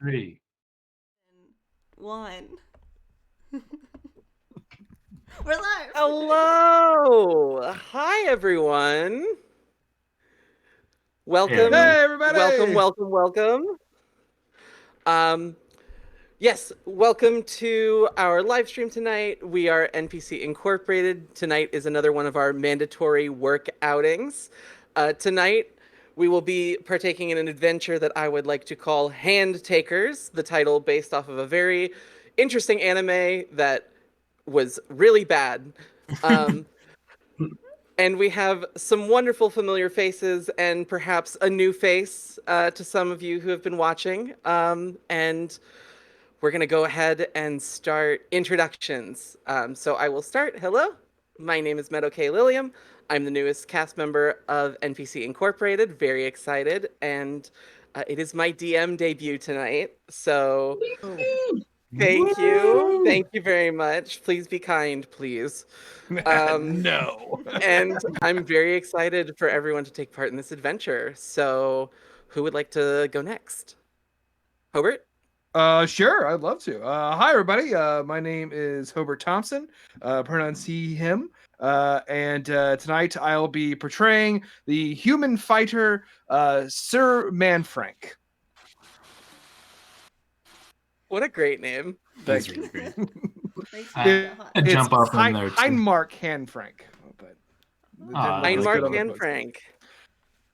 Three. One. We're live. Hello! Hi, everyone. Hey, Welcome, everyone. Hey, welcome, everybody! welcome, welcome. Um, yes, welcome to our live stream tonight. We are NPC Incorporated. Tonight is another one of our mandatory work outings. Tonight, we will be partaking in an adventure that I would like to call Handtakers, the title based off of a very interesting anime that was really bad. Um, And we have some wonderful familiar faces and perhaps a new face to some of you who have been watching. And we're going to go ahead and start introductions. So I will start. Hello, my name is Meadow Lilium. I'm the newest cast member of NPC Incorporated. Very excited. And it is my DM debut tonight. So Oh. thank you. Woo! Thank you very much. Please be kind, please. Um, No. and I'm very excited for everyone to take part in this adventure. So, who would like to go next? Hobart? Sure, I'd love to. Hi, everybody. My name is Hobart Thompson. Pronouns he, him. And tonight I'll be portraying the human fighter, Sir Manfrank. What a great name. That's Thank really you. great. Makes me I, feel hot. I It's jump off in there too. Heinmark Hanfrank, but it didn't look as That's good Einmark on the cool. and poster. Frank.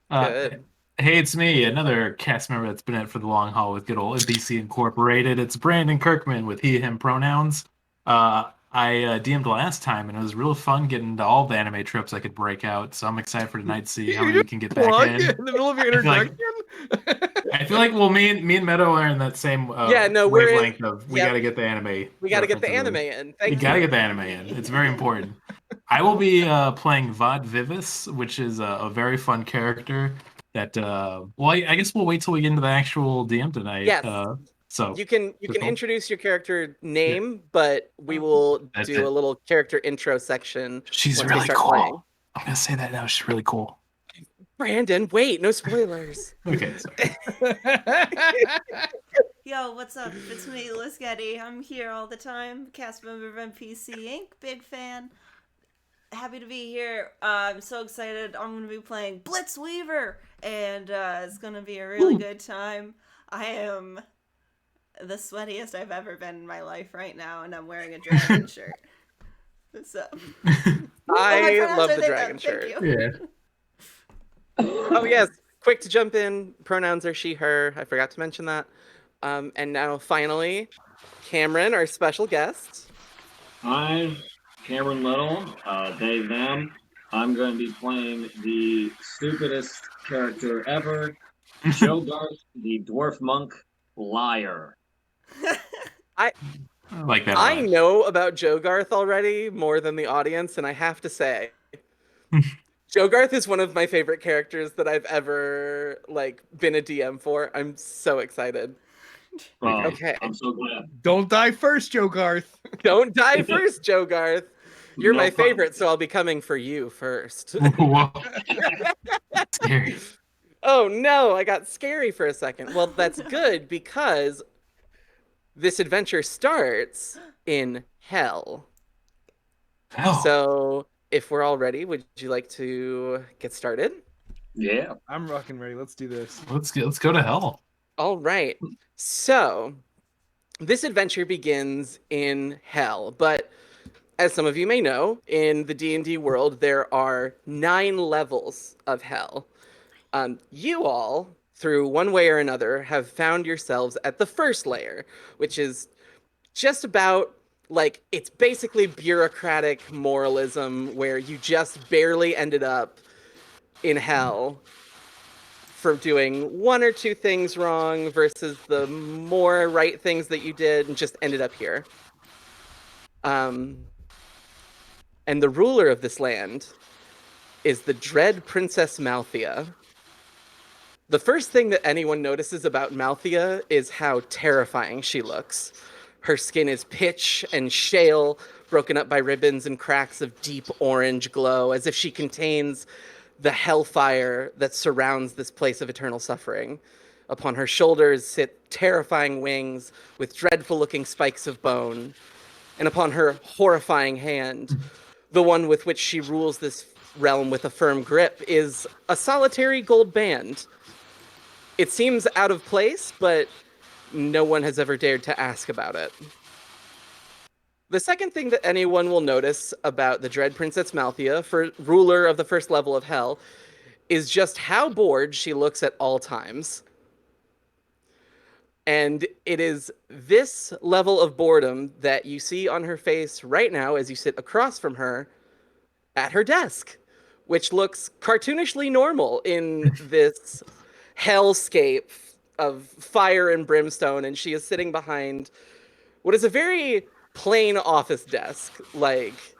Uh, Good. hey, it's me, another cast member that's been in it for the long haul with good old NBC Incorporated. It's Brandon Kirkman with he, him pronouns. I DM'd last time, and it was real fun getting into all the anime trips I could break out. So I'm excited for tonight to see how You many we just can get back plug in. in the middle of your I feel like introduction. well, me and Meadow are in that same Yeah, no, we're in. wavelength of we got Yep. to get the anime We got to get the references anime in. in. You Thank got to you. get the anime in. It's very important. I will be playing Vod Vivis, which is a very fun character. That I guess we'll wait till we get into the actual DM tonight. Yes. So You can cool. introduce your character name, but we Oh. will That's do a it. little character intro section She's once we really start cool. playing. I'm gonna say that now. She's really cool. Brandon, wait, no spoilers. Okay, sorry. Yo, what's up? It's me, Liz Getty. I'm here all the time. Cast member of NPC Inc. Big fan. Happy to be here. I'm so excited. I'm going to be playing Blitz Weaver, and it's going to be a really good time. I am the sweatiest I've ever been in my life right now, and I'm wearing a dragon shirt. So, I pronouns love are the they dragon them. Thank shirt. you. Yeah. Oh yes, quick to jump in. Pronouns are she, her. I forgot to mention that. And now finally, Cameron, our special guest. I'm Cameron Little, they, them. I'm going to be playing the stupidest character ever, Joe Garth, the dwarf monk liar. I I like that a I lot. know about Joe Garth already more than the audience, and I have to say, Joe Garth is one of my favorite characters that I've ever been a DM for. I'm so excited. Oh, Okay. I'm so glad. Don't die first, Joe Garth. Don't die first, Joe Garth. You're No my problem. favorite, so I'll be coming for you first. Whoa, scary. Oh no, I got scary for a second. Well, that's good because this adventure starts in hell. Oh, So, if we're all ready, would you like to get started? Yeah. I'm rocking ready. Let's do this. let's go to hell. All right. So, this adventure begins in hell, but as some of you may know, in the D&D world there are 9 levels of hell. You all, through one way or another, have found yourselves at the first layer, which is just about it's basically bureaucratic moralism where you just barely ended up in hell for doing one or two things wrong versus the more right things that you did and just ended up here. And the ruler of this land is the dread Princess Malthea. The first thing that anyone notices about Malthea is how terrifying she looks. Her skin is pitch and shale, broken up by ribbons and cracks of deep orange glow, as if she contains the hellfire that surrounds this place of eternal suffering. Upon her shoulders sit terrifying wings with dreadful-looking spikes of bone. And upon her horrifying hand, the one with which she rules this realm with a firm grip, is a solitary gold band. It seems out of place, but no one has ever dared to ask about it. The second thing that anyone will notice about the Dread Princess Malthea, ruler of the first level of Hell, is just how bored she looks at all times. And it is this level of boredom that you see on her face right now as you sit across from her at her desk, which looks cartoonishly normal in this hellscape of fire and brimstone. And she is sitting behind what is a very plain office desk. Like,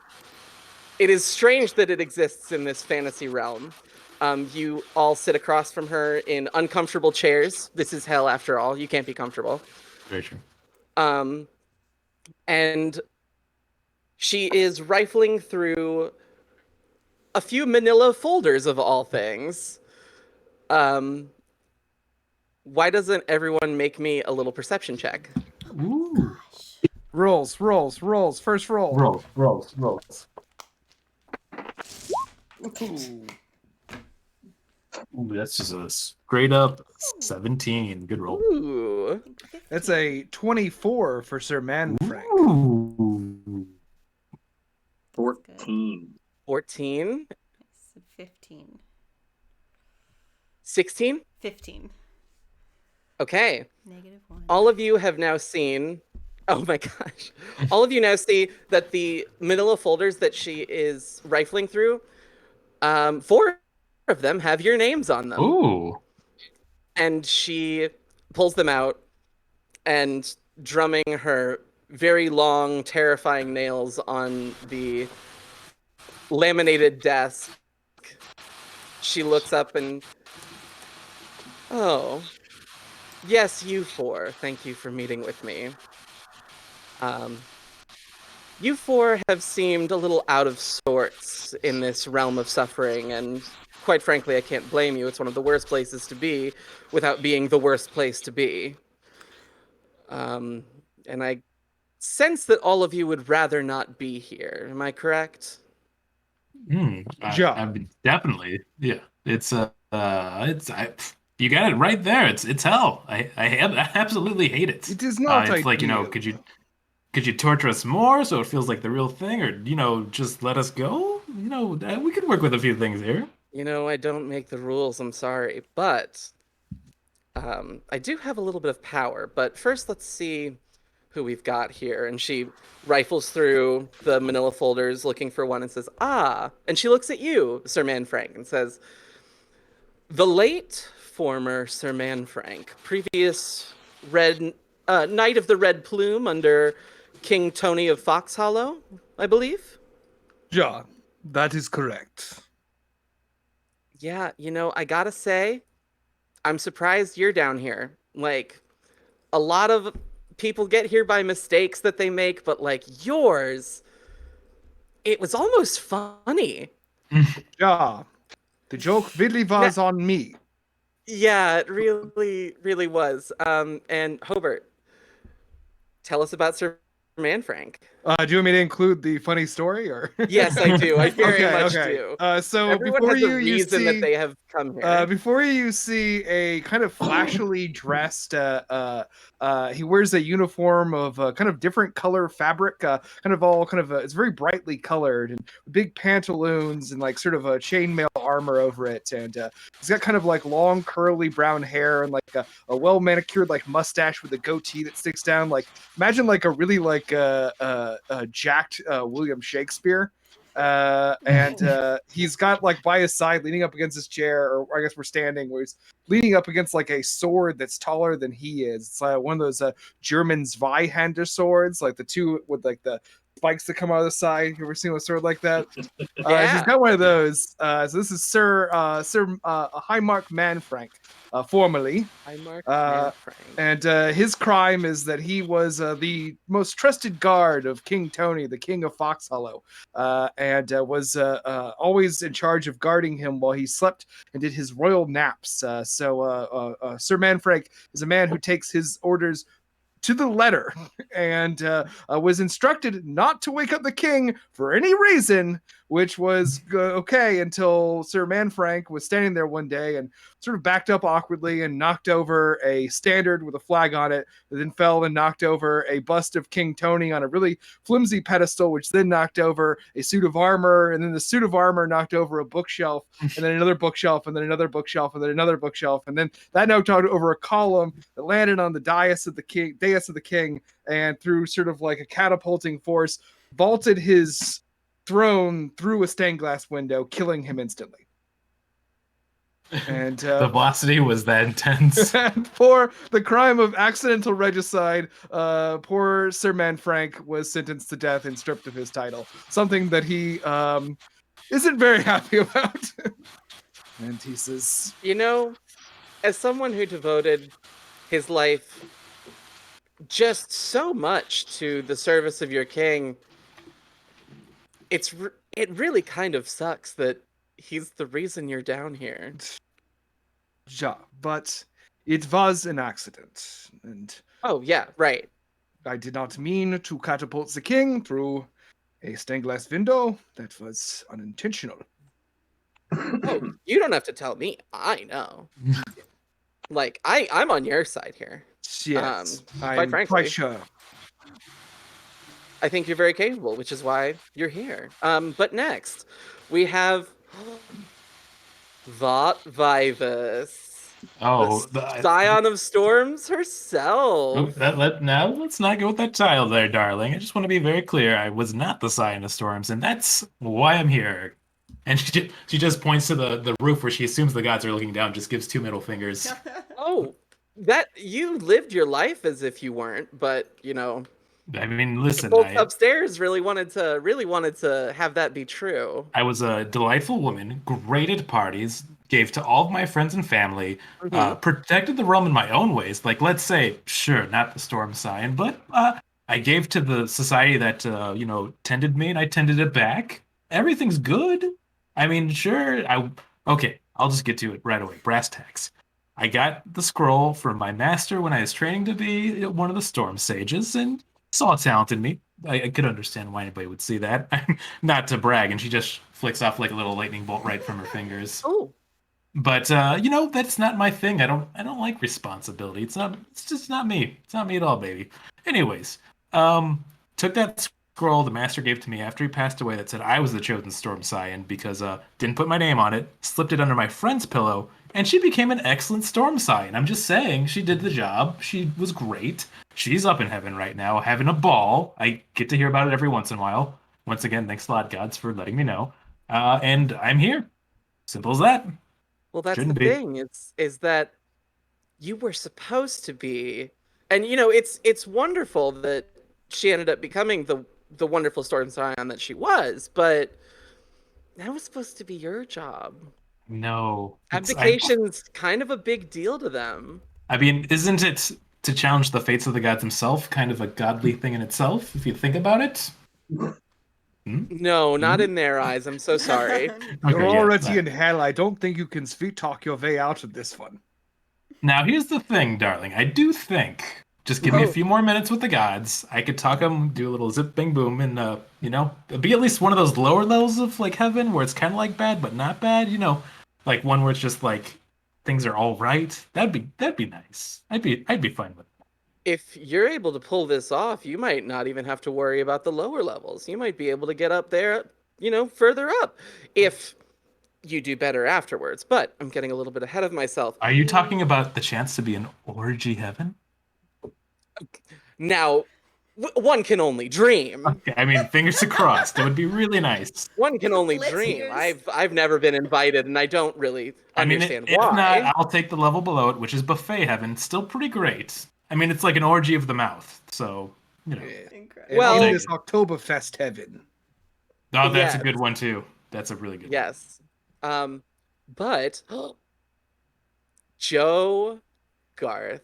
it is strange that it exists in this fantasy realm. You all sit across from her in uncomfortable chairs. This is hell after all. You can't be comfortable. Very true. And she is rifling through a few manila folders of all things. Why doesn't everyone make me a little perception check? Ooh. Rolls. First roll. Rolls. Ooh, that's just a straight up 17. Good roll. Ooh. That's a 24 for Sir Manfrank. Ooh. 14. 14. I said 15. 16. 15. Okay. -1. All of you have now seen. Oh my gosh. All of you now see that the manila folders that she is rifling through, 4 of them have your names on them. Ooh. And she pulls them out and, drumming her very long, terrifying nails on the laminated desk, she looks up and, oh, yes, you 4. Thank you for meeting with me. You 4 have seemed a little out of sorts in this realm of suffering, and quite frankly, I can't blame you. It's one of the worst places to be without being the worst place to be. And I sense that all of you would rather not be here. Am I correct? Definitely. Yeah. It's you got it right there. It's hell. I absolutely hate it. It is not It's like, ideal. could you torture us more so it feels like the real thing, or just let us go? We could work with a few things here. I don't make the rules, I'm sorry, but I do have a little bit of power. But first, let's see who we've got here. And she rifles through the manila folders looking for one and says, and she looks at you, Sir Manfrank, and says, the late former Sir Manfrank, previous Knight of the Red Plume under King Tony of Foxhollow, I believe? Yeah, that is correct. Yeah, I gotta say, I'm surprised you're down here. Like, a lot of people get here by mistakes that they make, but like yours, it was almost funny. Yeah, the joke really was on me. Yeah, it really, really was. And Hobart, tell us about Sir Manfrank. Do you want me to include the funny story, or? Yes, I do. I very much okay. do. So Everyone before has a reason see, that they have come here. before you see a kind of flashily dressed, he wears a uniform of kind of different color fabric, it's very brightly colored, and big pantaloons and like sort of a chainmail armor over it, and he's got kind of like long curly brown hair and like a well manicured like mustache with a goatee that sticks down. Like, imagine like a really like jacked William Shakespeare. And he's got like by his side, leaning up against his chair, or I guess we're standing, where he's leaning up against like a sword that's taller than he is. It's like one of those German Zweihander swords, like the two with like the spikes that come out of the side. You ever seen a sword like that? Yeah. He's got one of those. So this is Sir Highmark Manfrank, formerly. Highmark Uh, Manfrank. And his crime is that he was the most trusted guard of King Tony, the king of Foxhollow, and was always in charge of guarding him while he slept and did his royal naps. Sir Manfrank is a man who takes his orders to the letter and was instructed not to wake up the king for any reason, which was okay until Sir Manfrank was standing there one day and sort of backed up awkwardly and knocked over a standard with a flag on it, and then fell and knocked over a bust of King Tony on a really flimsy pedestal, which then knocked over a suit of armor, and then the suit of armor knocked over a bookshelf, and then another bookshelf, and then another bookshelf, and then another bookshelf, and then that knocked over a column that landed on the dais of the king, and through sort of like a catapulting force, vaulted his throne through a stained glass window, killing him instantly. And The velocity was that intense. and for the crime of accidental regicide, poor Sir Manfrank was sentenced to death and stripped of his title, something that he isn't very happy about. And he says, You know, as someone who devoted his life just so much to the service of your king, it really kind of sucks that he's the reason you're down here. yeah, but it was an accident, and Oh, yeah, right. I did not mean to catapult the king through a stained glass window. That was unintentional. Oh, you don't have to tell me. I know. Like, I'm on your side here. Yes, quite I'm frankly. quite sure. I think you're very capable, which is why you're here. But next, we have Vought Vivus, Oh, the Scion of Storms herself. now let's not go with that title there, darling. I just want to be very clear. I was not the Scion of Storms, and that's why I'm here. And she just points to the roof where she assumes the gods are looking down, just gives two middle fingers. Oh, that you lived your life as if you weren't, but you know, I mean, listen, folks upstairs really wanted to have that be true. I was a delightful woman, great at parties, gave to all of my friends and family, protected the realm in my own ways. Like, let's say, sure, not the Storm Scion, but I gave to the society that, tended me, and I tended it back. Everything's good. I mean, sure, okay, I'll just get to it right away. Brass tacks. I got the scroll from my master when I was training to be one of the Storm Sages, and saw talent in me. I could understand why anybody would see that. Not to brag, and she just flicks off like a little lightning bolt right from her fingers. Oh, But that's not my thing. I don't like responsibility. It's just not me. It's not me at all, baby. Anyways, took that scroll the master gave to me after he passed away that said I was the chosen Storm Scion because didn't put my name on it, slipped it under my friend's pillow, and she became an excellent Storm Scion. I'm just saying, she did the job. She was great. She's up in heaven right now, having a ball. I get to hear about it every once in a while. Once again, thanks a lot, gods, for letting me know. And I'm here. Simple as that. well, that's Shouldn't the be. thing. Is that you were supposed to be, and you know, it's wonderful that she ended up becoming the wonderful Storm Scion that she was, but that was supposed to be your job. No. Abdication's kind of a big deal to them. I mean, isn't it to challenge the fates of the gods himself kind of a godly thing in itself, if you think about it? No, not in their eyes. I'm so sorry. You're Okay, yeah, already that- in hell. I don't think you can sweet talk your way out of this one. Now, here's the thing, darling. I do think, just give me a few more minutes with the gods. I could talk them, do a little zip, bang, boom, and, be at least one of those lower levels of, like, heaven where it's kind of like bad, but not bad, like one where it's just, like, things are all right. That'd be nice. I'd be fine with it. If you're able to pull this off, you might not even have to worry about the lower levels. You might be able to get up there, further up if you do better afterwards. But I'm getting a little bit ahead of myself. Are you talking about the chance to be in orgy heaven? Now, one can only dream. Okay, I mean, fingers crossed. It would be really nice. One can only Let's dream. hear- I've never been invited, and I don't really I mean, understand if why. not, I'll take the level below it, which is buffet heaven. Still pretty great. I mean, it's like an orgy of the mouth. So, You know. Yeah. Incredible. And Well- in this Oktoberfest heaven. Oh, that's a Yes. good one too. That's a really good one. Yes. But Joe Garth.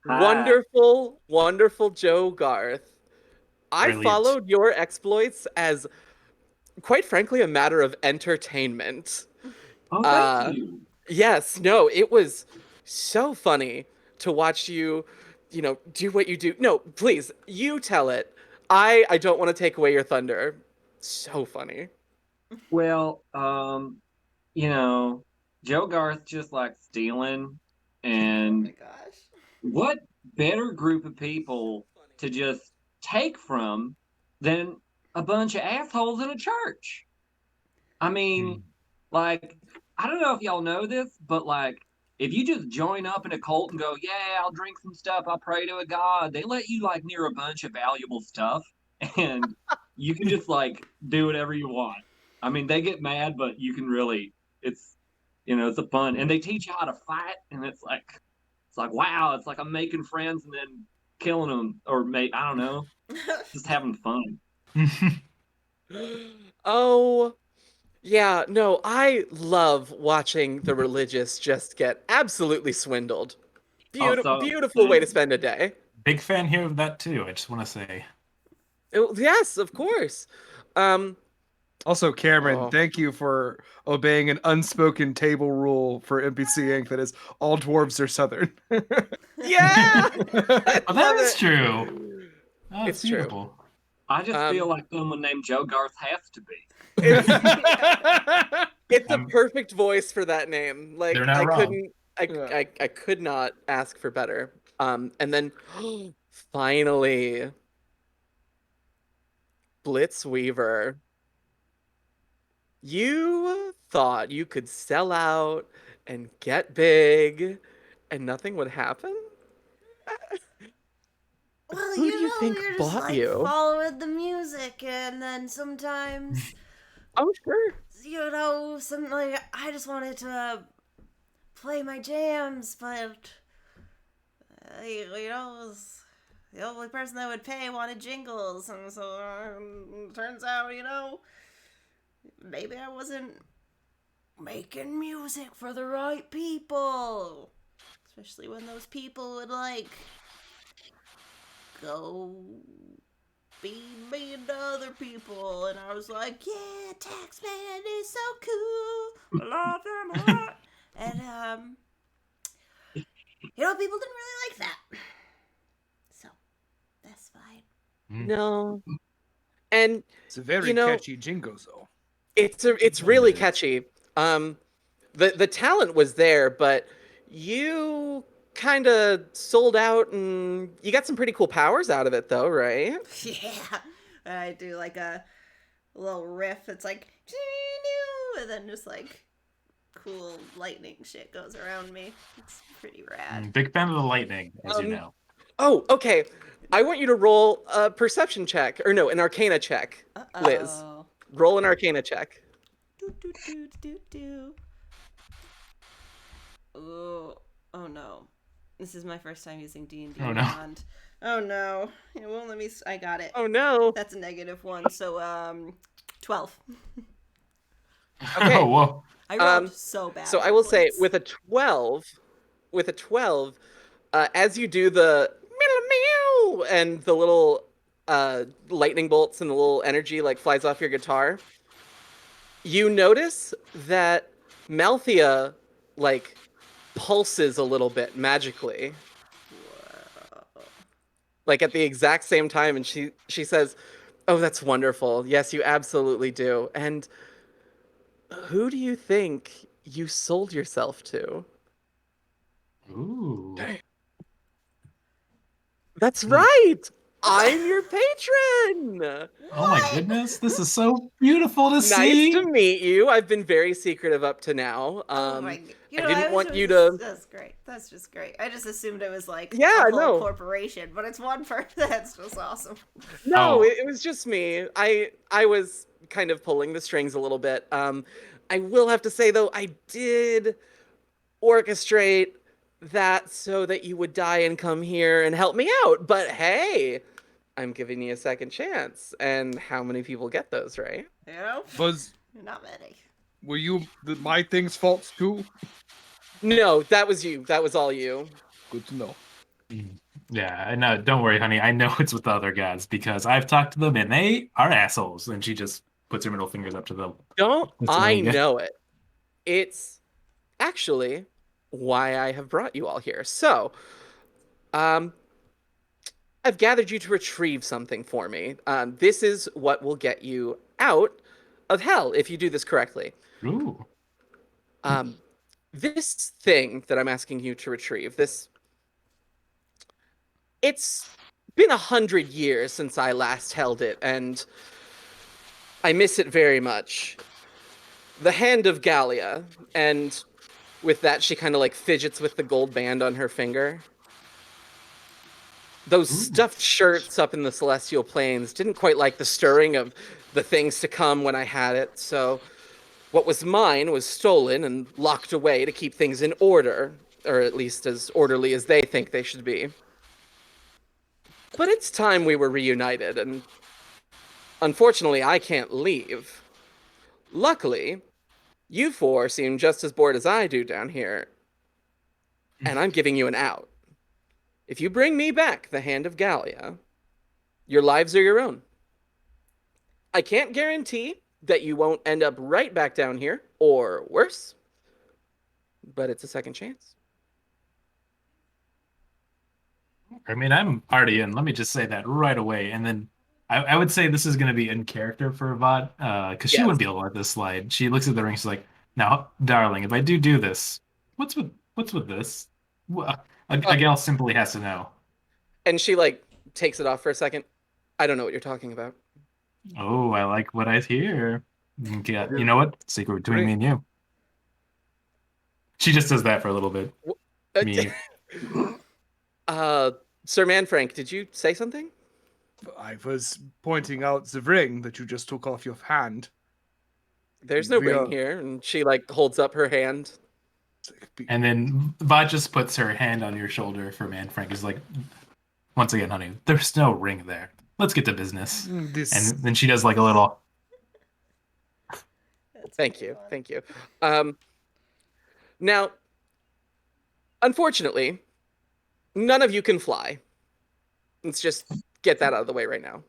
Hi. Wonderful, wonderful Joe Garth. I Brilliant. followed your exploits as, quite frankly, a matter of entertainment. Oh, Uh, thank you. Yes, no, it was so funny to watch you, do what you do. No, please, you tell it. I don't want to take away your thunder. So funny. Well, Joe Garth just like stealing, Oh and my gosh. what better group of people to just take from than a bunch of assholes in a church? I mean, like, I don't know if y'all know this, but like, if you just join up in a cult and go, yeah, I'll drink some stuff, I'll pray to a god, they let you like near a bunch of valuable stuff, and you can just like do whatever you want. I mean, they get mad, but you can really, it's a fun, and they teach you how to fight, and it's like, wow, it's like I'm making friends and then killing them, or I don't know, just having fun. Oh, yeah, no, I love watching the religious just get absolutely swindled. Beautiful, Also, beautiful way to spend a day. Big fan here of that too. I just want to say. Yes, of course. Um, Also, Cameron, Oh. thank you for obeying an unspoken table rule for NPC Inc. that is all dwarves are southern. yeah, I Oh, love that is it. true. Oh, It's true. beautiful. I just Um, feel like someone named Joe Garth has to be. It's a I'm- perfect voice for that name. Like They're not I wrong. couldn't, Yeah. I could not ask for better. And then finally, Blitzweaver. You thought you could sell out and get big, and nothing would happen? Well, Who do you think you're just bought like you? following the music, and then sometimes, Oh, sure. some like I just wanted to play my jams, but the only person that would pay wanted jingles, and so turns out, maybe I wasn't making music for the right people, especially when those people would like go be mean to other people, and I was like, yeah, Taxman is so cool, I love him a lot, and people didn't really like that, so that's fine. No. And It's a very You know- catchy jingle, though. it's really catchy. The talent was there, but you kind of sold out, and you got some pretty cool powers out of it, though, right? Yeah, I do like a little riff. It's like, and then just like cool lightning shit goes around me. It's pretty rad. Big fan of the lightning, as you Um, know. Oh, okay. I want you to roll a perception check, or no, an Arcana check. Liz. Uh-oh. Roll an Arcana check. Do, do, do, do, do. Oh no. This is my first time using D&D Oh, no. Beyond. Oh no. It won't let me. I got it. Oh no. That's a -1. So 12. Okay. Oh, whoa. I rolled so bad. So I for will say, points. with a 12, as you do the meow, meow, and the little lightning bolts and the little energy like flies off your guitar, you notice that Malthea like pulses a little bit magically, like at the exact same time, and she says, "Oh, that's wonderful. Yes, you absolutely do." And who do you think you sold yourself to? Ooh. That's right. I'm your patron. Oh my goodness, this is so beautiful to Nice see. to meet you. I've been very secretive up to now. Oh my! I didn't was want you just- to. That's great. That's just great. I just assumed it was like Yeah, a whole no. corporation, but it's one person. That's just awesome. No, Oh. it was just me. I was kind of pulling the strings a little bit. I will have to say though, I did orchestrate that so that you would die and come here and help me out. But hey, I'm giving you a second chance. And how many people get those, right? You know? Was Not many. were you my thing's faults too? No, that was you. That was all you. Good to know. Yeah, no, don't worry, honey. I know it's with the other gods because I've talked to them and they are assholes. And she just puts her middle fingers up to the Don't I ring. know it? It's actually why I have brought you all here. So, um, I've gathered you to retrieve something for me. This is what will get you out of hell if you do this correctly. Ooh. Um, this thing that I'm asking you to retrieve, it's been 100 years since I last held it, and I miss it very much. The Hand of Gallia, and with that, she kind of like fidgets with the gold band on her finger. Those Ooh. stuffed shirts up in the celestial planes didn't quite like the stirring of the things to come when I had it, so what was mine was stolen and locked away to keep things in order, or at least as orderly as they think they should be. But it's time we were reunited, and unfortunately, I can't leave. Luckily, you four seem just as bored as I do down here, and I'm giving you an out. If you bring me back the Hand of Gallia, your lives are your own. I can't guarantee that you won't end up right back down here, or worse, but it's a second chance. I mean, I'm already in. Let me just say that right away. And then I would say this is going to be in character for Vought, because she Yes. wouldn't be able to let this slide. She looks at the ring. She's like, "Now, darling, if I do this, what's with this?" Well, a gal simply has to know. And she like takes it off for a second. I don't know what you're talking about. Oh, I like what I hear. Okay, you know what? Secret between me and you. She just does that for a little bit. Me. Sir Manfrank, did you say something? I was pointing out the ring that you just took off your hand. There's no We ring are- here, and she like holds up her hand. And then Vought just puts her hand on your shoulder for Manfrank. Is like, once again, honey, there's no ring there. Let's get to business. This And then she does like a little. That's Thank pretty you, fun. thank you. Now, unfortunately, none of you can fly. Let's just get that out of the way right now.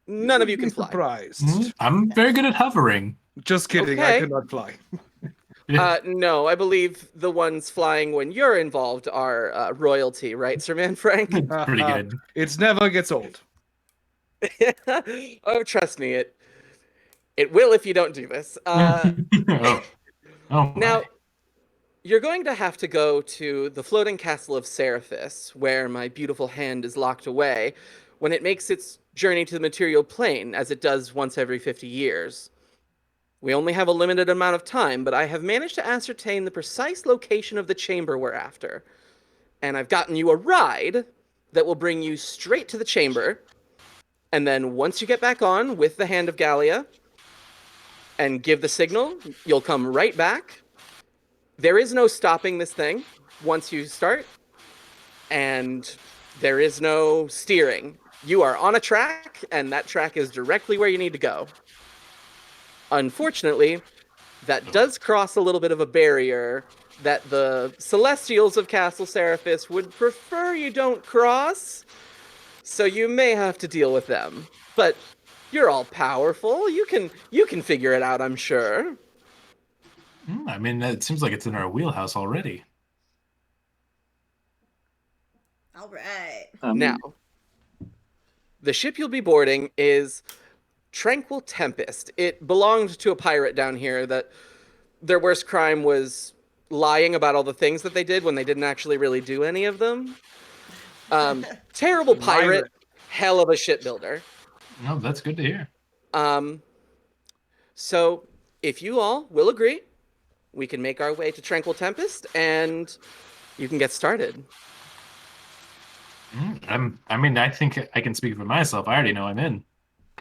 None of you can fly. surprised. I'm very good at hovering. Just kidding. I Okay. cannot fly. No, I believe the ones flying when you're involved are royalty, right, Sir Manfrank? Pretty good. It never gets old. Oh, trust me, it will if you don't do this. Oh. Oh Now, my. you're going to have to go to the floating castle of Seraphis, where my beautiful hand is locked away, when it makes its journey to the material plane, as it does once every 50 years. We only have a limited amount of time, but I have managed to ascertain the precise location of the chamber we're after. And I've gotten you a ride that will bring you straight to the chamber. And then once you get back on with the Hand of Gallia and give the signal, you'll come right back. There is no stopping this thing once you start, and there is no steering. You are on a track, and that track is directly where you need to go. Unfortunately, that does cross a little bit of a barrier that the Celestials of Castle Seraphis would prefer you don't cross, so you may have to deal with them. But you're all powerful. You can figure it out, I'm sure. I mean, it seems like it's in our wheelhouse already. All right. Now, the ship you'll be boarding is Tranquil Tempest. It belonged to a pirate down here that their worst crime was lying about all the things that they did when they didn't actually really do any of them. Terrible pirate, hell of a shipbuilder. No, that's good to hear. So if you all will agree, we can make our way to Tranquil Tempest and you can get started. I mean, I think I can speak for myself. I already know I'm in.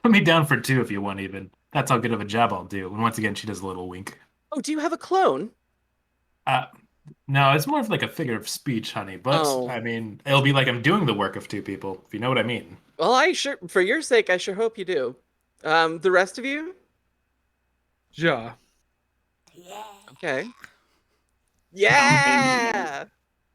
Put me down for 2 if you want, even. That's how good of a job I'll do. And once again, she does a little wink. Oh, do you have a clone? No, it's more of like a figure of speech, honey. But Oh. I mean, it'll be like I'm doing the work of two people, if you know what I mean. Well, for your sake, I sure hope you do. The rest of you? Ja. Yeah. Okay. I mean, Yeah!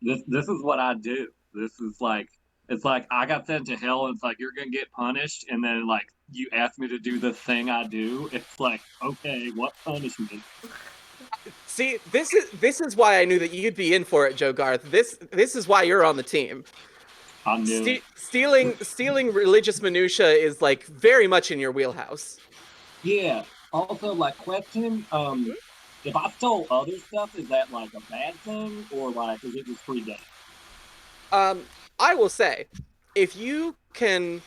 this is what I do. This is like it's like I got sent to hell. And it's like you're gonna get punished, and then like you ask me to do the thing I do. It's like okay, what punishment? See, this is why I knew that you'd be in for it, Joe Garth. This is why you're on the team. I knew it. Stealing religious minutia is like very much in your wheelhouse. Yeah. Also, like question, if I stole other stuff, is that like a bad thing or like is it just free game? I will say, if you can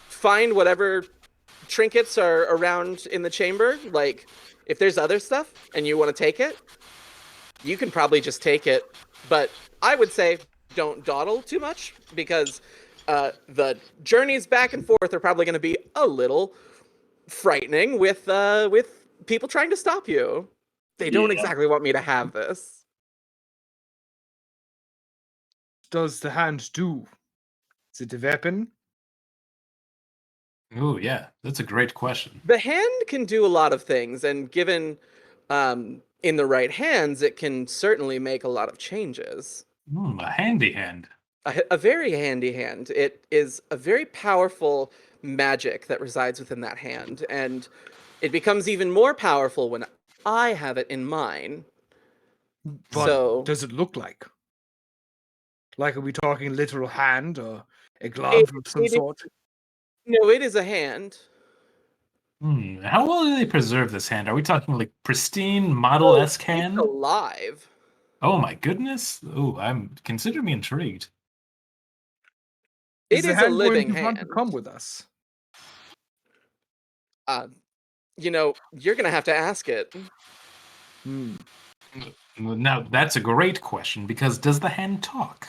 find whatever trinkets are around in the chamber, like if there's other stuff and you want to take it, you can probably just take it. But I would say don't dawdle too much because the journeys back and forth are probably going to be a little frightening with people trying to stop you. They don't Yeah. exactly want me to have this. Does the hand do? Is it a weapon? Oh yeah, that's a great question. The hand can do a lot of things, and given in the right hands, it can certainly make a lot of changes. A handy hand. A very handy hand. It is a very powerful magic that resides within that hand, and it becomes even more powerful when I have it in mine. But So does it look like? Like, are we talking literal hand or a it, glove of some it is, sort? no, it is a hand. How well do they preserve this hand? Are we talking like pristine Oh, model-esque it's hand? alive. Oh my goodness. Oh, I'm consider me intrigued. It the is a hand going living to want to hand. come with us? You're gonna have to ask it. Hmm. Now that's a great question because does the hand talk?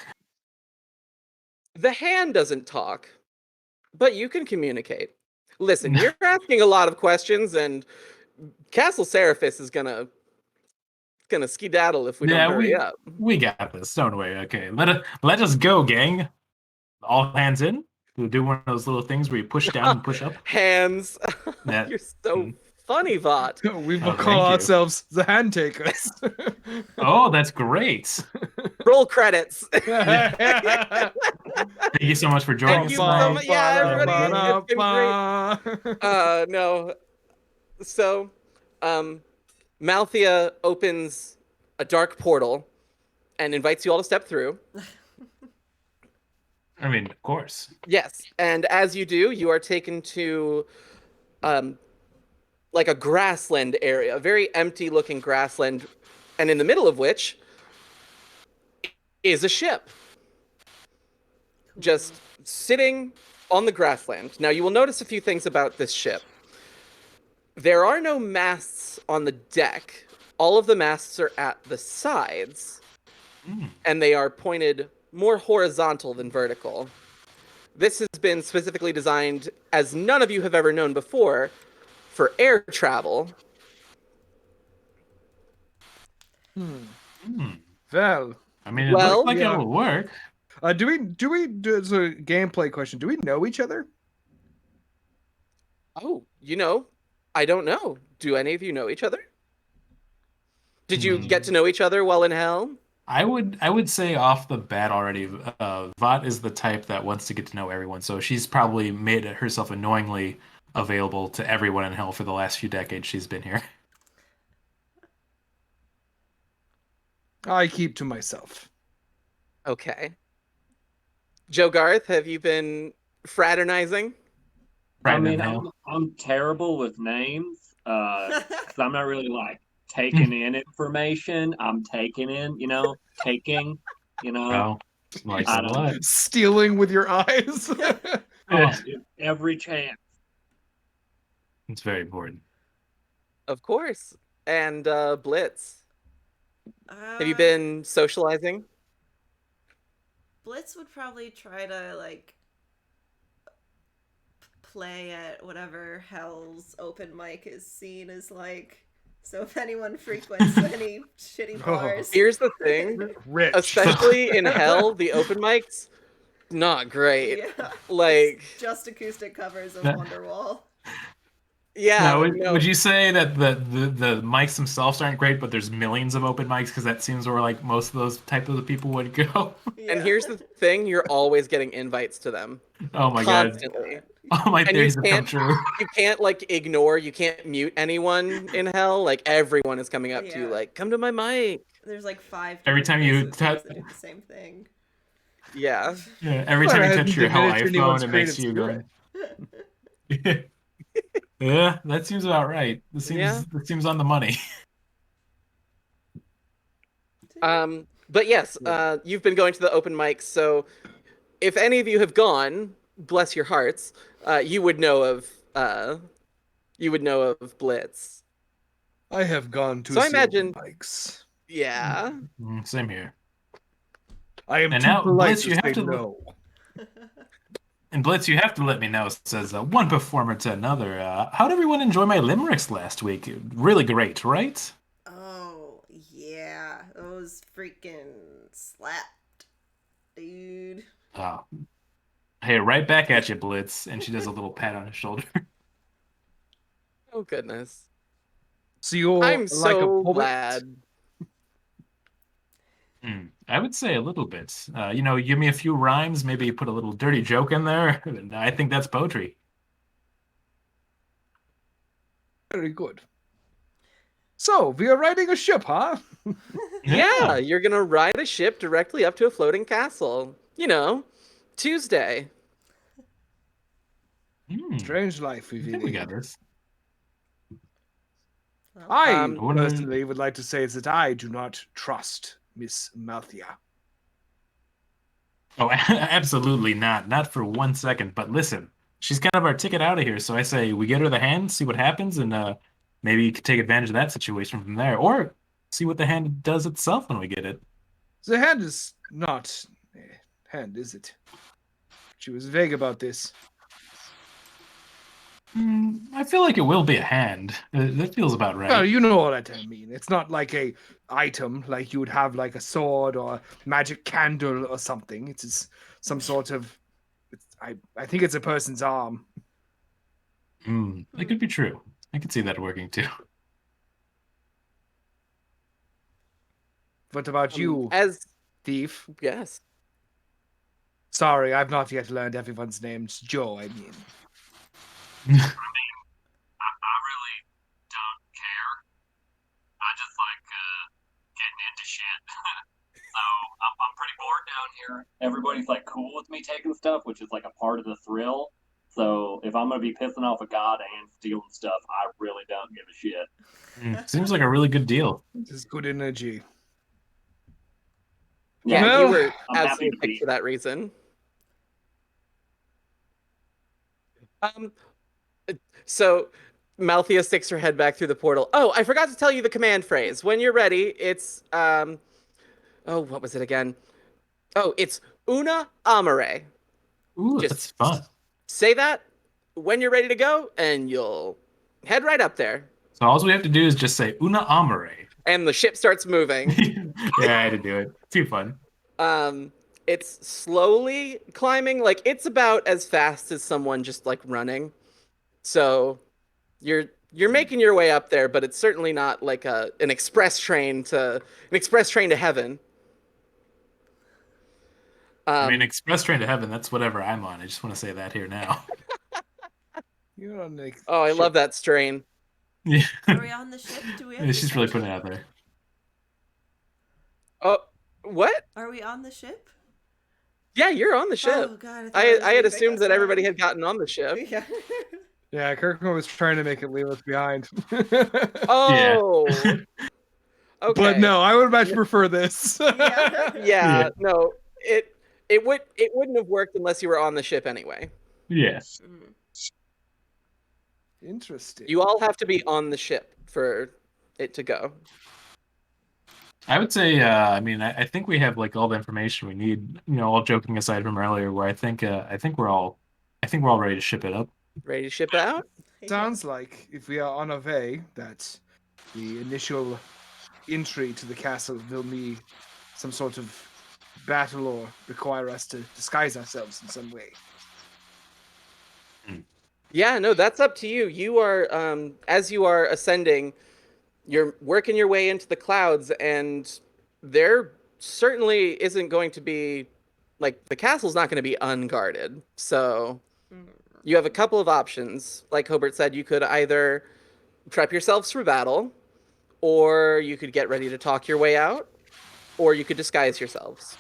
The hand doesn't talk, but you can communicate. Listen, you're asking a lot of questions, and Castle Seraphis is gonna skedaddle if we don't Yeah, hurry we up. we got this, don't we? Okay, let us go, gang. All hands in. We'll do one of those little things where you push down and push up. Hands. Yeah. You're so funny, Vought. We will Oh, call thank you. ourselves the Handtakers. Oh, that's great. Roll credits. Thank you so much for joining Thank us you so tonight. much. Yeah, everybody, it's been great. No. So, Malthea opens a dark portal and invites you all to step through. I mean, of course. Yes, and as you do, you are taken to um, like a grassland area, a very empty-looking grassland, and in the middle of which is a ship just sitting on the grassland. Now, you will notice a few things about this ship. There are no masts on the deck. All of the masts are at the sides, and they are pointed more horizontal than vertical. This has been specifically designed, as none of you have ever known before, for air travel. Well, I mean, it Well, looks like yeah. it'll work. do it's a gameplay question. Do we know each other? oh, I don't know. Do any of you know each other? Did you get to know each other while in hell? I would say off the bat already, Vought is the type that wants to get to know everyone, so she's probably made herself annoyingly available to everyone in hell for the last few decades she's been here. I keep to myself. Okay. Joe Garth, have you been fraternizing? I Right in mean, hell. I'm terrible with names, because I'm not really like taking in information. I'm taking in, taking, Oh, like I don't. what? Stealing with your eyes. Oh, every chance. It's very important. Of course. And Blitz, have you Uh, been socializing? Blitz would probably try to like play at whatever Hell's open mic is seen as like So if anyone frequents any shitty Oh. bars, Here's the thing, Rich. especially in hell, the open mics, not great. yeah, Like, just acoustic covers of No. Wonderwall. yeah, Now, no. would you say that the mics themselves aren't great, but there's millions of open mics because that seems where like most of those type of the people would go? And Yeah. here's the thing, you're always getting invites to them. Oh my god! Constantly. All my And you theories have come can't- true. You can't like ignore, you can't mute anyone in hell. Like everyone is coming up to you Yeah. like, come to my mic. There's like 5 Every different time you Facebook tap- groups that do the same thing. Yeah. Yeah, every Well, time it you hasn't touch your hell diminished anyone's iPhone, it makes creative you spirit. go. Yeah, that seems about right. Yeah. That seems on the money. But yes, you've been going to the open mics, so if any of you have gone, bless your hearts, you would know of Blitz. I have gone to So I see open imagine- mics. Yeah. Same here. I am And too now, polite Blitz, to you have say to no. And Blitz, you have to let me know, says one performer to another. How'd everyone enjoy my limericks last week? Really great, right? Oh, yeah. Those freaking slapped, dude. Oh. Hey, right back at you, Blitz. And she does a little pat on his shoulder. Oh goodness. So you're I'm like so a poet? glad. I would say a little bit. Give me a few rhymes, maybe put a little dirty joke in there. And I think that's poetry. Very good. So we are riding a ship, huh? Yeah, you're gonna ride a ship directly up to a floating castle. You know, Tuesday. Strange life I we've think we leading. got this. I Um, personally would like to say that I do not trust Miss Malthea. Oh, absolutely not. Not for 1 second. But listen, she's kind of our ticket out of here. So I say we get her the hand, see what happens, and maybe you could take advantage of that situation from there. Or see what the hand does itself when we get it. The hand is not a hand, is it? She was vague about this. I feel like it will be a hand. That feels about right. Well, you know what I mean. It's not like a item like you would have like a sword or a magic candle or something. It is some sort of. I think it's a person's arm. That could be true. I could see that working too. What about you, As thief? yes. Sorry, I've not yet learned everyone's names. Joe, I mean. I really don't care. I just like getting into shit. So I'm pretty bored down here. Everybody's like cool with me taking stuff, which is like a part of the thrill. So if I'm gonna be pissing off a god and stealing stuff, I really don't give a shit. Seems like a really good deal. This is good energy. Yeah, Well, you were I'm happy absolutely to picked be for that reason. So Malthea sticks her head back through the portal. Oh, I forgot to tell you the command phrase. When you're ready, it's oh, what was it again? Oh, it's una amare. Ooh, Just that's fun. Say that when you're ready to go, and you'll head right up there. So all we have to do is just say una amore. And the ship starts moving. Yeah, I had to do it. Too fun. It's slowly climbing. Like it's about as fast as someone just like running. So you're making your way up there, but it's certainly not like an express train to heaven. I mean, express train to heaven, that's whatever I'm on. I just want to say that here now. You're on the Oh, I love that strain. Yeah. Are we on the ship? Do we have Yeah, to she's really search putting it out there. Oh, what? Are we on the ship? Yeah, you're on the ship. Oh god, I was had leaving assumed us that everybody behind. had gotten on the ship. Yeah. Yeah, Kirkman was trying to make it leave us behind. Oh. Okay. But no, I would much prefer this. Yeah. Yeah, no. It wouldn't have worked unless you were on the ship anyway. Yes. Mm. Interesting. You all have to be on the ship for it to go. I would say, I think we have like all the information we need. All joking aside from earlier, where I think we're all ready to ship it up. Ready to ship out? Sounds like if we are on our way, that the initial entry to the castle will be some sort of battle or require us to disguise ourselves in some way. Yeah, no, that's up to you. You are, as you are ascending, you're working your way into the clouds, and there certainly isn't going to be, like, the castle's not going to be unguarded. So you have a couple of options. Like Hobart said, you could either prep yourselves for battle, or you could get ready to talk your way out, or you could disguise yourselves.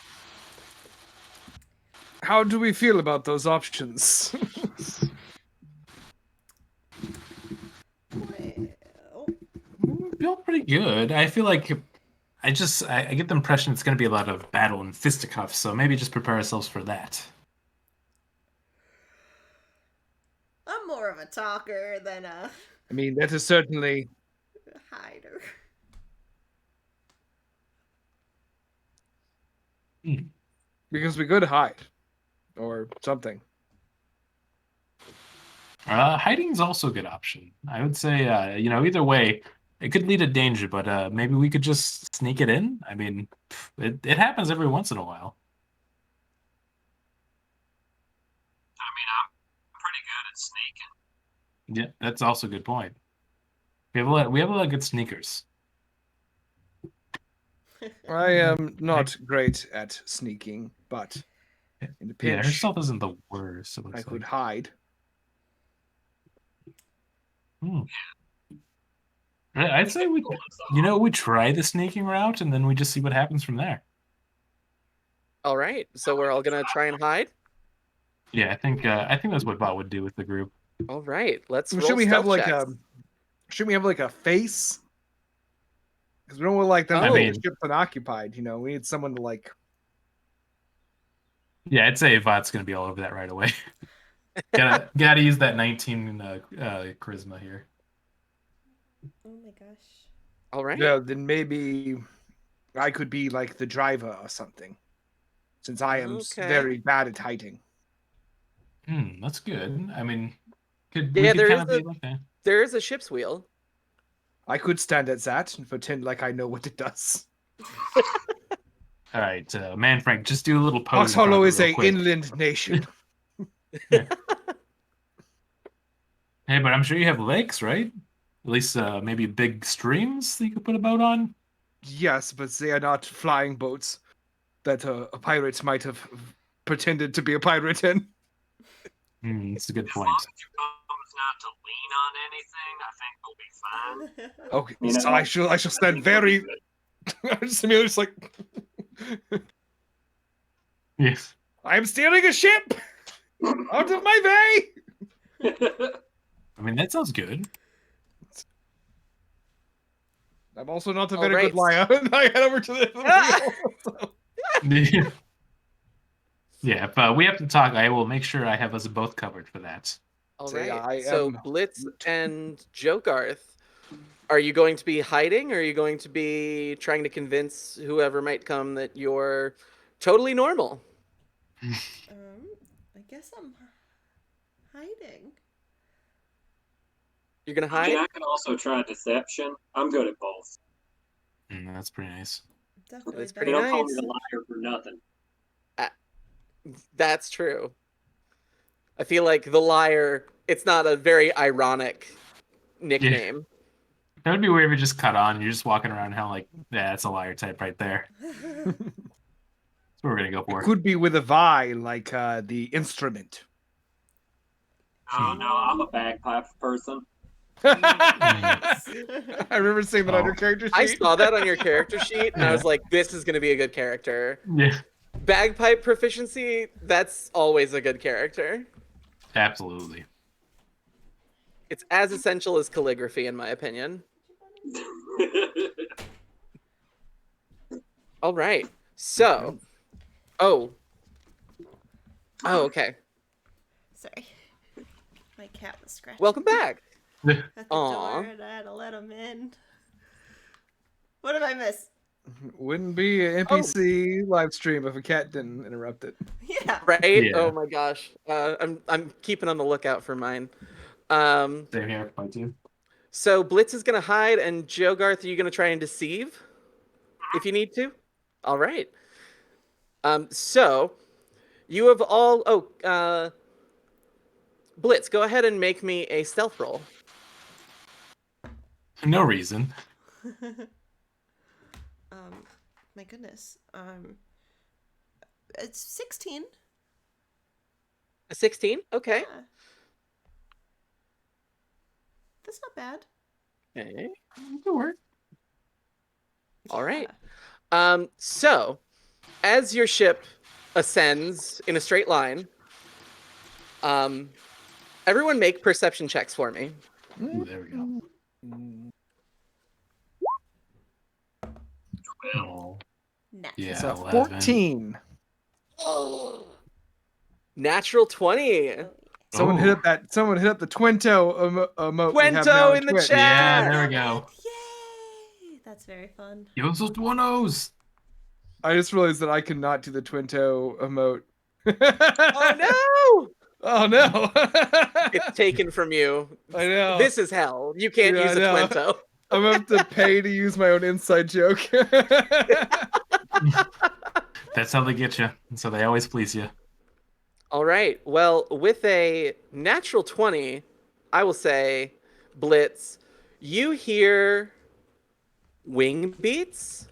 How do we feel about those options? Well, Feel pretty good. I feel like I get the impression it's going to be a lot of battle and fisticuffs, so maybe just prepare ourselves for that. I'm more of a talker than a I mean, that is certainly hider. because we could hide or something. Hiding is also a good option. I would say, either way, it could lead to danger, but maybe we could just sneak it in. I mean, it happens every once in a while. I mean, I'm pretty good at sneaking. Yeah, that's also a good point. We have a lot of good sneakers. I am not great at sneaking, but in a Yeah, her pinch, stealth isn't the worst. It I looks could like. hide. I'd say we try the sneaking route and then we just see what happens from there. All right, so we're all going to try and hide? Yeah, I think that's what Bot would do with the group. All right, let's roll Should we have stealth like checks. should we have like a face? Because we don't want like them to Oh. think the ship's unoccupied. We need someone to like. Yeah, I'd say Bot's gonna be all over that right away. gotta use that 19 charisma here. Oh my gosh. All right. Yeah, then maybe I could be like the driver or something, since I am Okay. very bad at hiding. That's good. I mean, we Yeah, could there kind is of be like that. There is a ship's wheel. I could stand at that and pretend like I know what it does. All right, Man Frank, just do a little pose. Fox in front Hollow of it is real a quick. inland nation. Hey, but I'm sure you have lakes, right? At least maybe big streams that you could put a boat on. Yes, but they are not flying boats that a pirate might have pretended to be a pirate in. That's a good As point. long as you promise not to lean on anything, I think we'll be fine. Okay, You so know, I shall stand think we'll be very. good. Simulator's like, Yes. I am steering a ship out of my way. I mean, that sounds good. I'm also not a All very right. good liar. I head over to the wheel. Yeah, but we have to talk. I will make sure I have us both covered for that. All Say, right. I So am- Blitz and Jogarth, are you going to be hiding, or are you going to be trying to convince whoever might come that you're totally normal? I guess I'm hiding. You're gonna I mean, hide? I can also try deception. I'm good at both. That's pretty nice. Definitely That's They pretty better. don't call me nice. the liar for nothing. That's true. I feel like the liar, it's not a very ironic nickname. That would be weird if you just cut on. You're just walking around how like, yeah, that's a liar type right there. That's what we're gonna go for. It could be with a vi, like the instrument. Oh no, I'm a bagpipe person. I remember seeing that on your character sheet. I saw that on your character sheet, and I was like, this is gonna be a good character. Yeah, Bagpipe proficiency, that's always a good character. absolutely. It's as essential as calligraphy, in my opinion. All right. So, oh, okay. Sorry. My cat was scratching Welcome back. at the Aw. door and I had to let him in. What did I miss? Wouldn't be an NPC live stream if a cat didn't interrupt it. Yeah. Right? Yeah. Oh my gosh. I'm keeping on the lookout for mine. Same here, point two. So Blitz is gonna hide, and Jogarth, are you gonna try and deceive if you need to? All right. So you have all. Oh, Blitz, go ahead and make me a stealth roll. No reason. My goodness. It's 16. A 16. Okay. Yeah. That's not bad. Okay. Good work. All right. Yeah. So as your ship ascends in a straight line, everyone make perception checks for me. Ooh, there we go. Oh, Natural. yeah, It's a 11. 14. Natural 20. Oh, Someone Oh. hit up that. Someone hit up the Twinto emote we have now Twento on in the Twitch. chat. Yeah, yeah. there we Damn go. it. Yay! That's very fun. Yo, those Duanos. I just realized that I cannot do the Twinto emote. Oh no! Oh no! It's taken from you. I know. This is hell. You can't Yeah, use I a know. Twento. I'm gonna have to pay to use my own inside joke. That's how they get you. So they always please you. All right. Well, with a natural 20, I will say, Blitz, you hear wing beats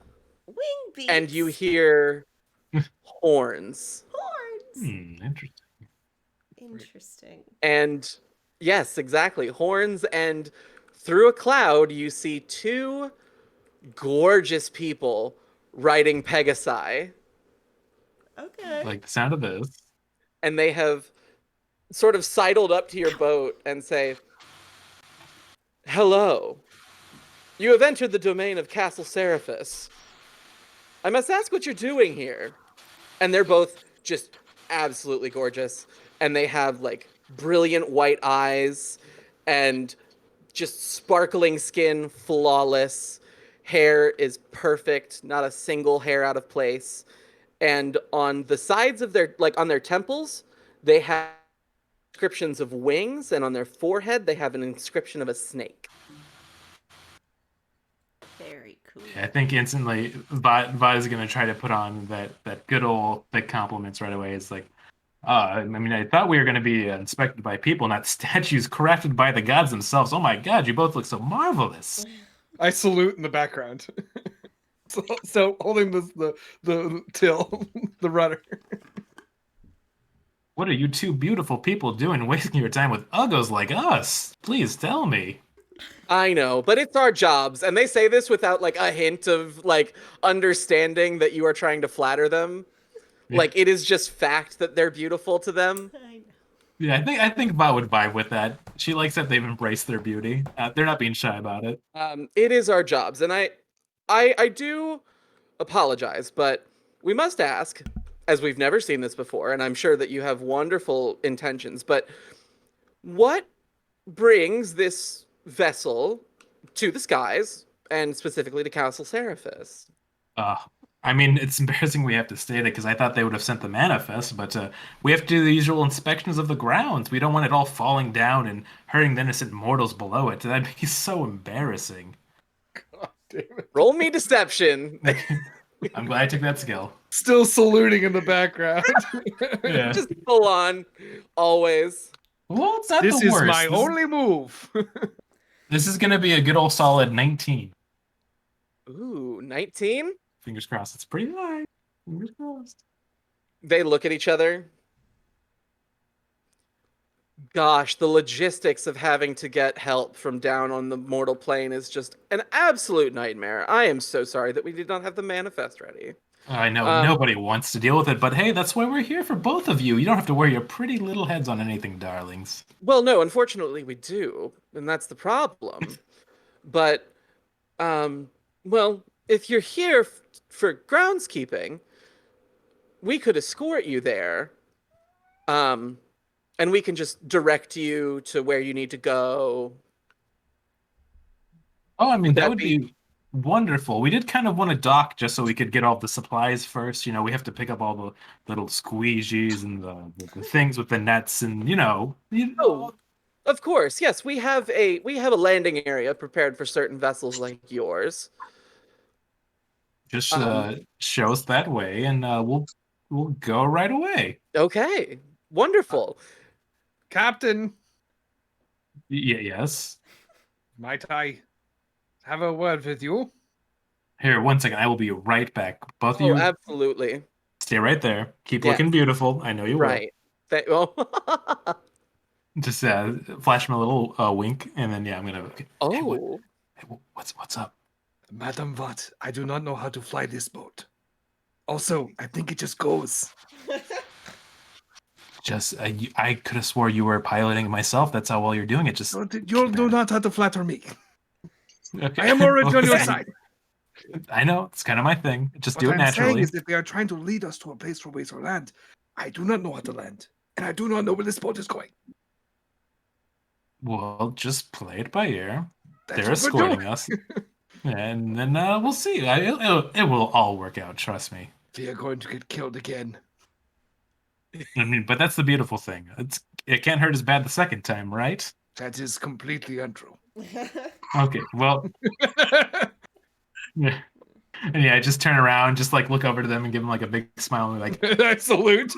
Wing beats. and you hear horns. horns. Interesting. Interesting. And yes, exactly. Horns, and through a cloud, you see two gorgeous people riding Pegasi, Okay. Like the sound of this. and they have sort of sidled up to your boat and say, "Hello. You have entered the domain of Castle Seraphis. I must ask what you're doing here." And they're both just absolutely gorgeous. And they have like brilliant white eyes and just sparkling skin, flawless. Hair is perfect, not a single hair out of place. And on the sides of their, like on their temples, they have inscriptions of wings, and on their forehead, they have an inscription of a snake. Very cool. Yeah, I think instantly Vi is gonna try to put on that good old thick compliments right away. It's like, I mean, I thought we were gonna be inspected by people, not statues crafted by the gods themselves. Oh my god, you both look so marvelous. I salute in the background. So holding the till, the rudder. What are you two beautiful people doing, wasting your time with uggos like us? Please tell me. I know, but it's our jobs. And they say this without like a hint of like understanding that you are trying to flatter them. Yeah. Like it is just fact that they're beautiful to them. I know. Yeah, I think Vi would vibe with that. She likes that they've embraced their beauty. They're not being shy about it. It is our jobs, and I do apologize, but we must ask, as we've never seen this before, and I'm sure that you have wonderful intentions, but what brings this vessel to the skies, and specifically to Castle Seraphis? I mean, it's embarrassing we have to state it because I thought they would have sent the manifest, but we have to do the usual inspections of the grounds. We don't want it all falling down and hurting the innocent mortals below it. That'd be so embarrassing. God damn it. Roll me deception. I'm glad I took that skill. Still saluting in the background. Yeah. Just full on, always. Well, it's not This the is worst. my only move. This is going to be a good old solid 19. Ooh, 19? Fingers crossed. It's pretty high. Fingers crossed. They look at each other. Gosh, the logistics of having to get help from down on the mortal plane is just an absolute nightmare. I am so sorry that we did not have the manifest ready. I know nobody wants to deal with it, but hey, that's why we're here for both of you. You don't have to worry your pretty little heads on anything, darlings. Well, no, unfortunately we do, and that's the problem. But, well, if you're here for groundskeeping, we could escort you there. And we can just direct you to where you need to go. Oh, I mean, Would that that would be- be wonderful. We did kind of want to dock just so we could get all the supplies first. You know, we have to pick up all the little squeegees and the things with the nets and, you know. Oh, Of course, yes. We have a landing area prepared for certain vessels like yours. Just Um, show us that way, and we'll go right away. okay, wonderful. Captain, Yes. might I have a word with you? Here, 1 second. I will be right back. Both of Oh, you, absolutely. stay right there. Keep Yes, looking beautiful. I know you will. right. Oh. Just flash me a little wink, and then yeah, I'm gonna. Okay. Oh. Hey, what's up? Madam Watt, I do not know how to fly this boat. Also, I think it just goes. Just I could have swore you were piloting myself. That's how well you're doing it. Just You do not have to flatter me. okay. I am already on your Okay. side. I know it's kind of my thing. Just What do it I'm naturally. saying is if they are trying to lead us to a place where we shall land, I do not know how to land. And I do not know where this boat is going. Well, just play it by ear. That's They're what we're escorting doing. us, and then we'll see. It will all work out. Trust me. We are going to get killed again. I mean, but that's the beautiful thing. It can't hurt as bad the second time, right? That is completely untrue. Okay. Well, yeah. And yeah, I just turn around, just like look over to them and give them like a big smile and be like, I salute.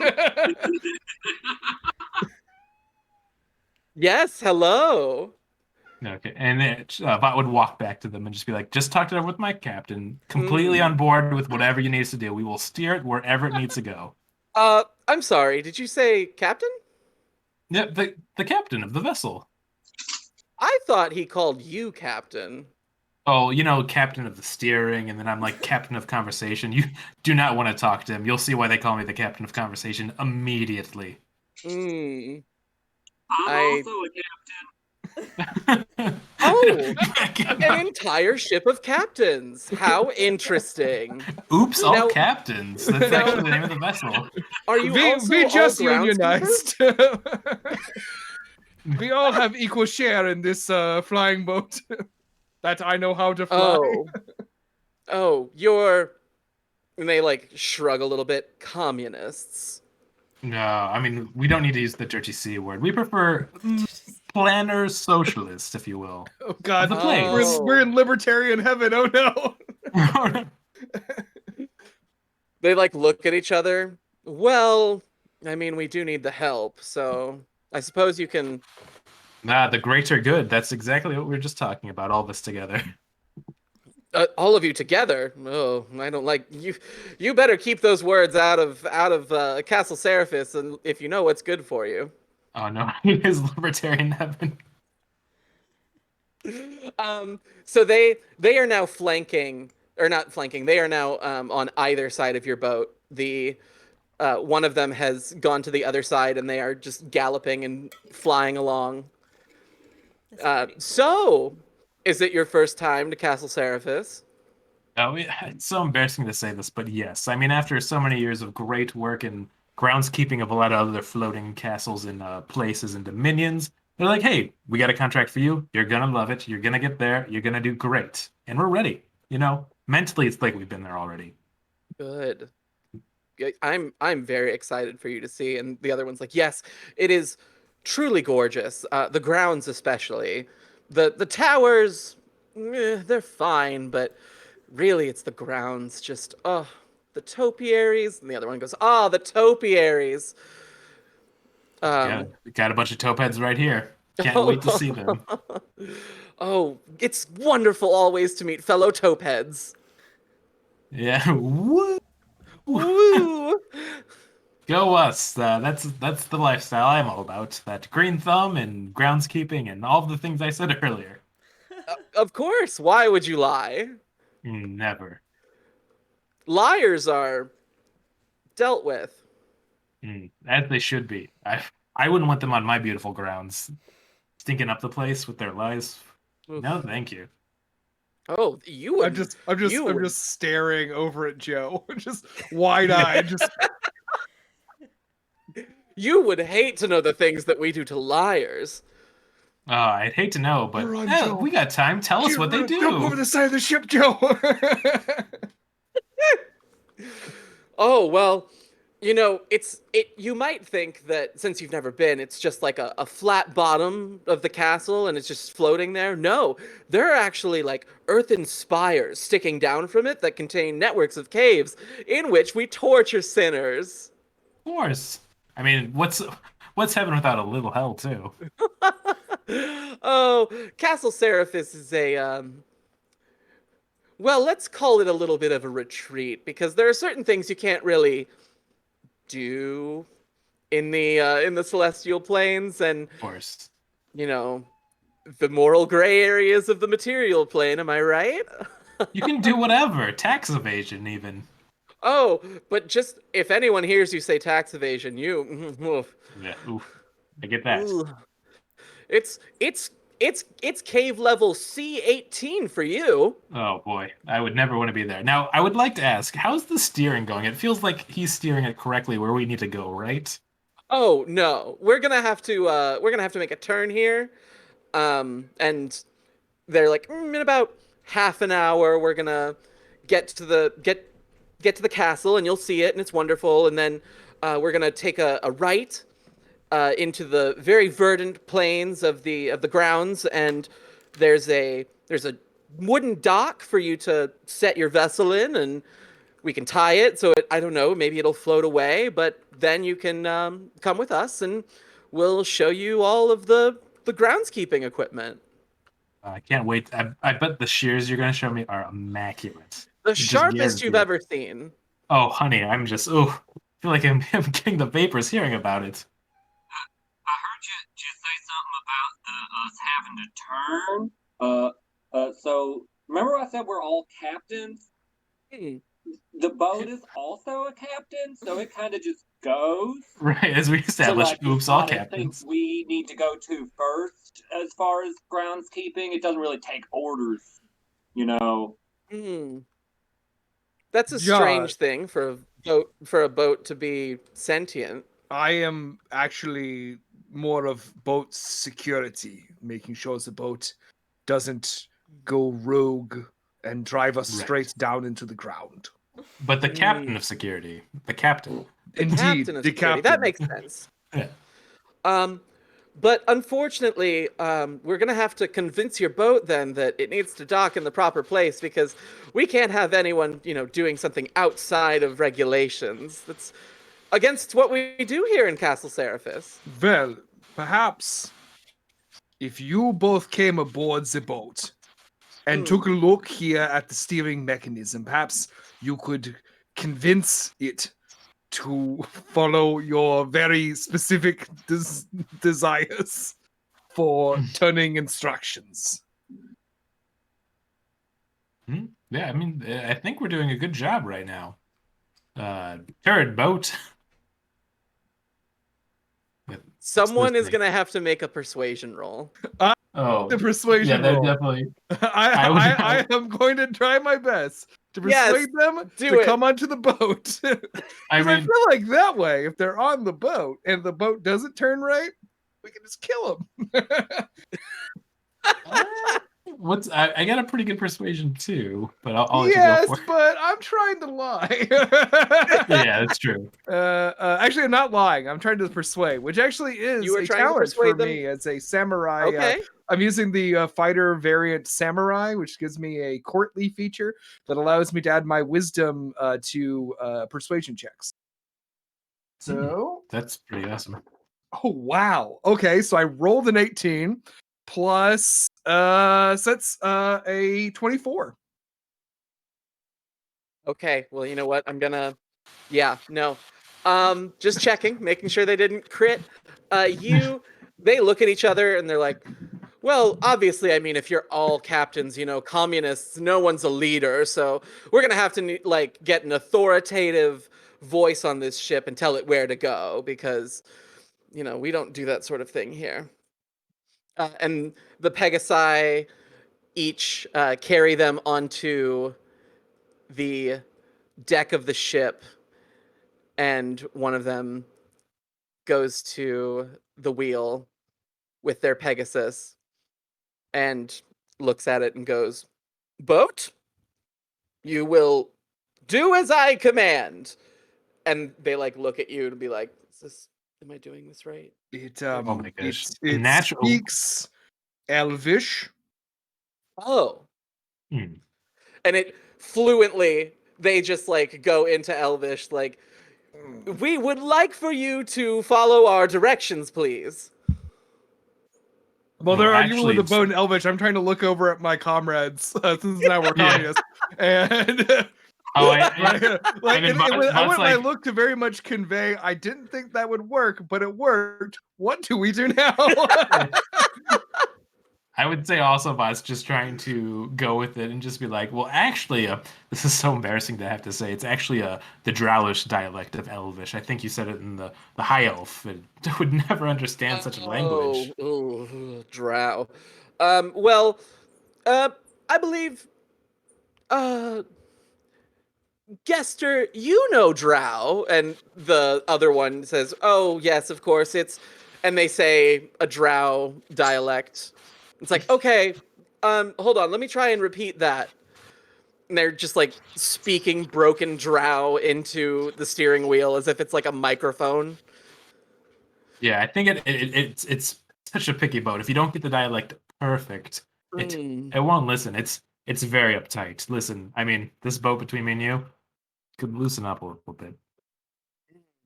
Yes, hello. okay. And then Bot would walk back to them and just be like, just talked it over with my captain, completely Mm. on board with whatever you need us to do. We will steer it wherever it needs to go. I'm sorry. Did you say captain? Yeah, the captain of the vessel. I thought he called you captain. Oh, captain of the steering, and then I'm like captain of conversation. You do not want to talk to him. You'll see why they call me the captain of conversation immediately. Mm. I'm I- also a captain. Oh, an entire ship of captains. How interesting. Oops, all Now- captains. That's now- actually the name of the vessel. Are you also we all just groundskeepers? unionized. We all have equal share in this flying boat. That I know how to fly. Oh, you're. And they like shrug a little bit. Communists. No, I mean, we don't need to use the dirty C word. We prefer planner socialist, if you will. Oh God, The planes. we're in libertarian heaven. Oh no. They like look at each other. Well, I mean, we do need the help, so I suppose you can. Nah, the greater good. That's exactly what we were just talking about, all this together. All of you together. Oh, I don't like you. You better keep those words out of Castle Seraphis, and if you know what's good for you. Oh no, he is libertarian heaven. So they are now flanking, or not flanking. They are now on either side of your boat. The one of them has gone to the other side, and they are just galloping and flying along. So, is it your first time to Castle Seraphis? Oh, it's so embarrassing to say this, but yes. I mean, after so many years of great work and groundskeeping of a lot of other floating castles and places and dominions, they're like, hey, we got a contract for you. You're gonna love it. You're gonna get there. You're gonna do great. And we're ready. Mentally, it's like we've been there already. Good. I'm very excited for you to see. And the other one's like, yes, it is truly gorgeous. The grounds especially. The towers, they're fine, but really it's the grounds. Just the topiaries. And the other one goes, the topiaries. Got a bunch of topheads right here. Can't wait to see them. Oh, it's wonderful always to meet fellow topeheads. Yeah. Woo! Woo! Go us. That's the lifestyle I'm all about. That green thumb and groundskeeping and all the things I said earlier. Of course. Why would you lie? Never. Liars are dealt with. As they should be. I wouldn't want them on my beautiful grounds, stinking up the place with their lies. Oof. No, thank you. Oh, you would. I'm just staring over at Joe, just wide-eyed, just You would hate to know the things that we do to liars. I'd hate to know, but Run, Joe. we got time. Tell us what they Jump over do. the side of the ship, Joe. Oh, well, You might think that since you've never been, it's just like a flat bottom of the castle and it's just floating there. No, there are actually like earthen spires sticking down from it that contain networks of caves in which we torture sinners. Of course. I mean, what's heaven without a little hell too? Oh, Castle Seraphis is well, let's call it a little bit of a retreat because there are certain things you can't really do in the celestial planes, and Of course. you know the moral gray areas of the material plane. Am I right? You can do whatever. Tax evasion, even. Oh, but just if anyone hears you say tax evasion, you oof. Yeah. Oof. I get that. Ooh. It's cave level C18 for you. Oh boy, I would never want to be there. Now, I would like to ask, how's the steering going? It feels like he's steering it correctly where we need to go, right? Oh no, we're gonna have to make a turn here, and they're like, in about half an hour we're gonna get to the castle and you'll see it and it's wonderful, and then we're gonna take a right into the very verdant plains of the grounds, and there's a wooden dock for you to set your vessel in, and we can tie it so I don't know, maybe it'll float away, but then you can come with us and we'll show you all of the groundskeeping equipment. I can't wait. I bet the shears you're going to show me are immaculate. The Just sharpest you've guaranteed. ever seen. Oh, honey, I feel like I'm getting the vapors hearing about it. I heard you say something about us having to turn. So remember I said we're all captains? Hmm. The boat is also a captain, so it kind of just goes Right, as we to established, like the oops, all spot it thinks captains. we need to go to first as far as groundskeeping. It doesn't really take orders, you know. Hmm. That's a Josh, strange thing for a boat to be sentient. I am actually more of boat security, making sure the boat doesn't go rogue and drive us Right. straight down into the ground. But the Hmm. captain of security, the captain. The Indeed, captain of the security. captain. That makes sense. Yeah. Um, but unfortunately, we're gonna have to convince your boat then that it needs to dock in the proper place because we can't have anyone, doing something outside of regulations. That's against what we do here in Castle Seraphis. Well, perhaps if you both came aboard the boat and took a look here at the steering mechanism, perhaps you could convince it to follow your very specific desires for turning instructions. Yeah, I mean, I think we're doing a good job right now. Turret boat. With Someone is explicitly. gonna have to make a persuasion roll. Oh, The persuasion yeah, that roll. definitely. I, I would- I am going to try my best to Yes, persuade them do to it. come onto the boat. I Because I mean, feel like that way, if they're on the boat and the boat doesn't turn right, we can just kill them. I got a pretty good persuasion too, but I'll let you go Yes, for it. but I'm trying to lie. Yeah, that's true. Actually, I'm not lying. I'm trying to persuade, which actually is You were a trying to challenge for persuade them? me as a samurai. Okay. I'm using the fighter variant samurai, which gives me a courtly feature that allows me to add my wisdom to persuasion checks. So, That's pretty awesome. oh wow. Okay, so I rolled an 18 plus so that's a 24. Okay. Well, you know what? Yeah, no. Just checking, making sure they didn't crit. They look at each other and they're like, well, obviously, I mean, if you're all captains, communists, no one's a leader, so we're gonna have to like get an authoritative voice on this ship and tell it where to go because, we don't do that sort of thing here. And the Pegasi each carry them onto the deck of the ship, and one of them goes to the wheel with their Pegasus and looks at it and goes, "Boat, you will do as I command." and they like look at you to be like, am I doing this right? It Oh my gosh. it Natural. speaks Elvish. Oh. Hmm. And it fluently, they just like go into Elvish, like, we would like for you to follow our directions, please. Well, Well, they're arguing with actually, the boat in Elvish. I'm trying to look over at my comrades since now we're Yeah. communists, and Oh, like mean, I Mutt's want my like- look to very much convey. I didn't think that would work, but it worked. What do we do now? I would say also Bot's just trying to go with it and just be like, well, actually, this is so embarrassing to have to say. It's actually the Drowlish dialect of Elvish. I think you said it in the High Elf. It would never understand such a language. Drow. Well, I believe, Gester, you know Drow, and the other one says, "Oh yes, of course it's," and they say a Drow dialect. It's like, okay, hold on, let me try and repeat that. And they're just like speaking broken Drow into the steering wheel as if it's like a microphone. Yeah, I think it's such a picky boat. If you don't get the dialect perfect, it won't listen. It's very uptight. Listen, I mean, this boat between me and you could loosen up a little bit.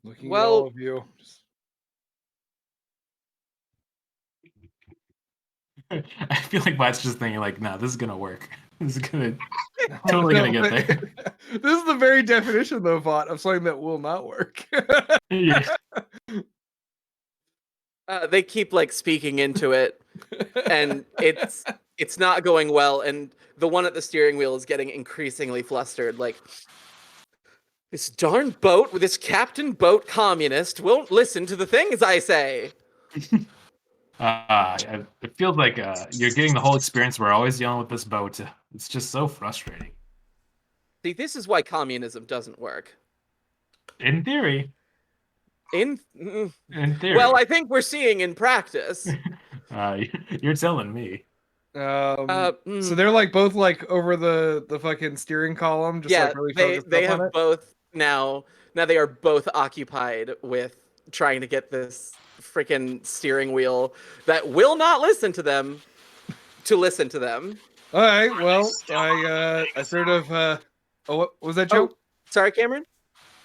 Looking at Well- all of you. I feel like Bot's just thinking like, no, this is gonna work. This is totally gonna get there. This is the very definition, though, Vought, of something that will not work. Yeah. They keep like speaking into it, and it's not going well. And the one at the steering wheel is getting increasingly flustered. Like, this darn boat with this captain boat communist won't listen to the things I say. It feels like you're getting the whole experience. We're always dealing with this boat. It's just so frustrating. See, this is why communism doesn't work. In theory. In theory. well, I think we're seeing in practice. You're telling me. So they're like both like over the fucking steering column, just like really focused they up have on it. both now they are both occupied with trying to get this freaking steering wheel that will not listen to them to listen to them. All right, well, I sort of oh, what was that, Joe? Oh, sorry, Cameron.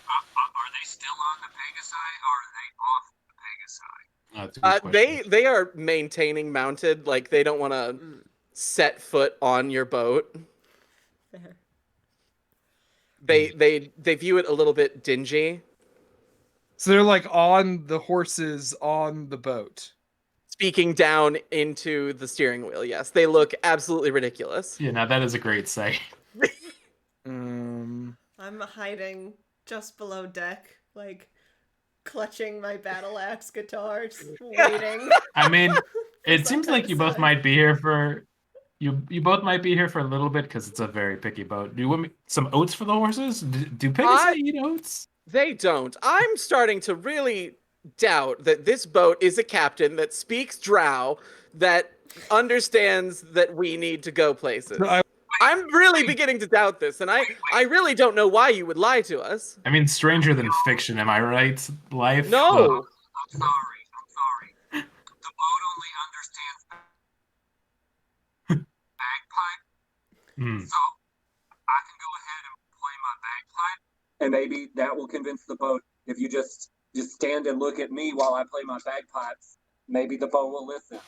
Are they still on the Pegasi, or are they off the Pegasi? That's a good question. They are maintaining mounted, like they don't want to set foot on your boat. Fair. They view it a little bit dingy. So they're like on the horses on the boat. Speaking down into the steering wheel, yes. They look absolutely ridiculous. Yeah, now that is a great sight. I'm hiding just below deck, like clutching my battle axe guitar, just waiting. I mean, it Some seems kind like of you both sign. might be here for you both might be here for a little bit because it's a very picky boat. Do you want some oats for the horses? Do Pegasi eat oats? They don't. I'm starting to really doubt that this boat is a captain that speaks Drow, that understands that we need to go places. I'm really beginning to doubt this, and I really don't know why you would lie to us. I mean, stranger than fiction, am I right? Life. No. I'm sorry. The boat only understands bagpipe, so I can go ahead and play my bagpipe, and maybe that will convince the boat. If you just stand and look at me while I play my bagpipes, maybe the boat will listen.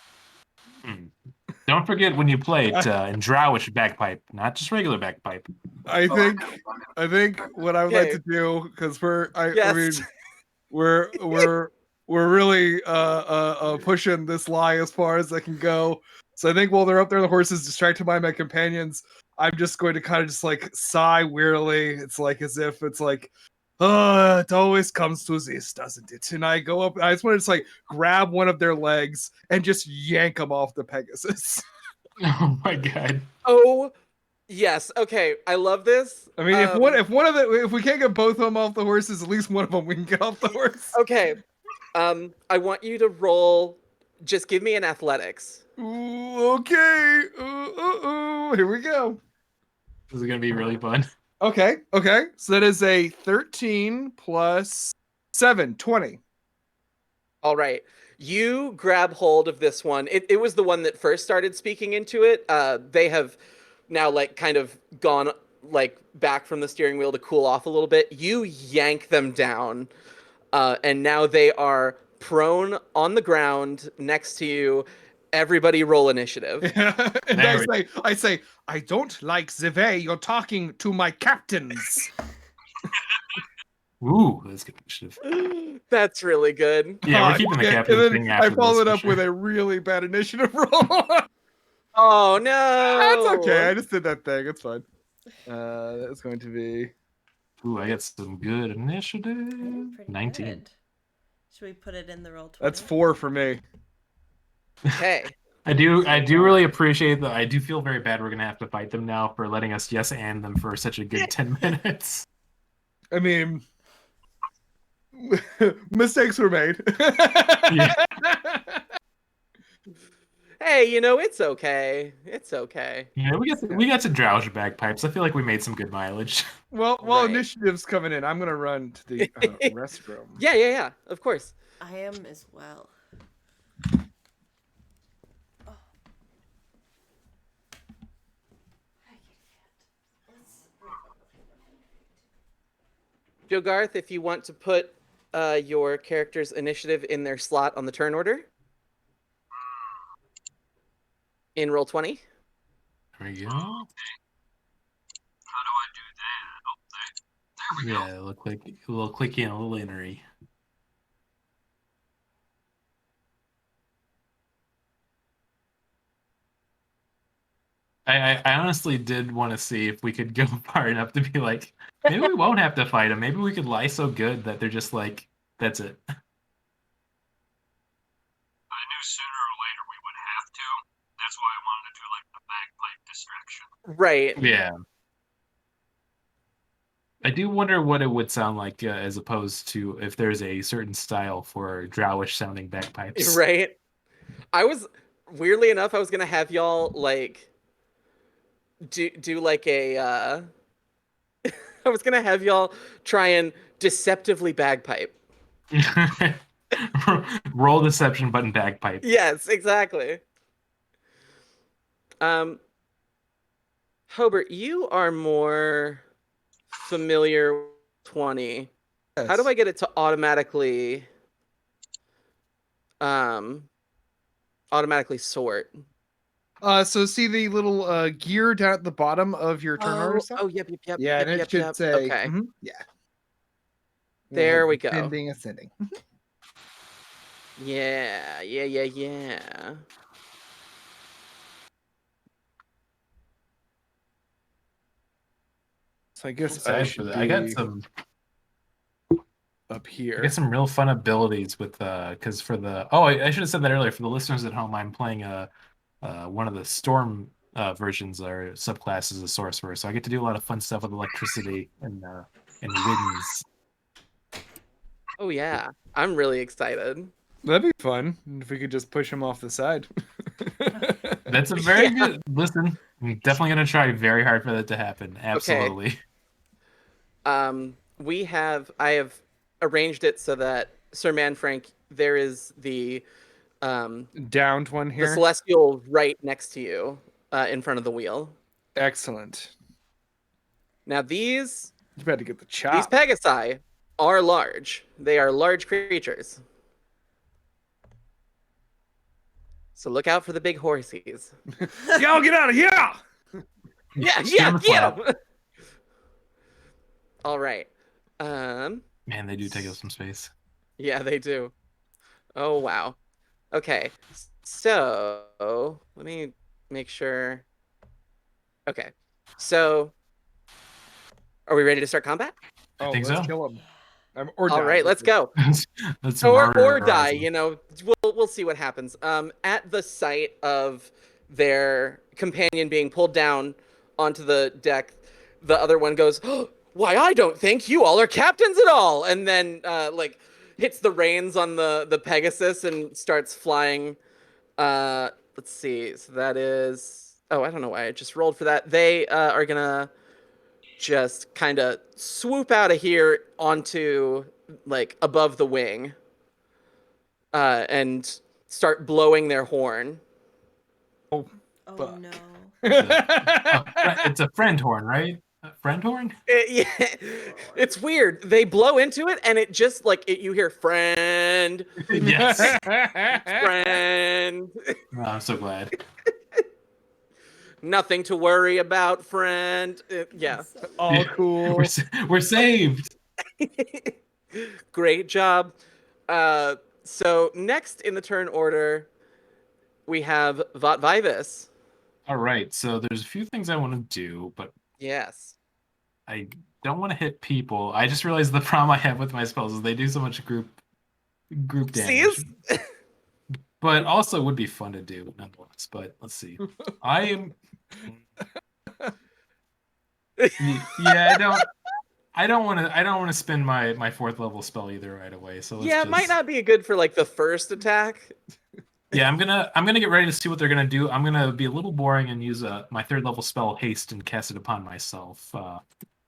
Don't forget when you play it in Drowish bagpipe, not just regular bagpipe. I think what I would like to do, because I mean we're really pushing this lie as far as I can go. So I think while they're up there, the horses distracted by my companions, I'm just going to kind of just like sigh wearily. It's like as if it's like, it always comes to this, doesn't it? And I go up, I just want to just like grab one of their legs and just yank them off the Pegasus. Oh my god. Oh, yes. Okay, I love this. I mean, if we can't get both of them off the horses, at least one of them we can get off the horse. Okay, I want you to roll. Just give me an athletics. Ooh, okay. Here we go. This is gonna be really fun. Okay. So that is a 13 plus 7, 20. All right. You grab hold of this one. It was the one that first started speaking into it. They have now like kind of gone like back from the steering wheel to cool off a little bit. You yank them down, and now they are prone on the ground next to you. Everybody roll initiative. And There I say, I don't like the way you're talking to my captains. Ooh, that's good initiative. That's really good. Yeah, we're keeping the Yeah, captain and thing then I after followed this. up with a really bad initiative roll. Oh no. That's okay. I just did that thing. It's fine. That's going to be. Ooh, I got some good initiative. Pretty 19. good. Should we put it in the roll 20? That's 4 for me. Okay. I do really appreciate that. I do feel very bad we're gonna have to fight them now for letting us yes and them for such a good 10 minutes. I mean, mistakes were made. Yeah. Hey, you know, it's okay. It's okay. Yeah, we got to drowse bagpipes. I feel like we made some good mileage. Well, Right. initiative's coming in. I'm gonna run to the restroom. Yeah, of course. I am as well. Joe Garth, if you want to put your character's initiative in their slot on the turn order in roll 20. There we go. How do I do that? Oh, there we go. Yeah, look like a little clicky and a little innery. I honestly did want to see if we could go far enough to be like, maybe we won't have to fight them. Maybe we could lie so good that they're just like, that's it. I knew sooner or later we would have to. That's why I wanted to do like the bagpipe distraction. Right. Yeah. I do wonder what it would sound like as opposed to if there's a certain style for drowish sounding bagpipes. Right. I was weirdly enough, I was gonna have y'all like do like a I was gonna have y'all try and deceptively bagpipe. Roll deception button bagpipe. Yes, exactly. Hobart, you are more familiar with 20. Yes. How do I get it to automatically sort? So see the little gear down at the bottom of your turn order stuff? Yep. Yeah, and it should say. Okay. Yeah. There we go. Ascending. Yeah. So I guess Excited I for should that. I got be some up here. I got some real fun abilities with because for the I should have said that earlier. For the listeners at home, I'm playing one of the storm versions or subclasses of sorcerer, so I get to do a lot of fun stuff with electricity and winds. Oh yeah. I'm really excited. That'd be fun if we could just push him off the side. That's a very good listen. I'm definitely gonna try very hard for that to happen. Absolutely. I have arranged it so that Sir Manfrank, there is the Downed one the here. celestial right next to you, in front of the wheel. Excellent. Now these You better get the these chop. Pegasi are large. They are large creatures. So look out for the big horsies. Y'all get out of here! Yeah, Just get on the get flap. 'em! All right. Man, they do take up some space. Yeah, they do. Oh wow. Okay. So let me make sure. Okay. So are we ready to start combat? I think let's so. kill him. Or All die. right, let's go. That's or murder die, horizon. you know. We'll see what happens. At the sight of their companion being pulled down onto the deck, the other one goes, oh, why, I don't think you all are captains at all, and then like hits the reins on the Pegasus and starts flying. Let's see. So that is, I don't know why I just rolled for that. They are gonna just kind of swoop out of here onto like above the wing and start blowing their horn. Oh Fuck. no. It's a friend horn, right? A friend horn? Yeah, it's weird. They blow into it, and it just like you hear friend, Yes. friend. Oh, I'm so glad. Nothing to worry about, friend. Yeah. All cool. We're saved. Great job. So next in the turn order, we have Vot Vivus. All right, so there's a few things I want to do, but Yes. I don't want to hit people. I just realized the problem I have with my spells is they do so much group damage. Sees? But also would be fun to do nonetheless. But let's see. I am. Yeah, I don't want to. I don't want to spend my fourth level spell either right away. So let's Yeah, it might not be good for like the first attack. Yeah, I'm gonna get ready to see what they're gonna do. I'm gonna be a little boring and use my third level spell haste and cast it upon myself.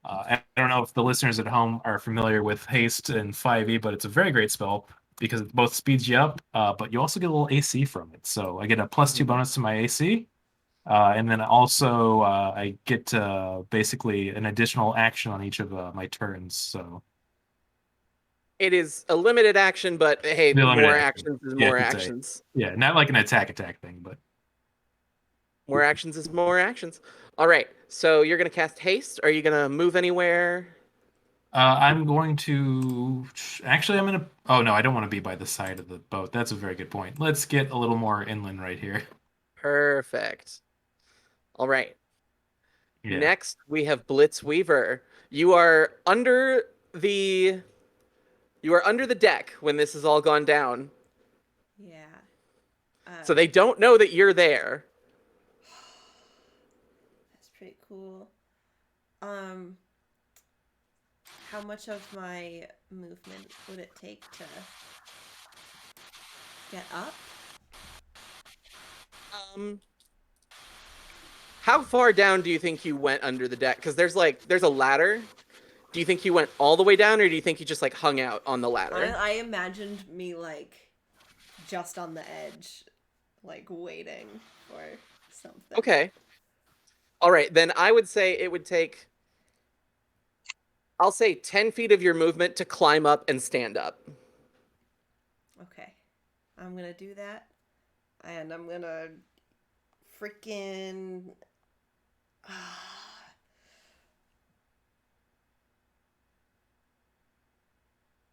I don't know if the listeners at home are familiar with haste and 5e, but it's a very great spell because it both speeds you up, but you also get a little AC from it. So I get a +2 bonus to my AC, and then also I get basically an additional action on each of my turns. So It is a limited action, but hey, The limited more action. actions is Yeah, more I could say. actions. yeah, not like an attack thing, but More actions is more actions. All right. So you're gonna cast haste. Are you gonna move anywhere? I'm going to actually. I'm gonna. Oh no, I don't want to be by the side of the boat. That's a very good point. Let's get a little more inland right here. Perfect. All right. Yeah. Next, we have Blitz Weaver. You are under the deck when this has all gone down. Yeah. So they don't know that you're there. That's pretty cool. How much of my movement would it take to get up? How far down do you think you went under the deck? Because there's a ladder. Do you think you went all the way down, or do you think you just like hung out on the ladder? I imagined me like just on the edge, like waiting for something. Okay. All right, then I would say it would take, I'll say 10 feet of your movement to climb up and stand up. Okay. I'm gonna do that. And I'm gonna freaking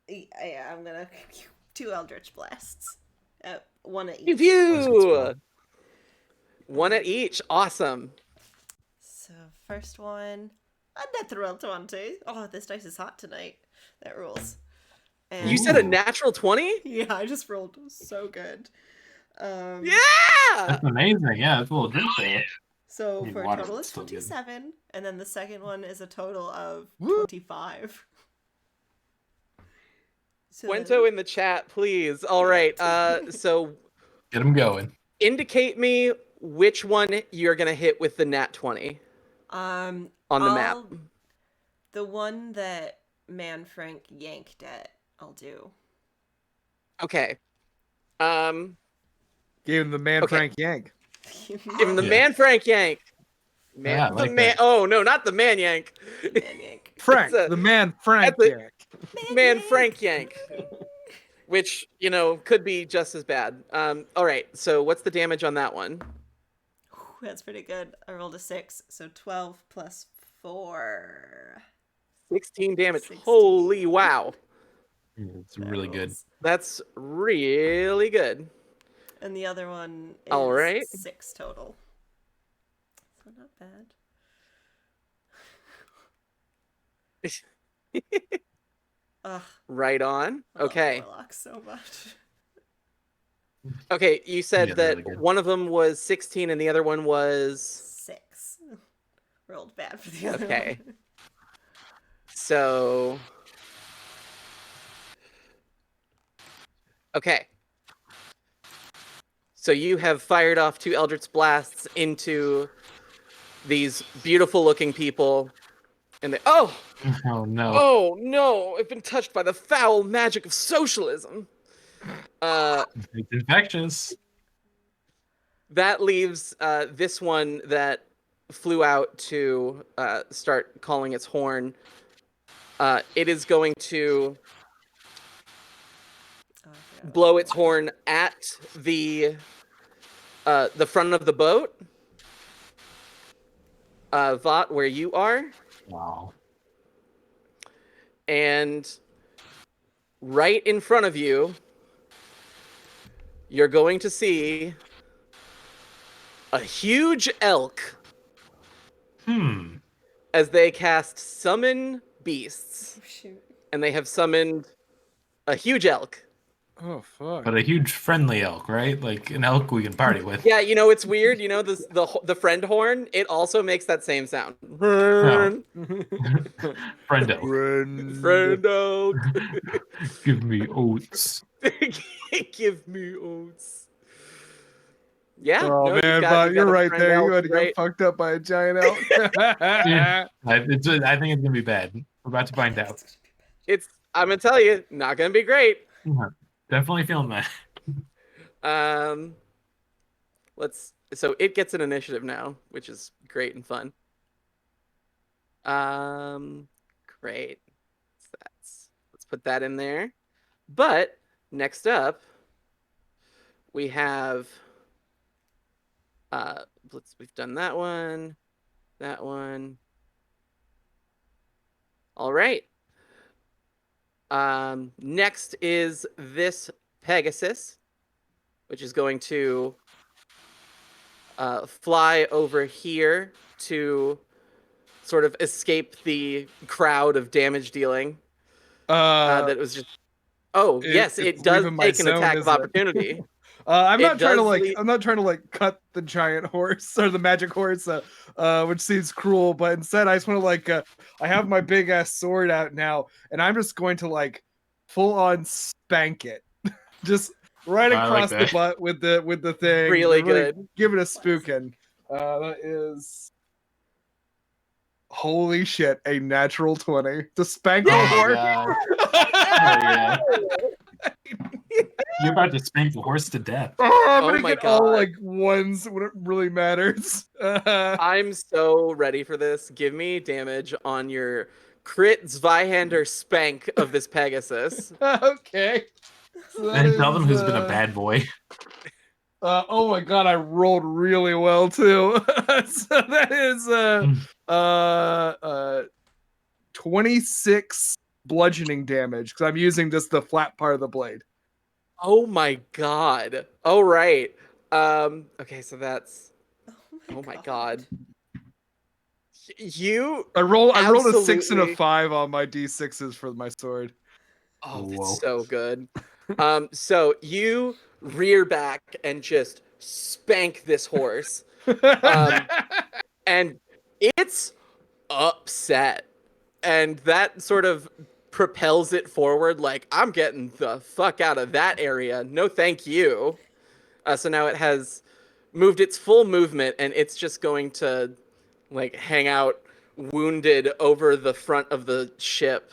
yeah, I'm gonna 2 Eldritch Blasts. One at each. Phew! One at each. Awesome. So first one, a natural 20. Oh, this dice is hot tonight. That rules. And You said a natural 20? yeah, I just rolled so good. Yeah! That's amazing. Yeah, that's a little drink there. So Need for a water, total it's is still good. 27, and then the second one is a total of Woo. 25. So Wento in the chat, please. All right. So Get them going. indicate me which one you're gonna hit with the nat 20 on on the map. The one that Man Frank yanked at, I'll do. Okay. Gave him the man Okay. Frank Yank. Give him the Yeah. man Frank yank. Man, Yeah, I the like man. that. Oh no, not the man yank. Man yank. Frank, It's a- the man Frank that's a- Yank. Man Frank yank. Which, could be just as bad. All right. So what's the damage on that one? That's pretty good. I rolled a 6, so 12 plus 4. 16 damage. 16. Holy wow. It's really good. Rolls. That's really good. And the other one is All right. 6 total. So not bad. Ugh, Right on. I love Okay. Warlocks so much. Okay, you said Yeah, they're that really good. one of them was 16 and the other one was 6. Rolled bad for the other Okay. one. so Okay. So you have fired off 2 Eldritch Blasts into these beautiful looking people. And they, Oh no. oh no, I've been touched by the foul magic of socialism. It's infectious. That leaves this one that flew out to start calling its horn. It is going to Oh, I forgot blow about its horn at the front of the boat. Vought, where you are, Wow. and right in front of you, you're going to see a huge elk as they cast Summon Beasts, Oh, shoot. and they have summoned a huge elk. Oh fuck. But a huge friendly elk, right? Like an elk we can party with. Yeah, it's weird. The friend horn. It also makes that same sound. Oh. Friend elk. Friend elk. Give me oats. Give me oats. Yeah, Oh no, man, but you're a right friend there. elk, You had to right? get fucked up by a giant elk. Yeah. I think it's gonna be bad. We're about to find out. I'm gonna tell you, not gonna be great. Definitely feeling that. So it gets an initiative now, which is great and fun. Great. Let's put that in there. But next up, we have we've done that one. All right. Next is this Pegasus, which is going to fly over here to sort of escape the crowd of damage dealing. That was just. Oh yes, it does leaving my take an zone, attack of isn't it? opportunity. I'm It not trying to does like lead- I'm not trying to like cut the giant horse or the magic horse, which seems cruel, but instead I just want to like I have my big ass sword out now, and I'm just going to like full on spank it, just right I like across the that. butt with the thing. Really to good. Give it a spookin'. That is. Holy shit, a natural 20 to spank Oh the my horse. god. Hell yeah. You're about to spank the horse to death. I'm Oh gonna my get all God. like ones when it really matters. I'm so ready for this. Give me damage on your crit Zweihander spank of this Pegasus. Okay. So that And tell them is, who's been a bad boy. oh my god, I rolled really well too. So that is 26 bludgeoning damage because I'm using just the flat part of the blade. Oh my God. All right. Okay, so that's. Oh my God. You. I rolled a 6 and a absolutely- 5 on my d6s for my sword. Oh, Whoa. that's so good. So you rear back and just spank this horse. And it's upset. And that sort of propels it forward like, I'm getting the fuck out of that area. No, thank you. So now it has moved its full movement, and it's just going to like hang out wounded over the front of the ship.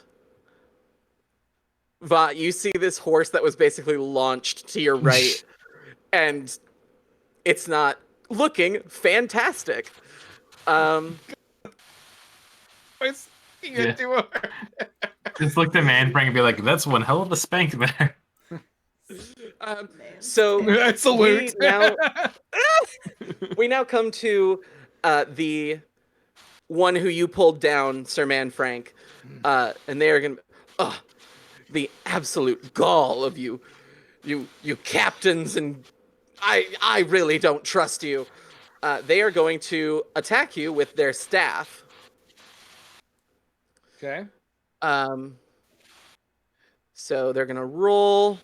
Va, you see this horse that was basically launched to your right, and it's not looking fantastic. Yeah. Just look at Manfrank and be like, that's one hell of a spank there. So I salute. we now come to the one who you pulled down, Sir Manfrank, and they are gonna. The absolute gall of you captains, and I really don't trust you. They are going to attack you with their staff. Okay. So they're gonna roll.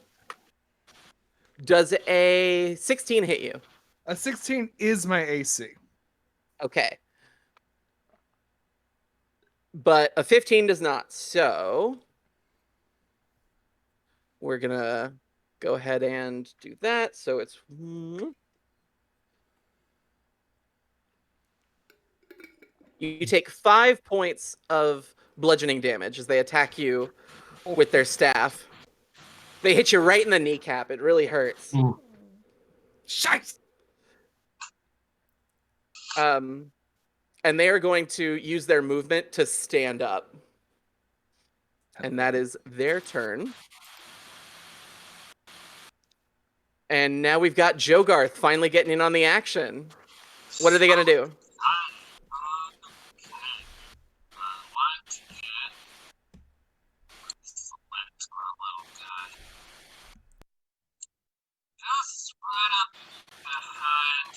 Does a 16 hit you? A 16 is my AC. Okay. But a 15 does not. So we're gonna go ahead and do that. So it's You take 5 points of bludgeoning damage as they attack you with their staff. They hit you right in the kneecap. It really hurts. Ooh. Shite. And they are going to use their movement to stand up. And that is their turn. And now we've got Jogarth finally getting in on the action. What are they going to do? Just right up behind,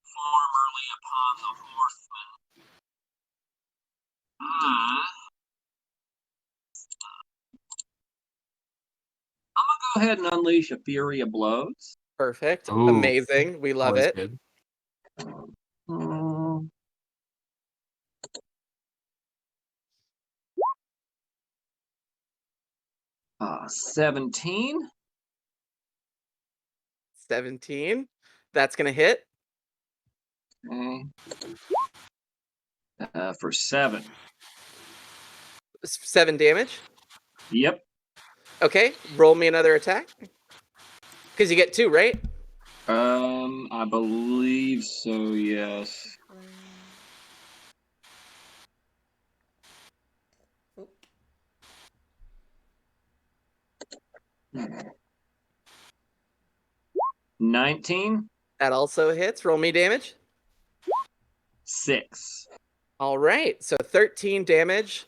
formerly upon the horseman. I'm gonna go ahead and unleash a fury of blows. Perfect. Ooh. Amazing. We love Always it. good. 17. 17. That's going to hit. Okay. For 7. 7 damage. Yep. Okay. Roll me another attack. Because you get 2, right? I believe so, yes. Oop. 19. That also hits. Roll me damage. 6. All right. So 13 damage.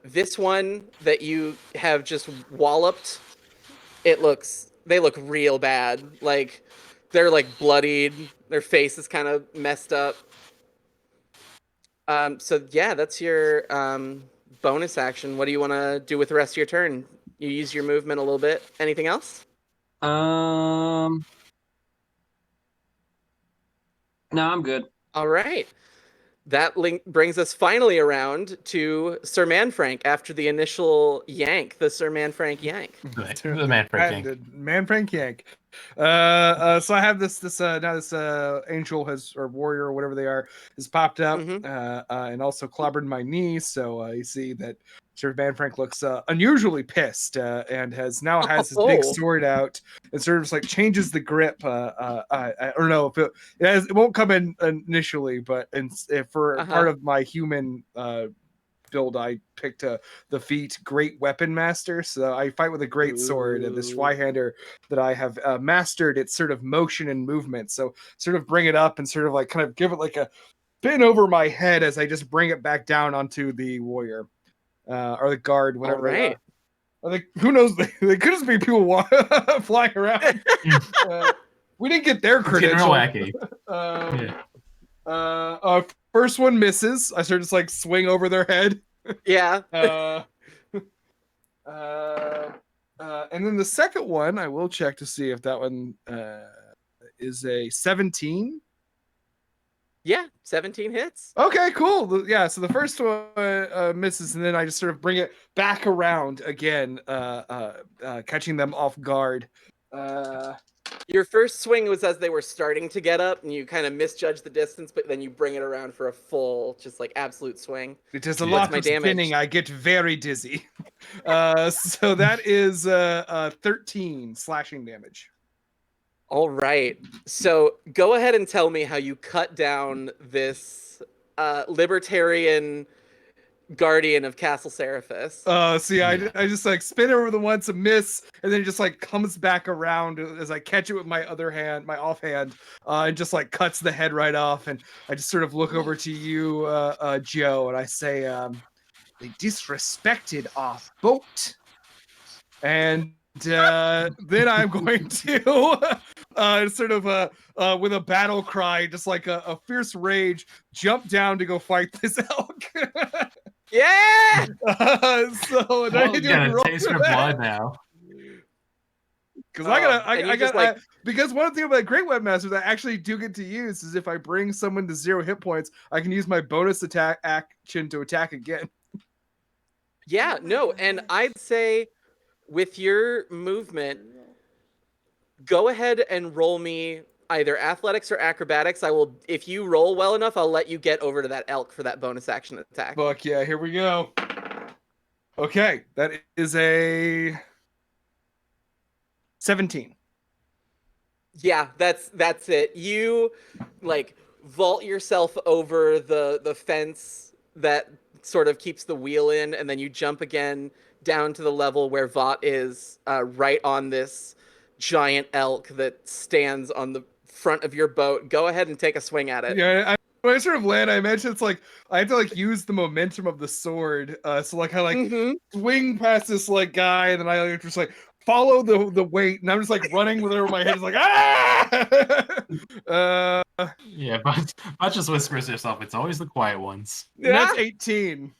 This one that you have just walloped, they look real bad. Like, they're like bloodied. Their face is kind of messed up. So yeah, that's your bonus action. What do you want to do with the rest of your turn? You use your movement a little bit. Anything else? No, I'm good. All right. That brings us finally around to Sir Manfrank after the initial yank, the Sir Manfrank yank. The man freaking. Manfrank yank. So I have this now this angel has, or warrior or whatever they are, has popped up and also clobbered my knee. So you see that Sir Manfrank looks unusually pissed and has his big sword out and sort of just like changes the grip. I don't know if it won't come in initially, but for part of my human build, I picked the feat Great Weapon Master. So I fight with a great sword, and this Zweihander that I have mastered its sort of motion and movement. So sort of bring it up and sort of like kind of give it like a pin over my head as I just bring it back down onto the warrior or the guard, whatever they are. I think, who knows? They could just be people flying around. We didn't get their credentials. Wacky. First one misses. I sort of just like swing over their head. Yeah. And then the second one, I will check to see if that one is a 17. Yeah, 17 hits. Okay, cool. Yeah, so the first one misses, and then I just sort of bring it back around again, catching them off guard. Your first swing was as they were starting to get up, and you kind of misjudged the distance, but then you bring it around for a full, just like absolute swing. It is a lot of spinning. I get very dizzy. So that is 13 slashing damage. All right. So go ahead and tell me how you cut down this libertarian guardian of Castle Seraphis. I just like spin over the once, a miss, and then it just like comes back around as I catch it with my other hand, my offhand, and just like cuts the head right off. And I just sort of look over to you, Joe, and I say, they disrespected our boat. And then I'm going to sort of with a battle cry, just like a fierce rage, jump down to go fight this elk. Yeah. So I need to taste your blood now. Because because one thing about Great Web Masters I actually do get to use is if I bring someone to 0 hit points, I can use my bonus attack action to attack again. Yeah, no, and I'd say with your movement, go ahead and roll me either athletics or acrobatics. I will, if you roll well enough, I'll let you get over to that elk for that bonus action attack. Fuck yeah, here we go. Okay, that is a 17. Yeah, that's it. You like vault yourself over the fence that sort of keeps the wheel in, and then you jump again down to the level where Vought is, right on this giant elk that stands on the front of your boat. Go ahead and take a swing at it. Yeah, when I sort of land, I imagine it's like I have to like use the momentum of the sword. So like I like Mhm. swing past this like guy, and then I like, just like follow the weight, and I'm just like running with it over my head. It's like ah. Yeah, but just whispers to herself. It's always the quiet ones. And that's Yeah. 18.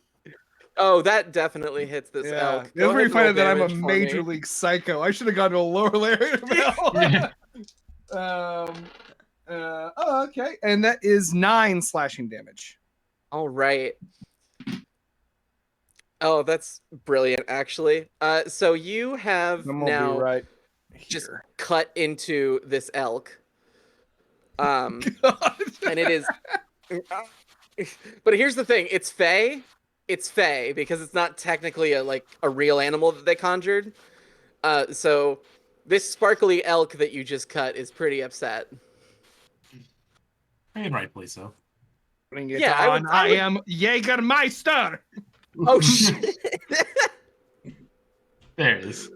Oh, that definitely hits this Yeah, elk. it's Go where ahead you and roll find out that I'm a damage for major me. league psycho. I should have gone to a lower layer of hell. Yeah. Oh, okay, and that is 9 slashing damage. All right. Oh, that's brilliant, actually. So you have I'm gonna now be right just here. cut into this elk. And it is. But here's the thing: it's fey. It's fey because it's not technically a real animal that they conjured. So this sparkly elk that you just cut is pretty upset. And rightfully so. Bring it Yeah, on! I would. am Jägermeister. Oh shit! There it is.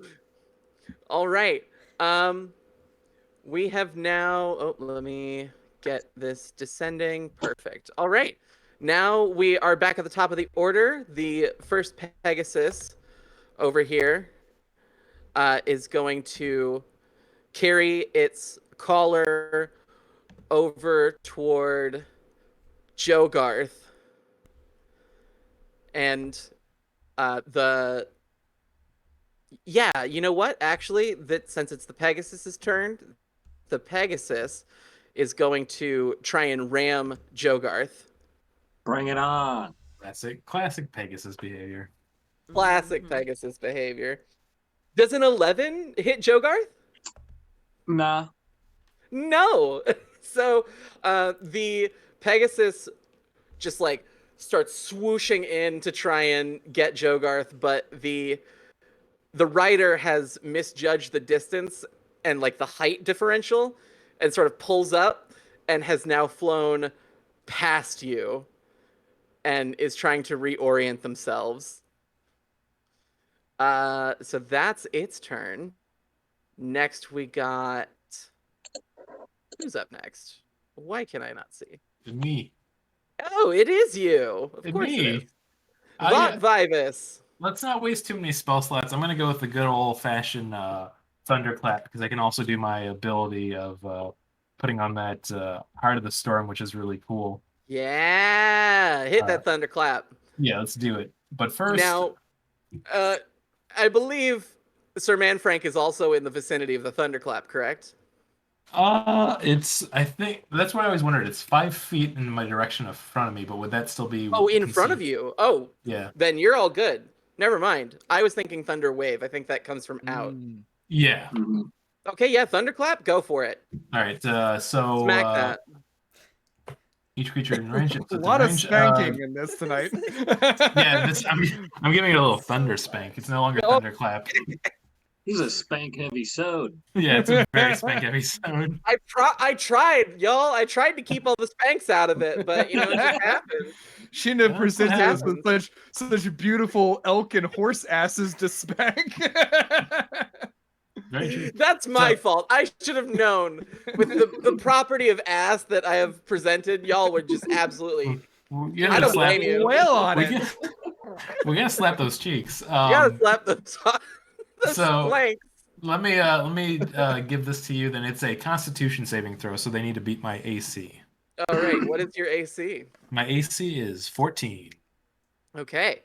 All right. We have now. Oh, let me get this descending. Perfect. All right. Now we are back at the top of the order. The first Pegasus over here is going to carry its collar over toward Joe Garth. And yeah, you know what? Actually, that since it's the Pegasus's turn, the Pegasus is going to try and ram Jogarth. Bring it on. Classic Pegasus behavior. Classic Pegasus behavior. Does an 11 hit Jogarth? Nah. No. So the Pegasus just like starts swooshing in to try and get Jogarth, but the rider has misjudged the distance and like the height differential and sort of pulls up and has now flown past you and is trying to reorient themselves. So that's its turn. Next we got who's up next? Why can I not see? Me. Oh, it is you. Of course Me. it is. Vought Vivus. Let's not waste too many spell slots. I'm gonna go with the good old fashioned thunderclap because I can also do my ability of putting on that Heart of the Storm, which is really cool. Yeah, hit that thunderclap. Yeah, let's do it. But first, Now, I believe Sir Manfrank is also in the vicinity of the thunderclap, correct? I think that's what I always wondered. It's 5 feet in my direction of front of me, but would that still be? Oh, in front of you. Oh, yeah. Then you're all good. Never mind. I was thinking thunder wave. I think that comes from out. Yeah. Mm-hmm. Okay, yeah, thunderclap. Go for it. All right. So Smack that. Each creature in range. A lot of spanking in this tonight. Yeah, I'm giving it a little thunder spank. It's no longer thunderclap. He's a spank heavy sode. Yeah, it's a very spank heavy sound. I tried, y'all. I tried to keep all the spanks out of it, but you know, it just happened. Shouldn't have presented us with such beautiful elk and horse asses to spank. Very true. That's my fault. I should have known. With the property of ass that I have presented, y'all would just absolutely. I don't blame you. Well on it. We're gonna slap those cheeks. You gotta slap the so flanks. let me give this to you. Then it's a Constitution saving throw, so they need to beat my AC. All right. What is your AC? My AC is 14. Okay.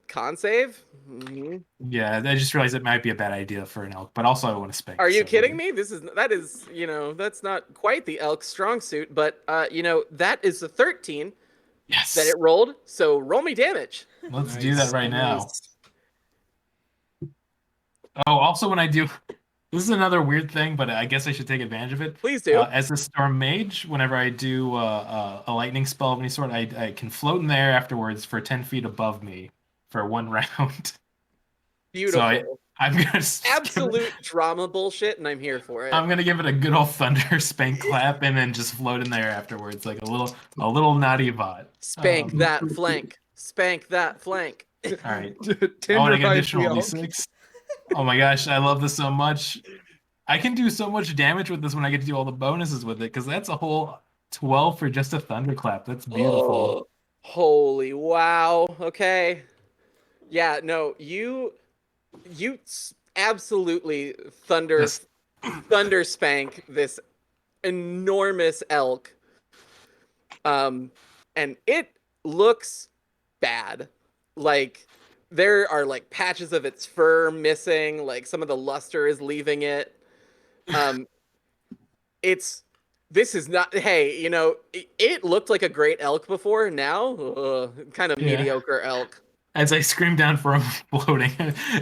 Con save? Mm-hmm. Yeah, I just realized it might be a bad idea for an elk, but also I want to spank. Are you kidding me? That is, you know, that's not quite the elk strong suit, but you know, that is a 13. Yes. That it rolled. So roll me damage. Let's do that right now. Oh, also when I do This is another weird thing, but I guess I should take advantage of it. Please do. As a storm mage, whenever I do a lightning spell of any sort, I can float in there afterwards for 10 feet above me for 1 round. So Beautiful. I'm gonna skip Absolute drama bullshit, and I'm here for it. I'm gonna give it a good old thunder spank clap and then just float in there afterwards like a little naughty bot. Spank that flank. Spank that flank. All right. Oh, and I get Tenderize additional the elk. d6. Oh my gosh, I love this so much. I can do so much damage with this when I get to do all the bonuses with it, because that's a whole 12 for just a thunderclap. That's beautiful. Oh, holy wow. Okay. Yeah, no, you absolutely thunder spank this enormous elk. And it looks bad. Like there are like patches of its fur missing, like some of the luster is leaving it. This is not, hey, you know, it looked like a great elk before. Now, kind of Yeah. mediocre elk. As I scream down for him floating,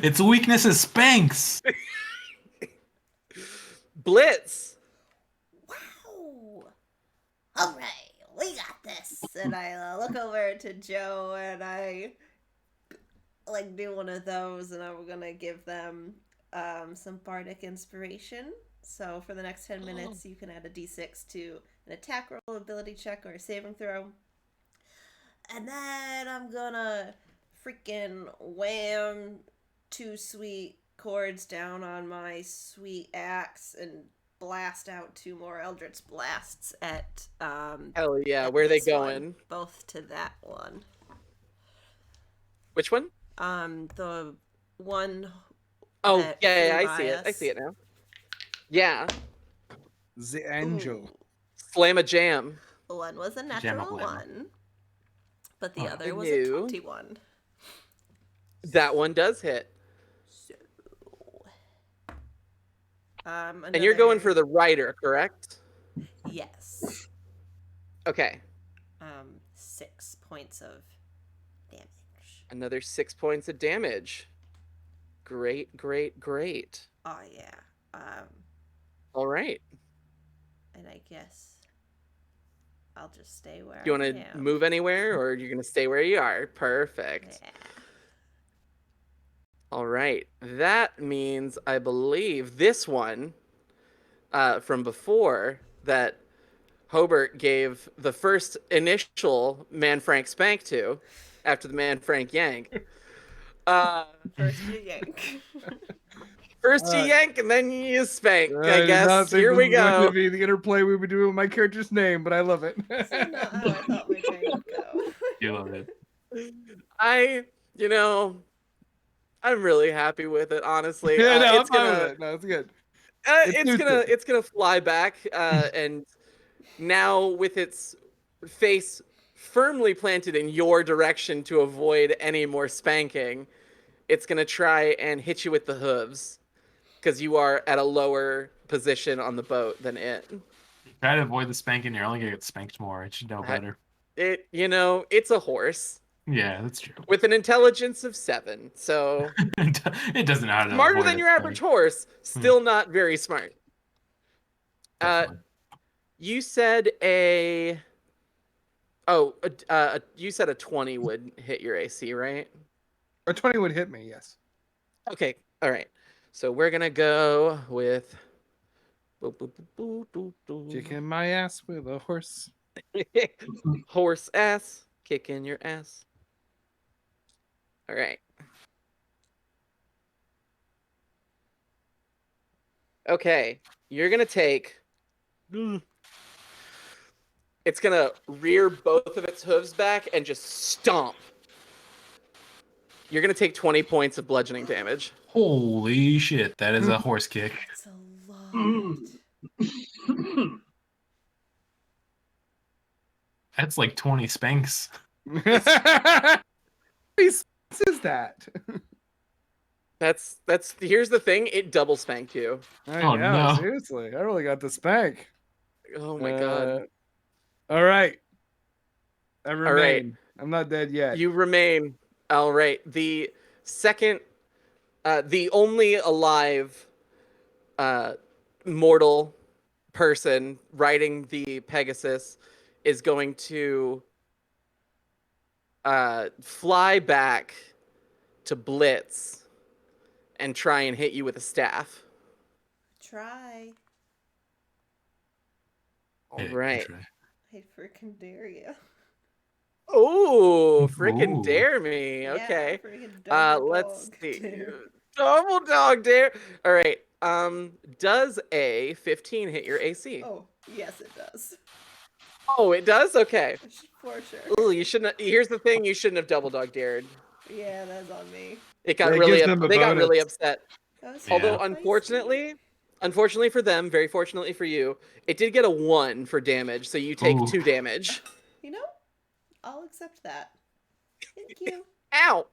its weakness is Spanx. Blitz. Wow. All right, we got this. And I look over to Joe and I like do one of those, and I'm gonna give them some bardic inspiration. So for the next 10 minutes, you can add a d6 to an attack roll, ability check, or a saving throw. And then I'm gonna freaking wham 2 sweet chords down on my sweet axe and blast out 2 more Eldritch blasts at Hell yeah, at where are they this one. going? Both to that one. Which one? The one. Oh, that yeah, flew I see by it. I us. see it now. Yeah. The angel. Ooh. Slam a jam. One was a Jamma natural blamma. 1, but the Oh, other was knew. a 21. That one does hit. So, And you're going for the rider, correct? yes. Okay. 6 points of damage. Another 6 points of damage. Great, great, great. Oh yeah. All right. And I guess I'll just stay where Do you I want to am. move anywhere, or you're going to stay where you are? Perfect. Yeah. All right. That means I believe this one from before that Hobart gave the first initial Man Frank Spank to after the Man Frank Yank. First you yank. First you yank and then you spank, I did not guess. think Here this we was going go. to be the interplay we would do with my character's name, but I love it. This is not how I thought my turn would go. You love it. You know, I'm really happy with it, honestly. Yeah, no, I'm It's fine gonna with it. No, it's good. it's gonna fly back and now with its face firmly planted in your direction to avoid any more spanking, it's gonna try and hit you with the hooves because you are at a lower position on the boat than it. Try to avoid the spanking. You're only gonna get spanked more. It should know better. It's a horse Yeah, that's true. with an intelligence of 7, so It doesn't know how to smarter avoid than a your average spank. horse, still not very smart. Definitely. You said you said a 20 would hit your AC, right? A 20 would hit me, yes. Okay, all right. So we're gonna go with Kicking my ass with a horse. horse ass, kicking your ass. All right. Okay, you're gonna take. It's gonna rear both of its hooves back and just stomp. You're gonna take 20 points of bludgeoning damage. Holy shit, that is a horse kick. It's a lot. That's like 20 spanks. What is that? That's here's the thing, it double spanked you. I Oh, know, no. seriously. I really got the spank. Oh my god. All right. I remain. right. I'm not dead yet. You remain. All right. The second the only alive mortal person riding the Pegasus is going to fly back to Blitz and try and hit you with a staff. Try. All right. I freaking dare you. Oh, freaking Ooh. dare me. Yeah, Okay. freaking double Let's dog see. dare. Double dog dare. All right. Does a 15 hit your AC? Oh, yes, it does. Oh, it does? Okay. For sure. Ooh, you shouldn't. Here's the thing: you shouldn't have double dog dared. Yeah, that's on me. It got Yeah, it really. gives them a They got bonus. really upset. That was Although, feisty. unfortunately for them, very fortunately for you, it did get a 1 for damage, so you take Ooh. 2 damage. You know, I'll accept that. Thank you. Ow!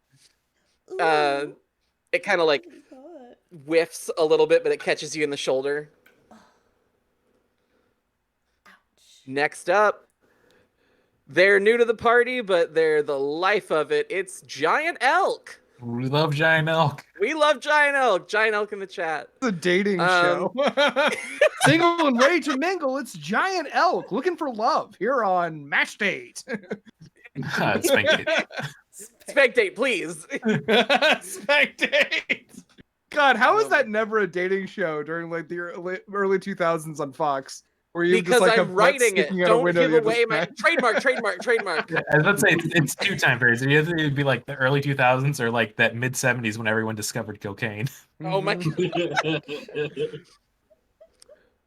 Ooh, It kind of like really hot. whiffs a little bit, but it catches you in the shoulder. Ouch. Next up, they're new to the party, but they're the life of it. It's Giant Elk. We love giant elk. We love Giant Elk. Giant Elk in the chat. It's a dating show. Single and ready to mingle. It's Giant Elk looking for love here on Match Date. Spectate. Spectate, please. Spectate. God, how is that never a dating show during like the early 2000s on Fox? Where you Because just like I'm have writing it. out a Don't window give you have to away my smash? trademark. I was about to say it's two time periods. It either be like the early 2000s or like that mid 70s when everyone discovered cocaine. Oh my Mhm.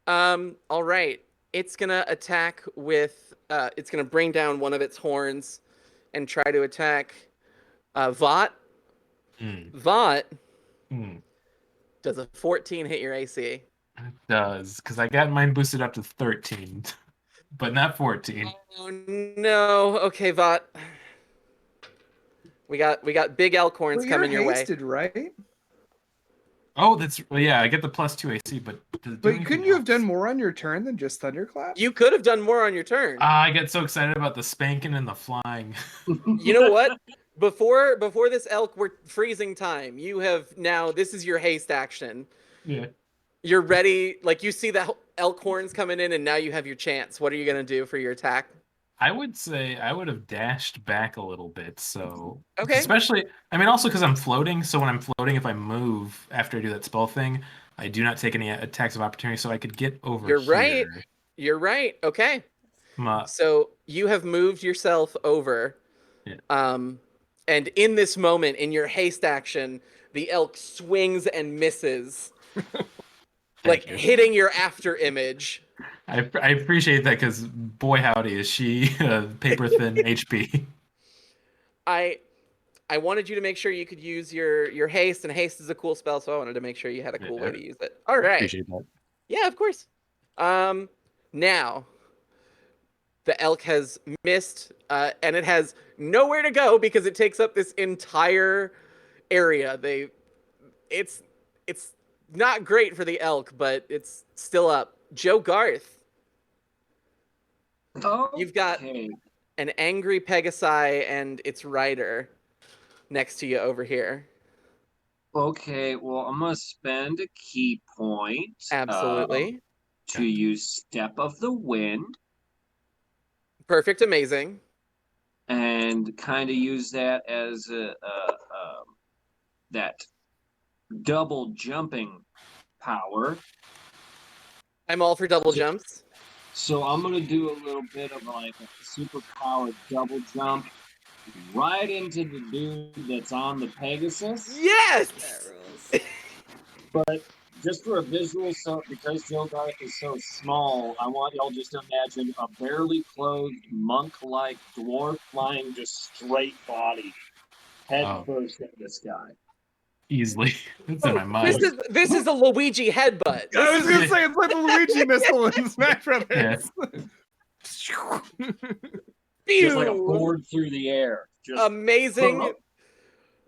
god. All right. It's gonna attack with. It's gonna bring down one of its horns, and try to attack. Vought. Vought. Does a 14 hit your AC? It does, because I got mine boosted up to 13, but not 14. Oh no. Okay, Vought. We got big elk horns Well, you're coming your way. hasted, right? Oh, I get the +2 AC, but does it do But couldn't anything you have done else? more on your turn than just thunderclap? You could have done more on your turn. I get so excited about the spanking and the flying. You know what? Before this elk were freezing time, you have now. This is your haste action. Yeah. You're ready. Like you see the elk horns coming in, and now you have your chance. What are you gonna do for your attack? I would say I would have dashed back a little bit, so Okay. especially, I mean, also because I'm floating. So when I'm floating, if I move after I do that spell thing, I do not take any attacks of opportunity. So I could get over You're here. right. You're right. Okay. Ma- So you have moved yourself over. Yeah. And in this moment, in your haste action, the elk swings and misses, like you. hitting your after image. I appreciate that because boy howdy is she paper thin HP. I wanted you to make sure you could use your haste, and haste is a cool spell, so I wanted to make sure you had a cool way to use it. All right. Appreciate that. Yeah, of course. Now the elk has missed, and it has nowhere to go because it takes up this entire area. It's not great for the elk, but it's still up. Joe Garth, you've got an angry Pegasi and its rider next to you over here. Okay, well, I'm gonna spend a key point. Absolutely. To use Step of the Wind. Perfect, amazing. And kind of use that as that double jumping power. I'm all for double jumps. So I'm gonna do a little bit of like a super powered double jump right into the dude that's on the Pegasus. Yes! That rules. But just for a visual, so because Joe Garth is so small, I want y'all just to imagine a barely clothed monk-like dwarf flying just straight body, head first at this guy. Easily. It's in my mind. This is a Luigi headbutt. I was gonna say it's like the Luigi missile in Smash Brothers. Yes. Just like a board through the air. Just amazing.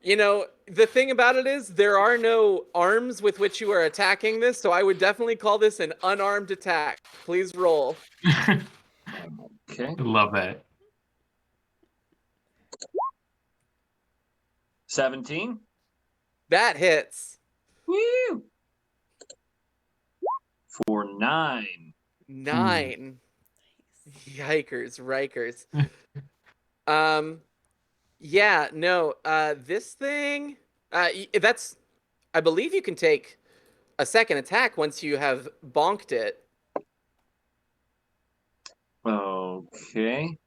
You know, the thing about it is there are no arms with which you are attacking this, so I would definitely call this an unarmed attack. Please roll. Okay. Love that. 17. That hits. Woo! for 9. 9. Yikers, rikers. Yeah, no, this thing, that's, I believe you can take a second attack once you have bonked it. Okay.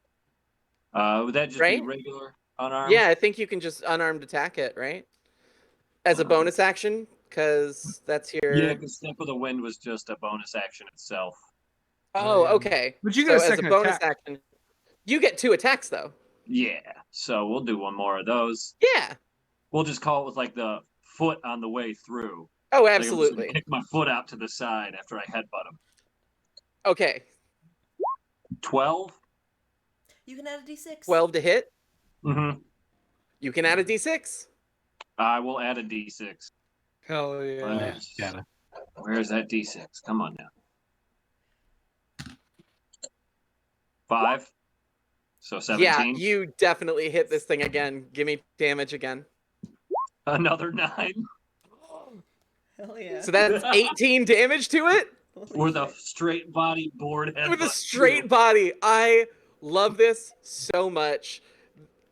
Would that just be Right? regular unarmed? Yeah, I think you can just unarmed attack it, right? As a bonus action, because that's Yeah, your... because Step of the Wind was just a bonus action itself. Oh, okay. But you get So a as a second bonus attack. action, you get 2 attacks, though. Yeah, so we'll do one more of those. Yeah. We'll just call it with like the foot on the way through. Oh, Like I'm just gonna absolutely. kick my foot out to the side after I headbutt him. Okay. 12? You can add a d6. 12 to hit. Mm-hmm. You can add a d6. I will add a d6. Hell yeah. Got it. Where's that d6? Come on now. 5. So 17. Yeah, you definitely hit this thing again. Give me damage again. Another 9. Hell yeah. So that's 18 damage to it With a straight body board headbutt. with a straight body. I love this so much.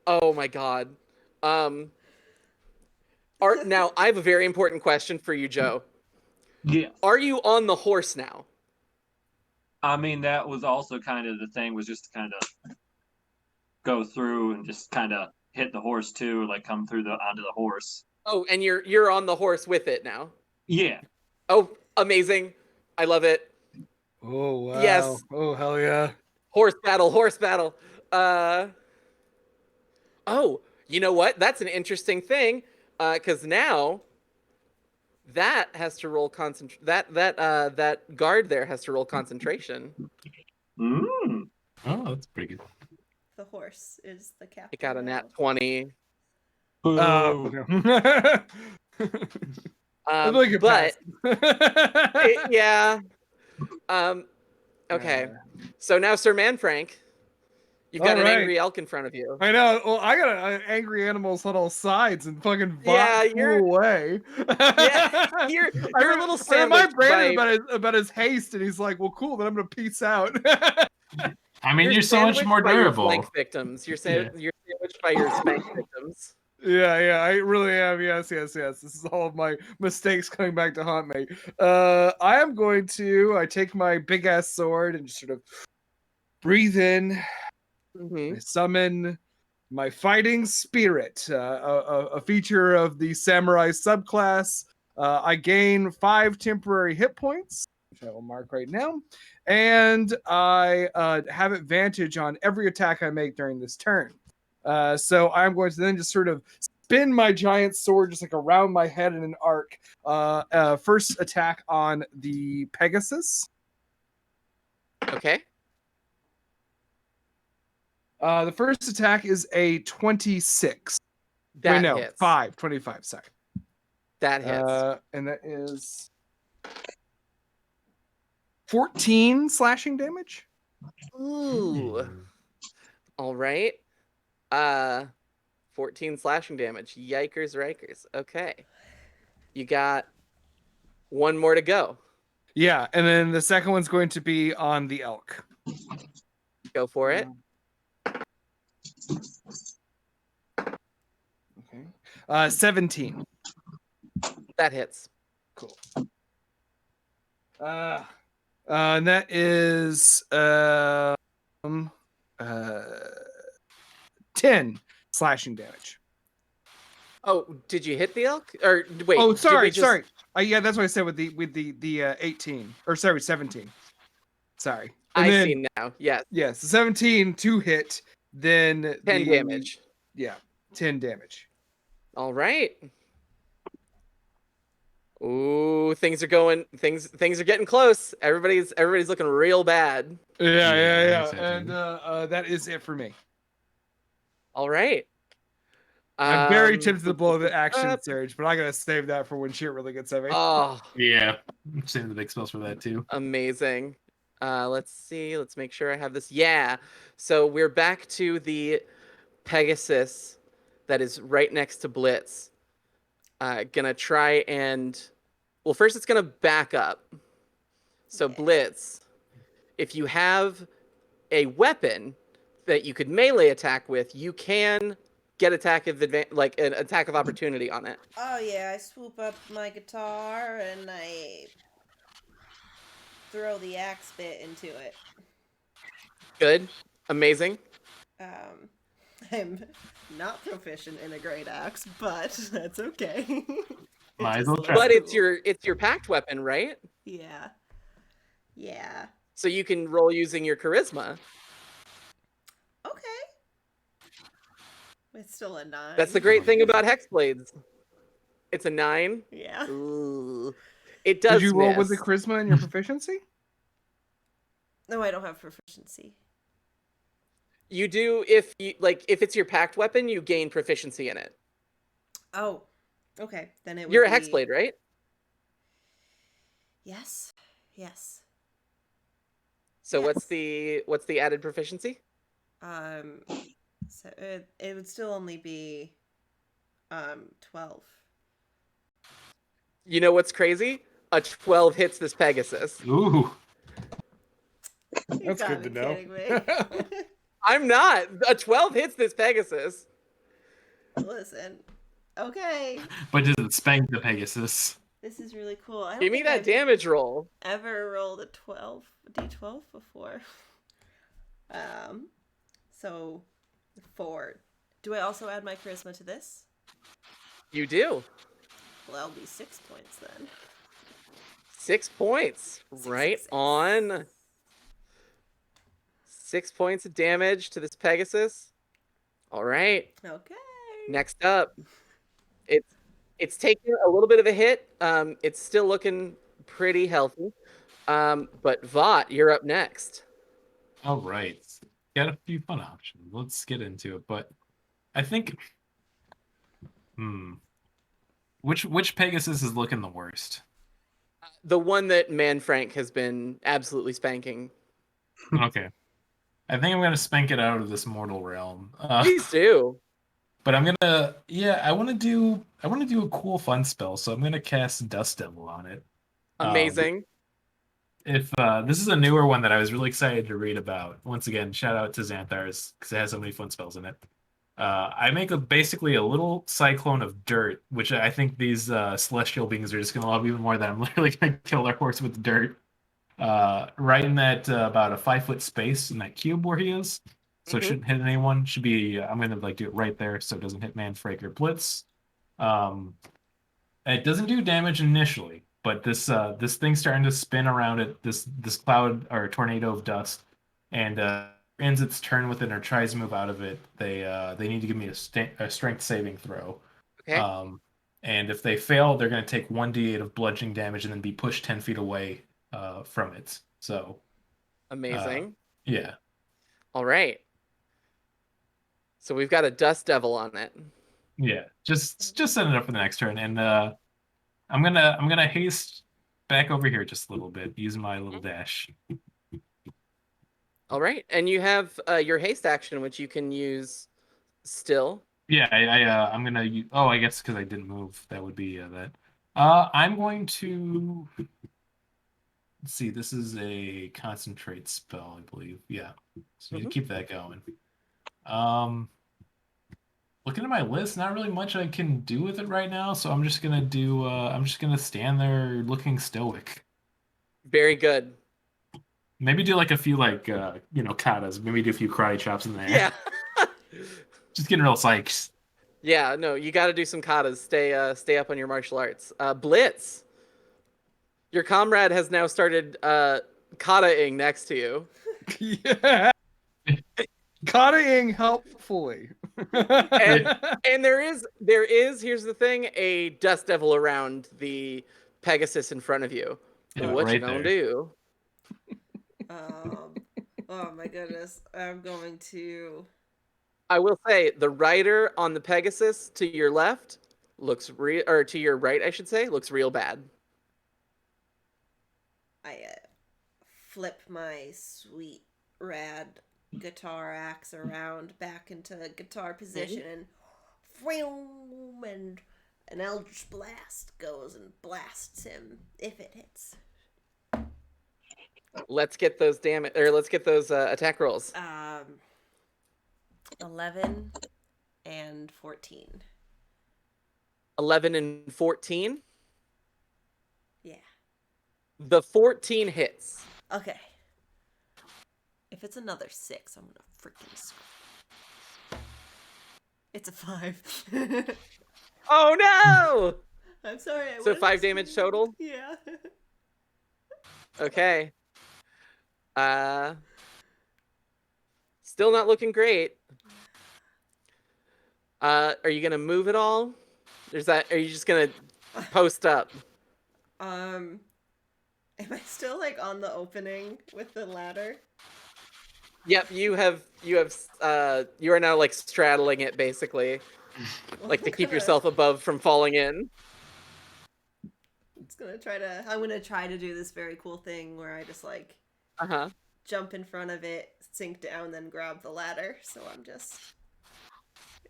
Oh my god. Now I have a very important question for you, Joe. Yeah. Are you on the horse now? I mean, that was also kind of the thing, was just to kind of go through and just kind of hit the horse too, like come through onto the horse. Oh, and you're on the horse with it now. Yeah. Oh, amazing. I love it. Oh wow. Yes. Oh hell yeah. Horse battle, horse battle. Oh, you know what? That's an interesting thing. Because now that has to roll that guard there has to roll concentration. Mm. Oh, that's pretty good. The horse is the captain. It got a now. nat 20. Oh. Look at But that. yeah. Okay. So now Sir Manfrank, you've got an Alright. angry elk in front of you. I know. Well, I got an angry animal's little sides and fucking Yeah, flew away. Yeah, you're a little I remind sandwiched Brandon by, about his haste, and he's like, "Well, cool. Then I'm gonna peace out." I mean, you're so much sandwiched more by your durable. flank victims. You're sandwiched by your spank victims. Yeah, I really am. Yes. This is all of my mistakes coming back to haunt me. I am going to. I take my big ass sword and just sort of breathe in. Mm-hmm. I summon my fighting spirit, a feature of the samurai subclass. I gain 5 temporary hit points, which I will mark right now, and I have advantage on every attack I make during this turn. So I'm going to then just sort of spin my giant sword just like around my head in an arc. First attack on the Pegasus. Okay. The first attack is a 26. That no, hits. 25, sorry. That hits. And that is 14 slashing damage. Ooh. All right. 14 slashing damage. Yikers, rikers. Okay. You got one more to go. Yeah, and then the second one's going to be on the elk. Go for it. Okay. 17. That hits. Cool. And that is 10 slashing damage. Oh, did you hit the elk? Or wait. Oh, sorry. did we just... Yeah, that's what I said with the 18. Or sorry, 17. Sorry. And I then, see now. Yes. Yes, 17 to hit, then 10 damage. Yeah, 10 damage. All right. Ooh, things are getting close. Everybody's looking real bad. Yeah. And that is it for me. All right. I'm very tempted to blow the action surge, but I gotta save that for when shit really gets heavy. Oh, Yeah, save the big spells for that too. amazing. Let's see. Let's make sure I have this. Yeah. So we're back to the Pegasus that is right next to Blitz. Gonna try and... Well, first it's gonna back up. So Yeah. Blitz, if you have a weapon that you could melee attack with, you can get like an attack of opportunity on it. Oh yeah, I swoop up my guitar and I throw the axe bit into it. Good, amazing. Um, I'm not proficient in a great axe, but that's okay. It Might as just well looks try. But it's cool. your packed weapon, right? Yeah. Yeah. So you can roll using your charisma. Okay. It's still a 9. That's the great thing about hexblades. It's a 9. Yeah. Ooh. It Did does you roll with the miss. charisma and your proficiency? No, I don't have proficiency. You do if it's your packed weapon, you gain proficiency in it. Oh. Okay. Then it would You're a be... hexblade, right? Yes. Yes. So Yes. what's the added proficiency? So it would still only be 12. You know what's crazy? A 12 hits this Pegasus. Ooh. You That's gotta good to be know. kidding me. I'm not. A 12 hits this Pegasus. Listen. Okay. But does it spank the Pegasus? This is really cool. I don't Give me think that I've damage roll. ever rolled a d12 before. So 4. Do I also add my charisma to this? You do. Well, that'll be 6 points then. 6 points. Six, Right six, six. on. 6 points of damage to this Pegasus. All right. Okay. Next up, it's taking a little bit of a hit. It's still looking pretty healthy. But Vought, you're up next. All right. Got a few fun options. Let's get into it. But I think, which Pegasus is looking the worst? The one that Manfrank has been absolutely spanking. Okay. I think I'm gonna spank it out of this mortal realm. Please do. But I'm gonna, yeah, I want to do a cool fun spell, so I'm gonna cast Dust Devil on it. Amazing. If this is a newer one that I was really excited to read about. Once again, shout out to Xanthars because it has so many fun spells in it. I make basically a little cyclone of dirt, which I think these celestial beings are just gonna love even more. That I'm literally gonna kill their horse with dirt. Right in that about a 5 foot space in that cube where he is. So it Mhm. shouldn't hit anyone. Should be I'm gonna like do it right there so it doesn't hit Manfrake or Blitz. Um, it doesn't do damage initially, but this thing's starting to spin around it. This cloud or tornado of dust, and ends its turn with it or tries to move out of it. They need to give me a strength saving throw. Okay. And if they fail, they're going to take 1d8 of bludgeoning damage and then be pushed 10 feet away from it. So Amazing. yeah, All right. So we've got a Dust Devil on it. yeah. Just set it up for the next turn, and I'm gonna haste back over here just a little bit using my little dash. All right. And you have your haste action, which you can use still. Yeah, I'm gonna use, oh, I guess because I didn't move, that would be that. I'm going to, let's see, this is a concentrate spell, I believe. Yeah, so you Mhm. keep that going. Looking at my list, not really much I can do with it right now, so I'm just gonna stand there looking stoic. Very good. Maybe do like a few like katas. Maybe do a few karate chops in there. Yeah. Just getting real psyched. Yeah, no, you got to do some katas. Stay up on your martial arts. Blitz. Your comrade has now started kata-ing next to you. Yeah. Kata-ing helpfully. And there is here's the thing, a Dust Devil around the Pegasus in front of you. Yeah, What you right gonna there. do? Oh my goodness. I'm going to... I will say the rider on the Pegasus to your left looks real, or to your right, I should say, looks real bad. I flip my sweet rad guitar axe around back into guitar position and vroom, and an Eldritch Blast goes and blasts him if it hits. Let's get those attack rolls. 11 and 14. 11 and 14. Yeah. The 14 hits. Okay. If it's another 6, I'm gonna freaking scream. It's a 5. Oh no! I'm sorry. I So wanted 5 to damage scream. total? Yeah. Okay. Still not looking great. Are you gonna move at all? Are you just gonna post up? Am I still like on the opening with the ladder? Yep, you are now like straddling it basically, like to keep yourself above from falling in. I'm gonna try to do this very cool thing where I just like Uh-huh. jump in front of it, sink down, then grab the ladder. So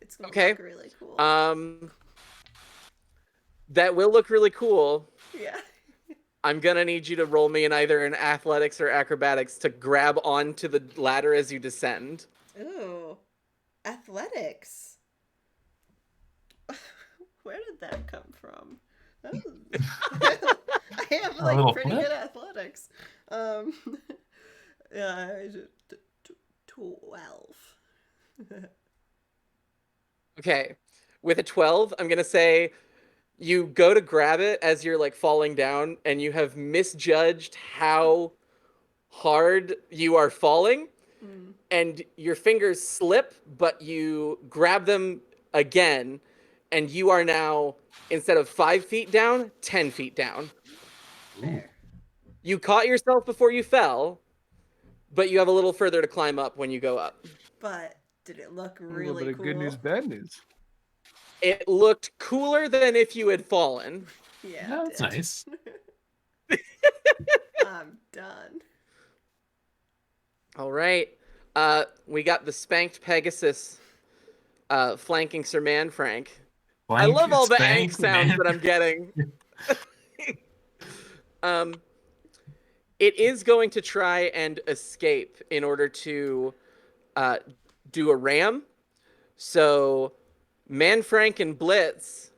it's gonna look really cool. That will look really cool. Yeah. I'm gonna need you to roll me in either in athletics or acrobatics to grab onto the ladder as you descend. Ooh. Athletics. Where did that come from? I have like pretty good athletics. Yeah, 12. Okay. With a 12, I'm gonna say you go to grab it as you're like falling down, and you have misjudged how hard you are falling, and your fingers slip, but you grab them again, and you are now, instead of 5 feet down, 10 feet down. Fair. You caught yourself before you fell, but you have a little further to climb up when you go up. But did it look A really little bit of cool? good news, bad news. It looked cooler than if you had fallen. Yeah, That's nice. I'm done. All right. We got the spanked Pegasus flanking Sir Manfrank. I love all the ank sounds that I'm getting. It is going to try and escape in order to do a ram. So Manfrank and Blitz.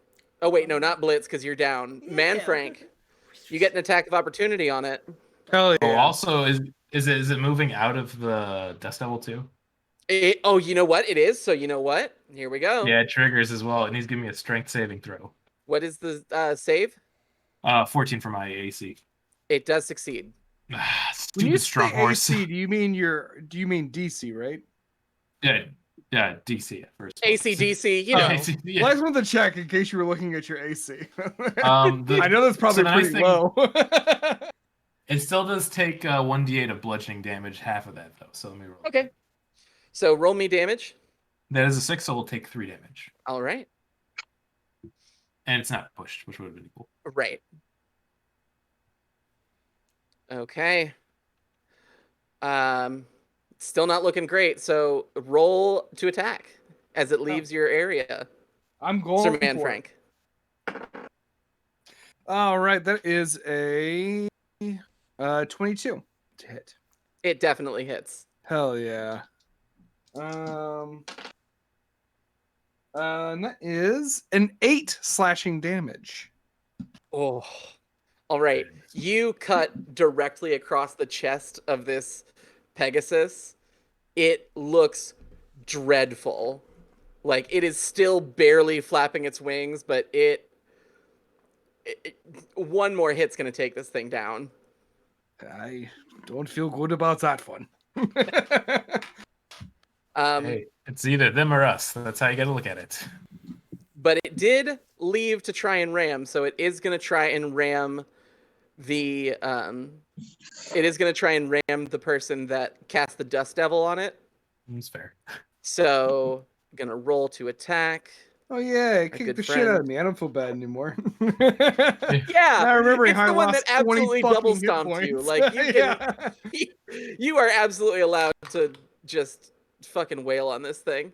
Oh wait, no, not Blitz because you're down. Yeah. Manfrank, you get an attack of opportunity on it. Hell yeah. Oh, also, is it moving out of the Dust Devil too? You know what? It is. So you know what? Here we go. Yeah, it triggers as well. It needs to give me a strength saving throw. What is the save? 14 for my AC. It does succeed. When Stupid you strong say horse. AC, do you mean DC, right? Yeah, DC at first. AC/DC, you know. AC, yeah. Well, I just wanted to check in case you were looking at your AC. I I know that's probably pretty low. It still does take 1d8 of bludgeoning damage, half of that though. So let me roll. Okay. So roll me damage. That is a 6, so we'll take 3 damage. All right. And it's not pushed, which would have been cool. Right. Okay. Still not looking great. So roll to attack as it leaves your area. I'm going Sir for Manfrank. it. All right, that is a 22 to hit. It definitely hits. Hell yeah. That is an 8 slashing damage. Oh. All right. You cut directly across the chest of this Pegasus. It looks dreadful. Like it is still barely flapping its wings, but one more hit's going to take this thing down. I don't feel good about that one. Hey, it's either them or us. That's how you got to look at it. But it did leave to try and ram, so it is going to try and ram the person that cast the Dust Devil on it. That's fair. So I'm gonna roll to attack. Oh yeah, it good kicked the shit friend. out of me. I don't feel bad anymore. Yeah, I remember it's how I the one lost that 20 absolutely fucking double hit stomped you. points. Like you can, Yeah. you are absolutely allowed to just fucking wail on this thing.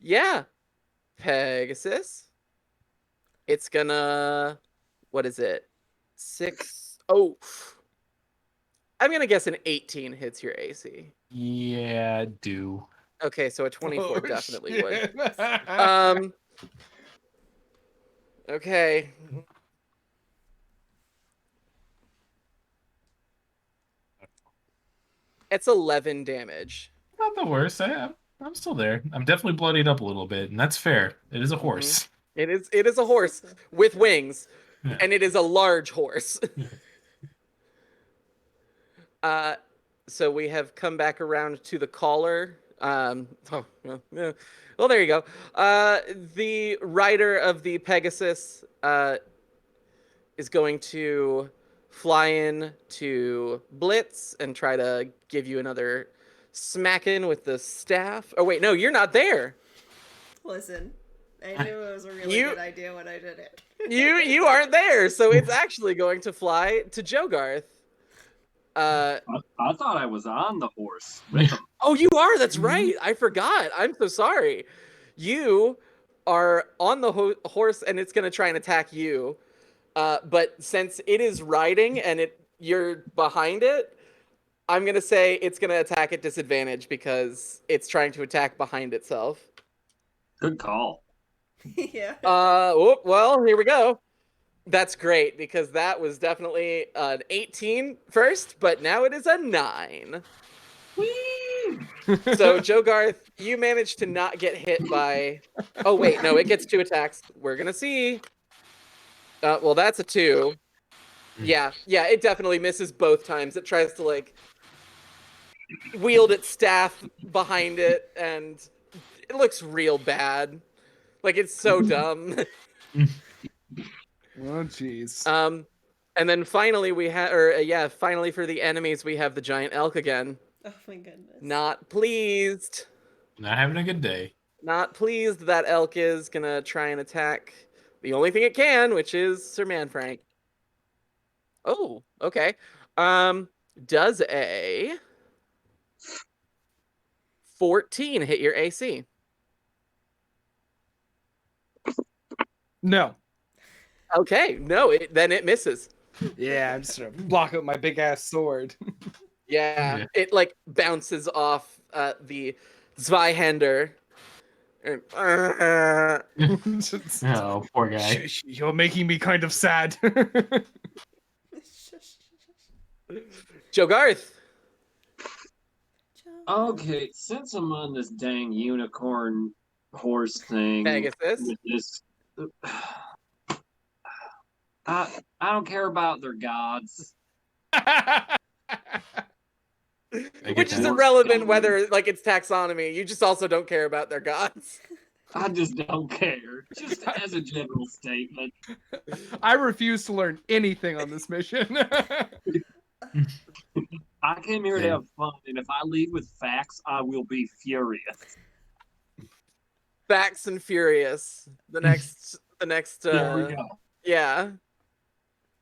Yeah, Pegasus. It's gonna, what is it? 6. Oh, I'm gonna guess an 18 hits your AC. Yeah, do. Okay, so a 24 Oh, definitely would. shit. Okay. It's 11 damage. Not the worst. I'm still there. I'm definitely bloodied up a little bit, and that's fair. It is a horse. It is a horse with wings, Yeah. and it is a large horse. Uh, so we have come back around to the caller. Well, there you go. The rider of the Pegasus is going to fly in to Blitz and try to give you another smacking with the staff. Oh wait, no, you're not there. Listen, I knew it was a really You- good idea when I did it. You aren't there, so it's actually going to fly to Jogarth. I thought I was on the horse with him. Oh, you are. That's right. I forgot. I'm so sorry. You are on the horse, and it's gonna try and attack you. But since it is riding and you're behind it, I'm gonna say it's gonna attack at disadvantage because it's trying to attack behind itself. Good call. Yeah. Well, here we go. That's great because that was definitely an 18 first, but now it is a 9. Whee! So, Jogarth, you managed to not get hit by. Oh, wait, no, it gets 2 attacks. We're gonna see. Well, that's a 2. Yeah, it definitely misses both times. It tries to, like, wield its staff behind it, and it looks real bad. Like, it's so dumb. Oh, jeez. And then finally finally for the enemies, we have the giant elk again. Oh my goodness. Not pleased. Not having a good day. Not pleased that elk is gonna try and attack the only thing it can, which is Sir Manfrank. Oh, okay. Does a 14 hit your AC? No. Okay, no, then it misses. Yeah, I'm just gonna block up my big ass sword. Yeah, it like bounces off the Zweihander. And, Just- Oh, poor guy. You're making me kind of sad. Jogarth. Okay, since I'm on this dang unicorn horse thing, Pegasus. with this, I don't care about their gods. Which is that. irrelevant whether like it's taxonomy. You just also don't care about their gods. I just don't care. Just as a general statement. I refuse to learn anything on this mission. I came here to have fun, and if I leave with facts, I will be furious. Facts and Furious. The next There we go. yeah.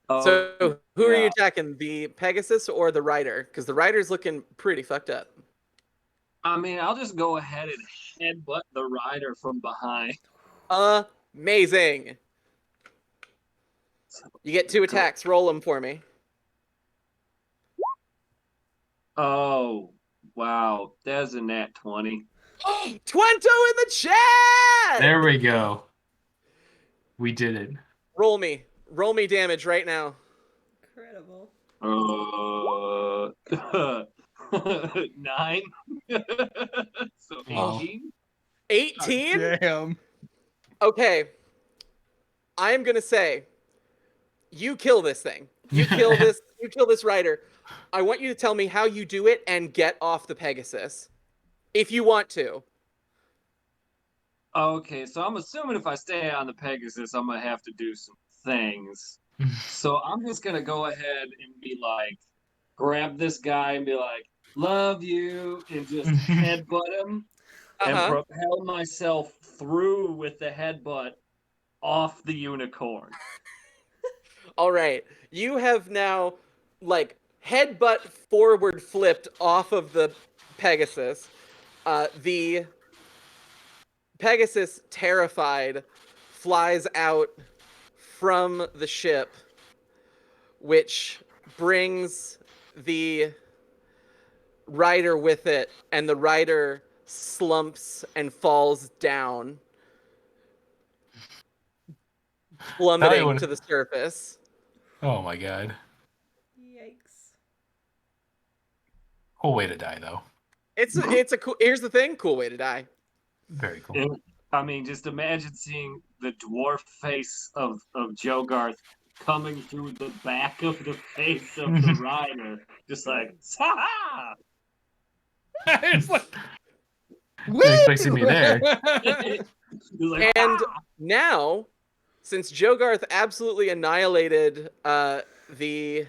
Oh, So who are you yeah. attacking? The Pegasus or the Rider? Because the Rider's looking pretty fucked up. I mean, I'll just go ahead and headbutt the rider from behind. Amazing. You get 2 attacks. Roll them for me. Oh, wow. That's a nat 20. Twento in the chat. There we go. We did it. Roll me damage right now. Incredible. 9. So Wow. 18. 18. Damn. Okay. I am gonna say, you kill this thing. You kill this rider. I want you to tell me how you do it and get off the Pegasus, if you want to. Okay, so I'm assuming if I stay on the Pegasus, I'm gonna have to do some things. So I'm just gonna go ahead and be like, grab this guy and be like, "Love you," and just headbutt him and propel myself through with the headbutt off the unicorn. All right. You have now, like, headbutt forward flipped off of the Pegasus. The Pegasus, terrified, flies out from the ship, which brings the rider with it, and the rider slumps and falls down, plummeting to the surface. Oh my god. Yikes. Cool way to die, though. It's a cool. Here's the thing: cool way to die. Very cool. I mean, just imagine seeing the dwarf face of Joe Garth coming through the back of the face of the rider, just like, ha! It's like, Didn't expect to see me there. Like, And "Ah!" now, since Joe Garth absolutely annihilated the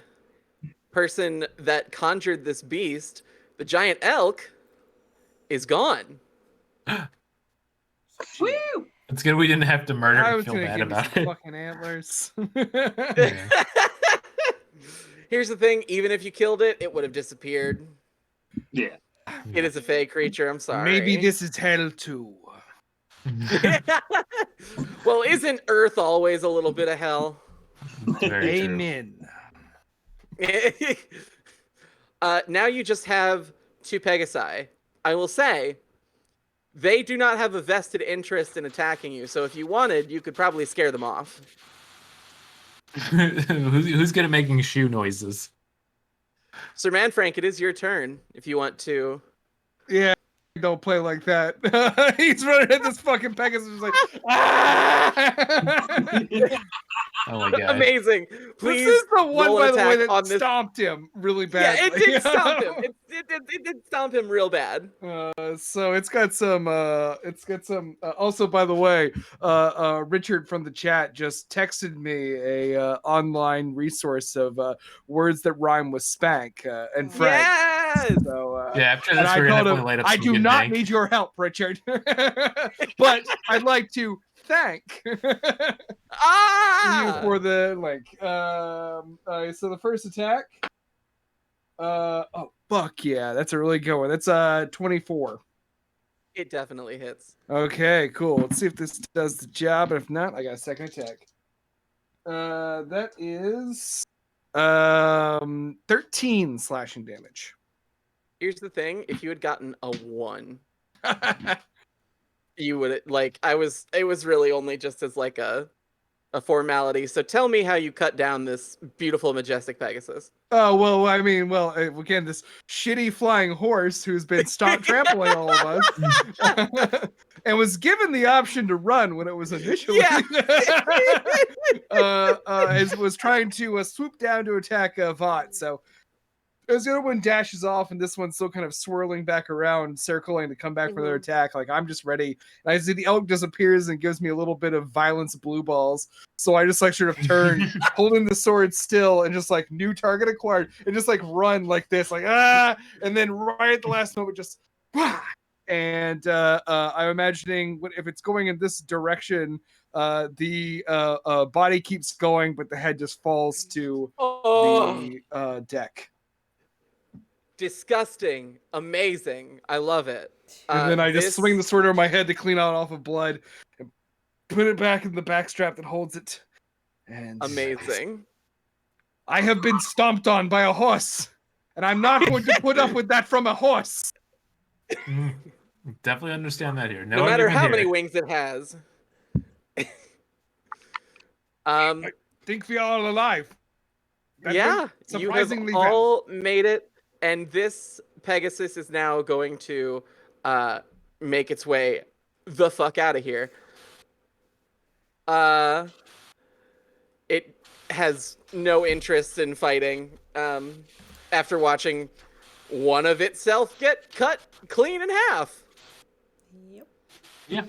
person that conjured this beast, the giant elk is gone. Woo! It's good we didn't have to murder I and was feel gonna bad give me about some it. fucking antlers. Yeah. Here's the thing: even if you killed it, it would have disappeared. Yeah. It is a fey creature. I'm sorry. Maybe this is hell too. Well, isn't Earth always a little bit of hell? Very true. Amen. Now you just have 2 Pegasi. I will say, they do not have a vested interest in attacking you, so if you wanted, you could probably scare them off. Who's good at making shoe noises? Sir Manfrank, it is your turn if you want to. Yeah, don't play like that. He's running at this fucking Pegasus like, ah! Oh my god. Amazing. Please This is the one, roll by an the way, attack that on this. stomped him really Yeah, badly. it did stomp him. It did stomp him real bad. So it's got some. Also, by the way, Richard from the chat just texted me a online resource of words that rhyme with spank and Frank. Yes. So Yeah, after and this, I we're gonna told definitely him, light up I some do good not dank. need your help, Richard, but I'd like to thank you for the link. So the first attack. Oh fuck yeah, that's a really good one. That's 24. It definitely hits. Okay, cool. Let's see if this does the job. If not, I got a second attack. That is 13 slashing damage. Here's the thing: if you had gotten a 1, you would like. It was really only just as like a formality. So tell me how you cut down this beautiful, majestic Pegasus. Oh well, I mean, again, this shitty flying horse who's been trampling all of us, and was given the option to run when it was initially, was trying to swoop down to attack Vought. So as the other one dashes off, and this one's still kind of swirling back around, circling to come back for their attack. Like, I'm just ready. And I see the elk disappears and gives me a little bit of violence blue balls. So I just like sort of turn, holding the sword still, and just like new target acquired, and just like run like this, like and then right at the last moment, just and I'm imagining if it's going in this direction, the body keeps going, but the head just falls to the deck. Disgusting. Amazing. I love it. And then I just swing the sword over my head to clean out off of blood and put it back in the backstrap that holds it. And amazing. I have been stomped on by a horse, and I'm not going to put up with that from a horse. Definitely understand that here. No matter how many wings it has. I think we are all alive. Yeah, surprisingly you have all made it, and this Pegasus is now going to make its way the fuck out of here. It has no interest in fighting after watching one of itself get cut clean in half. Yep. Yeah,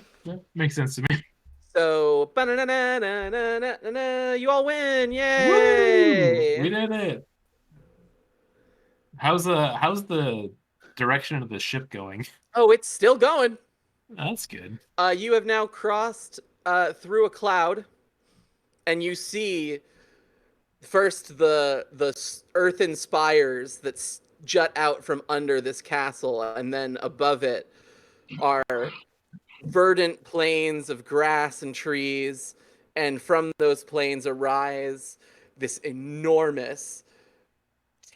makes sense to me. So, you all win! Yay! Woo! We did it. How's the direction of the ship going? Oh, it's still going. That's good. You have now crossed through a cloud, and you see first the earthen spires that jut out from under this castle, and then above it are verdant plains of grass and trees, and from those plains arise this enormous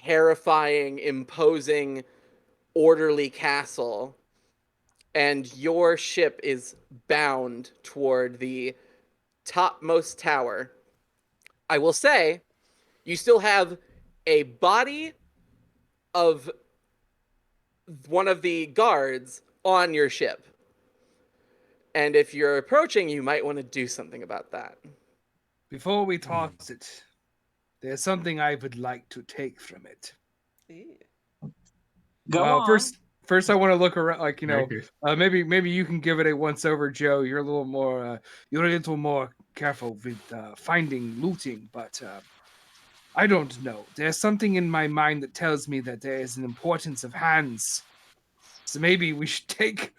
terrifying, imposing, orderly castle, and your ship is bound toward the topmost tower. I will say, you still have a body of one of the guards on your ship. And if you're approaching, you might want to do something about that. Before we toss it, there's something I would like to take from it. Ew. Go on. First, I want to look around. Like Very good. maybe you can give it a once over, Joe. You're a little more careful with finding looting, but I don't know. There's something in my mind that tells me that there is an importance of hands. So maybe we should take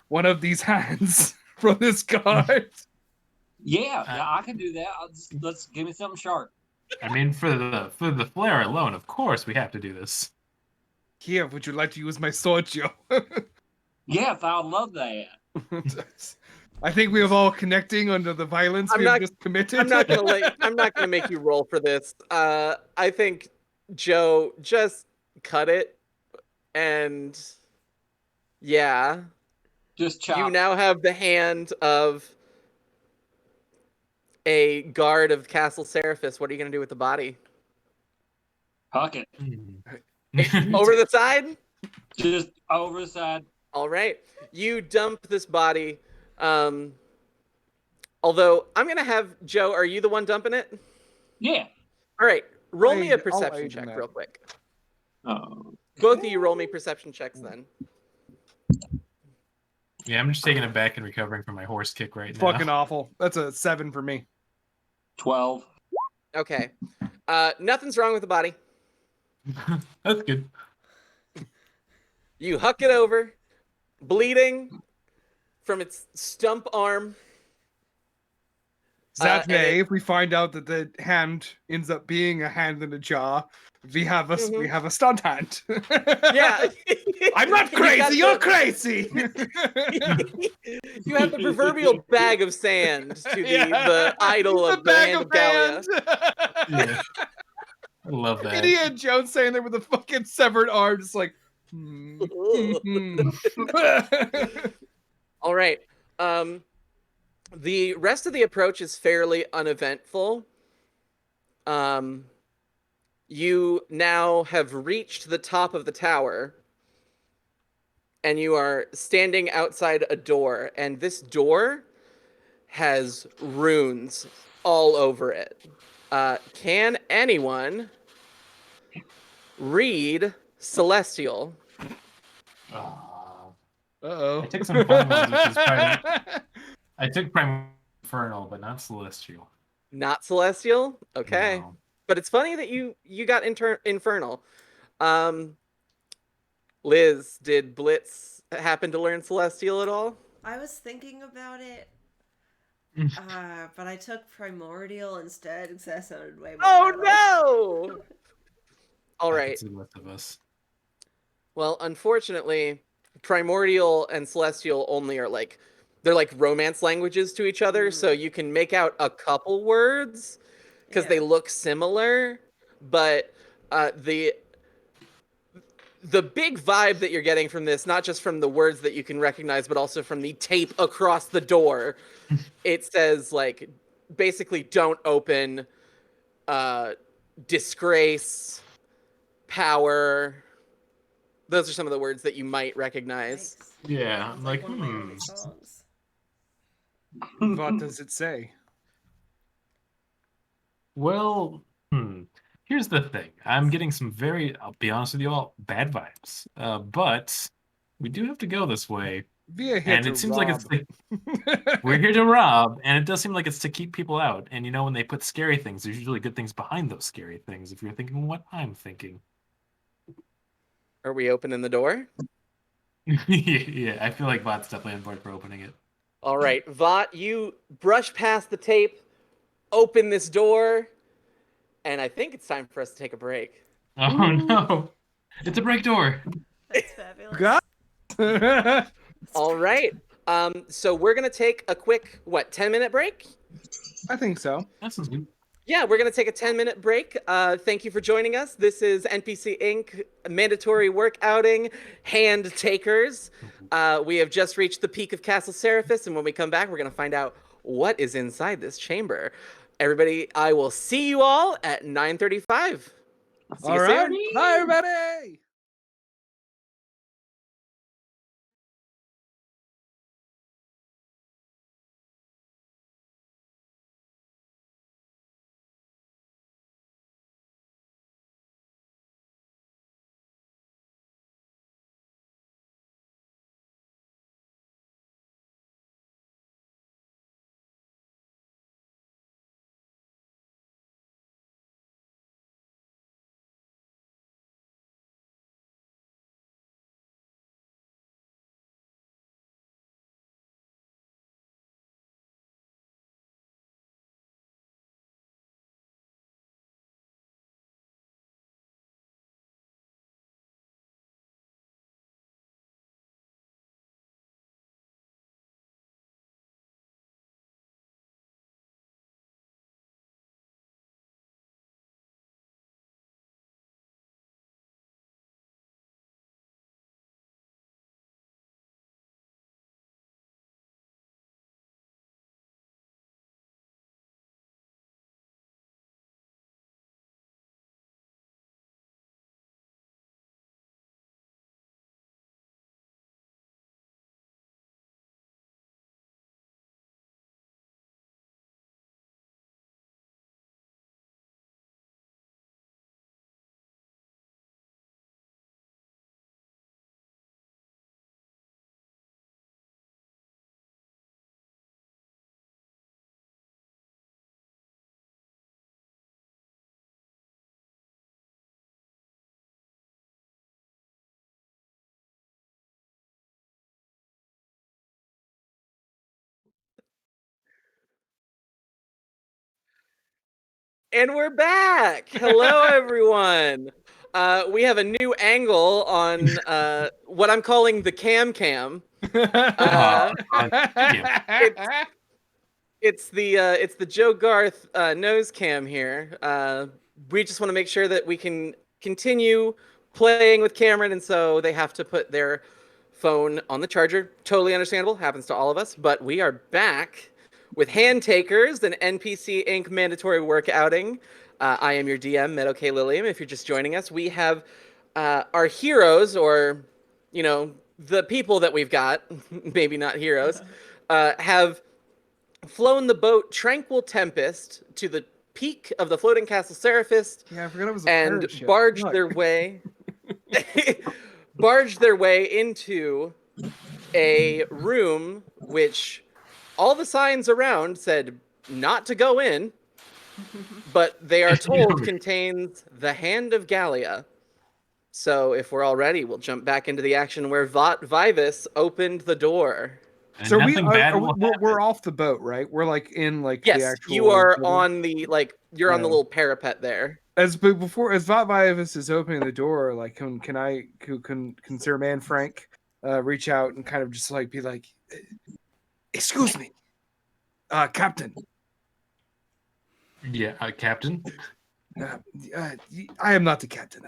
one of these hands from this guard. Yeah, I can do that. Let's give me something sharp. I mean, for the flare alone, of course we have to do this. Here, would you like to use my sword, Joe? Yes, I would love that. I think we have all connecting under the violence we've just committed. I'm not gonna make you roll for this. I think, Joe, just cut it, and yeah, Just chop. you now have the hand of a guard of Castle Seraphis. What are you gonna do with the body? Huck it. Over the side? Just over the side. All right. You dump this body. Although I'm gonna have Joe. Are you the one dumping it? Yeah. All right. Roll me a I'll perception aid in check that. real quick. Oh. Both of you roll me perception checks then. Yeah, I'm just taking it back and recovering from my horse kick right now. Fucking awful. That's a 7 for me. 12. Okay. Nothing's wrong with the body. That's good. You huck it over, bleeding from its stump arm. That and it- if we find out that the hand ends up being a hand in a jar, we have a stunt hand. Yeah. I'm not You got crazy. You're the- crazy. You have the proverbial bag of sand to the idol of the hand of Gallia. Yeah. I love that. Indiana Jones saying there with a fucking severed arm, just like. All right. The rest of the approach is fairly uneventful. You now have reached the top of the tower, and you are standing outside a door, and this door has runes all over it. Can anyone read Celestial? Uh-oh. I took some fun ones, which is probably... I took Prime Infernal, but not Celestial. Not Celestial? Okay. No. But it's funny that you got Infernal. Liz, did Blitz happen to learn Celestial at all? I was thinking about it, but I took Primordial instead because that sounded way more metal. Oh no! All right. That's the list of us. Well, unfortunately, Primordial and Celestial only are they're like romance languages to each other, so you can make out a couple words because they look similar, but the big vibe that you're getting from this, not just from the words that you can recognize, but also from the tape across the door, it says like basically don't open, disgrace, power. Those are some of the words that you might recognize. Yikes. Yeah, I'm It's like, one of my early songs. What does it say? Well, here's the thing. I'm getting some I'll be honest with you all, bad vibes. But we do have to go this way. Be a hit And to it seems like it's rob. we're here to rob, and it does seem like it's to keep people out. And you know, when they put scary things, there's usually good things behind those scary things, if you're thinking what I'm thinking. Are we opening the door? Yeah, I feel like Bot's definitely on board for opening it. All right, Vought, you brush past the tape, open this door, and I think it's time for us to take a break. Oh no. It's a break door. That's fabulous. God. All right. So we're going to take a quick, 10-minute break? I think so. That sounds good. Yeah, we're going to take a 10-minute break. Thank you for joining us. This is NPC Inc. mandatory work outing, Handtakers. We have just reached the peak of Castle Seraphis, and when we come back, we're going to find out what is inside this chamber. Everybody, I will see you all at 9:35. See you soon. Bye, everybody. And we're back. Hello, everyone. We have a new angle on what I'm calling the cam cam. It's the Joe Garth nose cam here. We just want to make sure that we can continue playing with Cameron, and so they have to put their phone on the charger. Totally understandable. Happens to all of us. But we are back with Handtakers, an NPC Inc. mandatory work outing. I am your DM, Meadow K. Lilliam. If you're just joining us, we have our heroes, or the people that we've got, maybe not heroes, have flown the boat Tranquil Tempest to the peak of the floating castle Seraphis. Yeah, I forgot it was a and pirate ship. barged Look. their way barged their way into a room which all the signs around said not to go in, but they are told contains the Hand of Gallia. So if we're all ready, we'll jump back into the action where Vivis opened the door. And So nothing bad will we're happen. off the boat, right? We're like in the Yes, actual. you are building. on the you're on the little parapet there. As Vivis is opening the door, like can Sir Man Frank reach out and kind of just like be like, excuse me, Captain. Yeah, Captain. I am not the captain.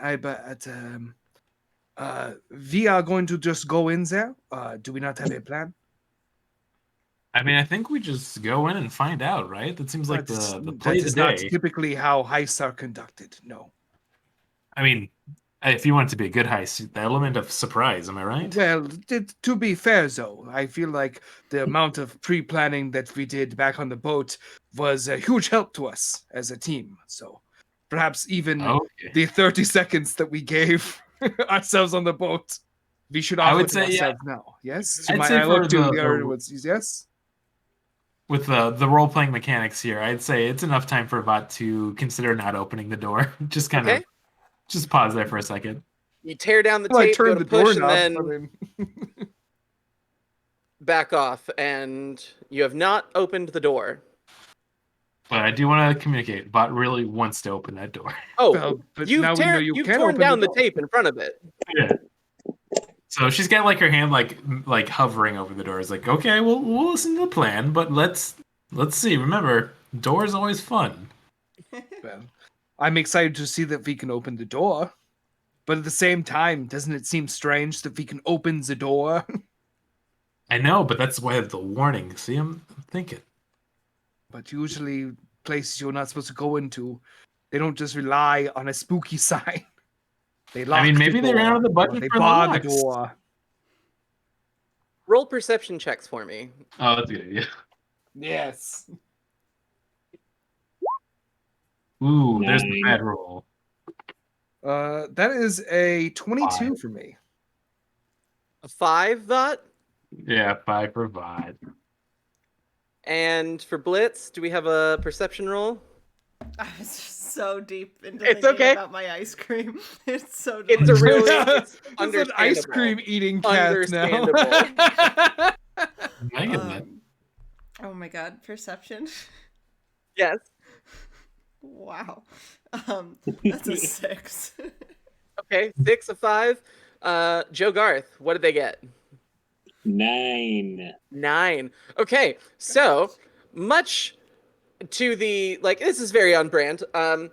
We are going to just go in there. Do we not have a plan? I mean, I think we just go in and find out, right? That seems like the play That is not today. typically how heists are conducted. No. I mean, if you want it to be a good heist, the element of surprise, am I right? Well, to be fair, though, I feel like the amount of pre-planning that we did back on the boat was a huge help to us as a team. So perhaps even Okay. the 30 seconds that we gave ourselves on the boat, we should I offer would to say, ourselves now. Yes? I'd say I for look to the- the other ones. Yes? With the role playing mechanics here, I'd say it's enough time for Vought to consider not opening the door. Just kind of just pause there for a second. You tear down the Well, I tape, go turned to the push, doorknob. and then back off, and you have not opened the door. But I do want to communicate. Vought really wants to open that door. Oh, Well, but you've now we know you you've can torn open the down the door. tape in front of it. Yeah. So she's got like her hand like hovering over the door. It's like, okay, we'll listen to the plan, but let's see. Remember, door is always fun. Well, I'm excited to see that we can open the door. But at the same time, doesn't it seem strange that we can open the door? I know, but that's why the warning. See, I'm thinking. But usually, places you're not supposed to go into, they don't just rely on a spooky sign. They lock maybe the they ran door, out of the or budget they for bar the locks. door. Roll perception checks for me. Oh, that's a good idea. Yes. Ooh, there's the 9. bad roll. That is a 22 for me. A 5, Vought? Yeah, 5 for Vod. And for Blitz, do we have a perception roll? I was just so deep into It's thinking okay. about my ice cream. It's so It's delicious. a really It's it's an ice understandable. cream eating cat now. Understandable. I get that. Oh my god, perception. Yes. Wow. That's a 6. Okay, 6 of 5. Joe Garth, what did they get? 9. 9. Okay, so much to the this is very on brand. Sir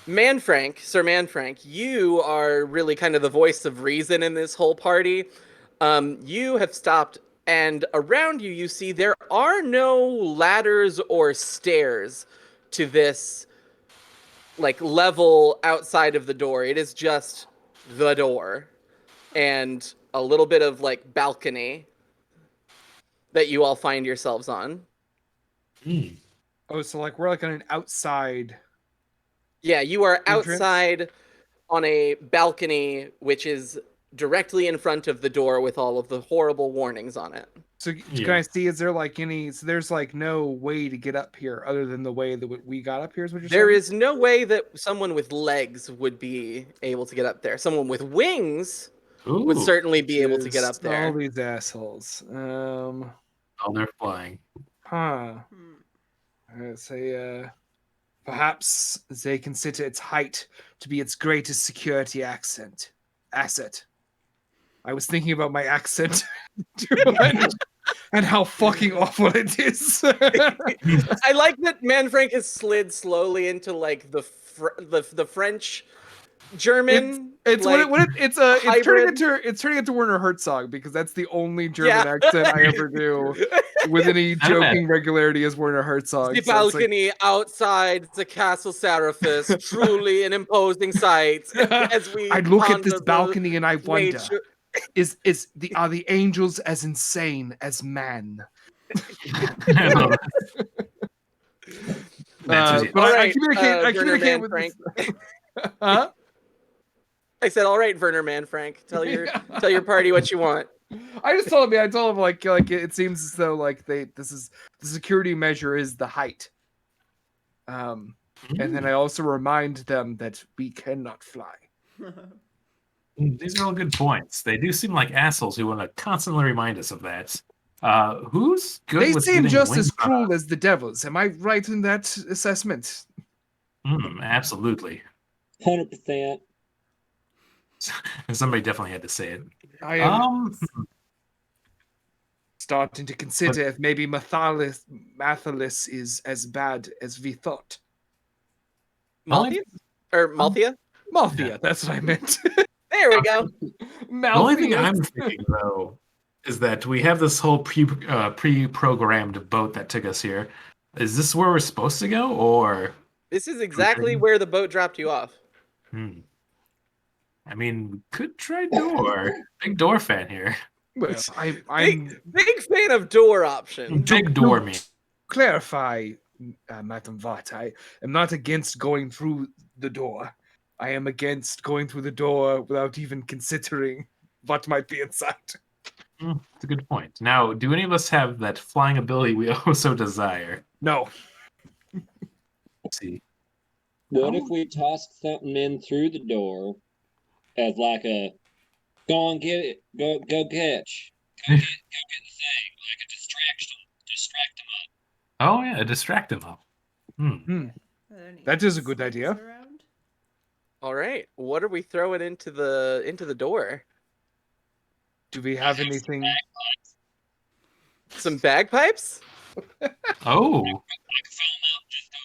Manfrank, you are really kind of the voice of reason in this whole party. You have stopped, and around you, you see there are no ladders or stairs to this level outside of the door. It is just the door and a little bit of balcony that you all find yourselves on. Oh, so we're on an outside. Yeah, you are Entrance? outside on a balcony, which is directly in front of the door with all of the horrible warnings on it. So can Yeah. I see? Is there any? So there's no way to get up here other than the way that we got up here. Is what you're There saying? is no way that someone with legs would be able to get up there. Someone with wings would Ooh, certainly be able to get up All there. these assholes. oh, they're flying. Huh. I'd say, perhaps they consider its height to be its greatest security asset. I was thinking about my accent and how fucking awful it is. I like that Manfrank has slid slowly into the French German. It's hybrid. it's turning into Werner Herzog because that's the only German Yeah. accent I ever do with any Not bad. joking regularity as Werner Herzog. The So it's balcony outside the Castle Seraphis, truly an imposing sight. As we I look at this ponder the balcony and I wonder: nature- are the angels as insane as man? That's But All I right, communicate Werner with Manfrank. huh? I said, "All right, Werner Manfrank, tell your party what you want." I told him like it seems as though the security measure is the height. And then I also remind them that we cannot fly. These are all good points. They do seem like assholes who want to constantly remind us of that. Who's good They with seem getting just as wings on cruel as the devils. Am I right in that assessment? Absolutely. 100%. Somebody definitely had to say it. I am Hmm. starting to consider if maybe Mathalis is as bad as we thought. Malthea or Malthea? Malthea, Yeah. that's what I meant. There we go. The only thing I'm thinking though is that we have this whole pre-programmed boat that took us here. Is this where we're supposed to go, or? This is exactly where the boat dropped you off. I mean, we could try door. Big door fan here. Well, I'm Big fan of door options. Big door me. clarify, Madam Vought. I am not against going through the door. I am against going through the door without even considering what might be inside. That's a good point. Now, do any of us have that flying ability we also desire? No. Let's see. What if we tossed something in through the door as like a go and get it, go catch, go get the thing, like a distract them up. Oh yeah, distract him up. That is a good idea. Around? All right, what are we throwing into the door? Do we have anything? Some bagpipes? Oh, Like fill them up, just go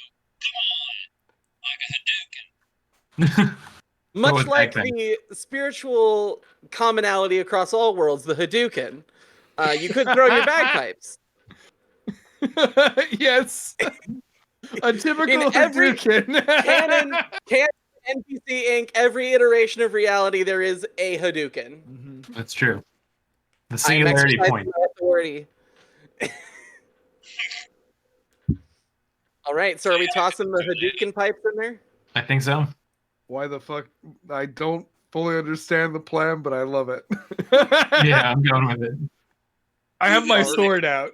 Much with like bagpipes. the spiritual commonality across all worlds, the Hadouken, you could throw your bagpipes. Yes. A typical In every Hadouken. canon, NPC Inc., every iteration of reality, there is a Hadouken. That's true. The I am singularity exercising point. my authority. All right, so are we tossing the Hadouken pipes in there? I think so. Why the fuck? I don't fully understand the plan, but I love it. Yeah, I'm going with it. I have my Alright. sword out.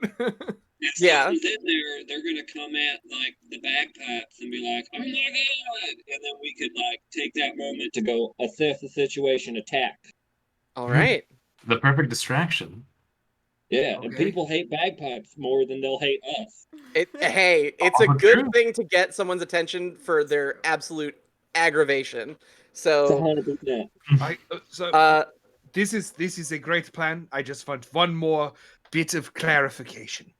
If Yeah. someone's in there, they're gonna come at like the bagpipes and be like, "Oh my god!" And then we could like take that moment to go assess the situation, attack. All right. The perfect distraction. Yeah, and Okay. people hate bagpipes more than they'll hate us. Hey, it's a Oh, good true. thing to get someone's attention for their absolute aggravation. It's So, 100%. This is a great plan. I just want one more bit of clarification.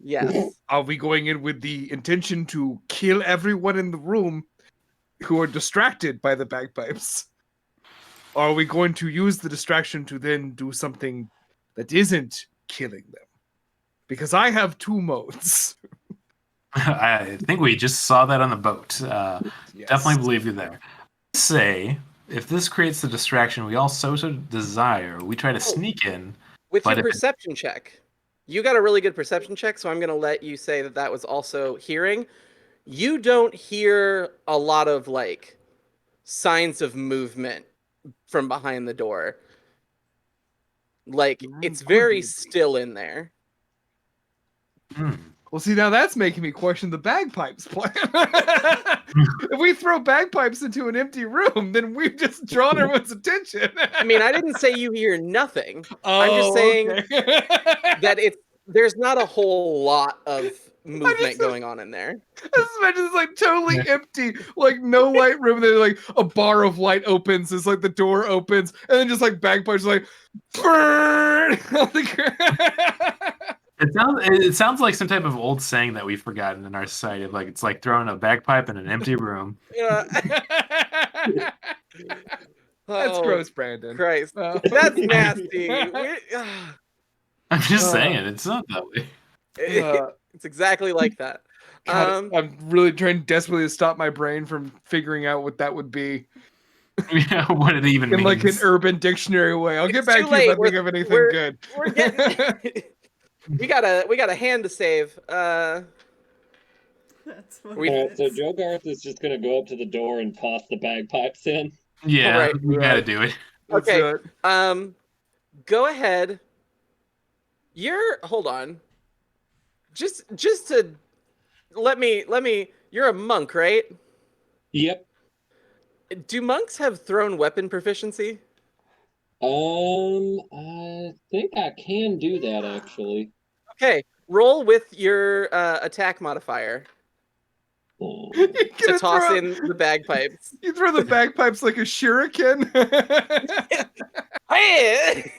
yes. Are we going in with the intention to kill everyone in the room who are distracted by the bagpipes? Or are we going to use the distraction to then do something that isn't killing them? Because I have two modes. I think we just saw that on the boat. Yes. Definitely believe you there. Say, if this creates the distraction we all so desire, we try to sneak in. With But your if it- perception check, you got a really good perception check, so I'm going to let you say that that was also hearing. You don't hear a lot of like signs of movement from behind the door. Like it's very still in there. Hmm. Well, see, now that's making me question the bagpipes plan. If we throw bagpipes into an empty room, then we've just drawn everyone's attention. I mean, I didn't say you hear nothing. I'm just saying okay. that there's not a whole lot of movement going on in there. I just imagine it's like totally empty, like no light room. And then like a bar of light opens, it's like the door opens, and then just like bagpipes like burn on the ground. It sounds like some type of old saying that we've forgotten in our society. Like it's like throwing a bagpipe in an empty room. Yeah. That's Oh, gross, Brandon. Christ. Oh. That's nasty. I'm just saying it's not that way. It's exactly like that. God, I'm really trying desperately to stop my brain from figuring out what that would be Yeah, what it even in means. like an urban dictionary way. I'll get It's back too to you if I late. think of anything We're- good. We're getting. we got a hand to save. That's what We- it So is. Joe Garth is just gonna go up to the door and toss the bagpipes in. Yeah, Right, we gotta right. do it. Let's Okay. do it. Go ahead. Hold on. Just to let me. You're a monk, right? Yep. Do monks have thrown weapon proficiency? I think I can do that actually. Okay, roll with your attack modifier Um, You're to gonna toss throw- in the bagpipes. You throw the bagpipes like a shuriken. Hey!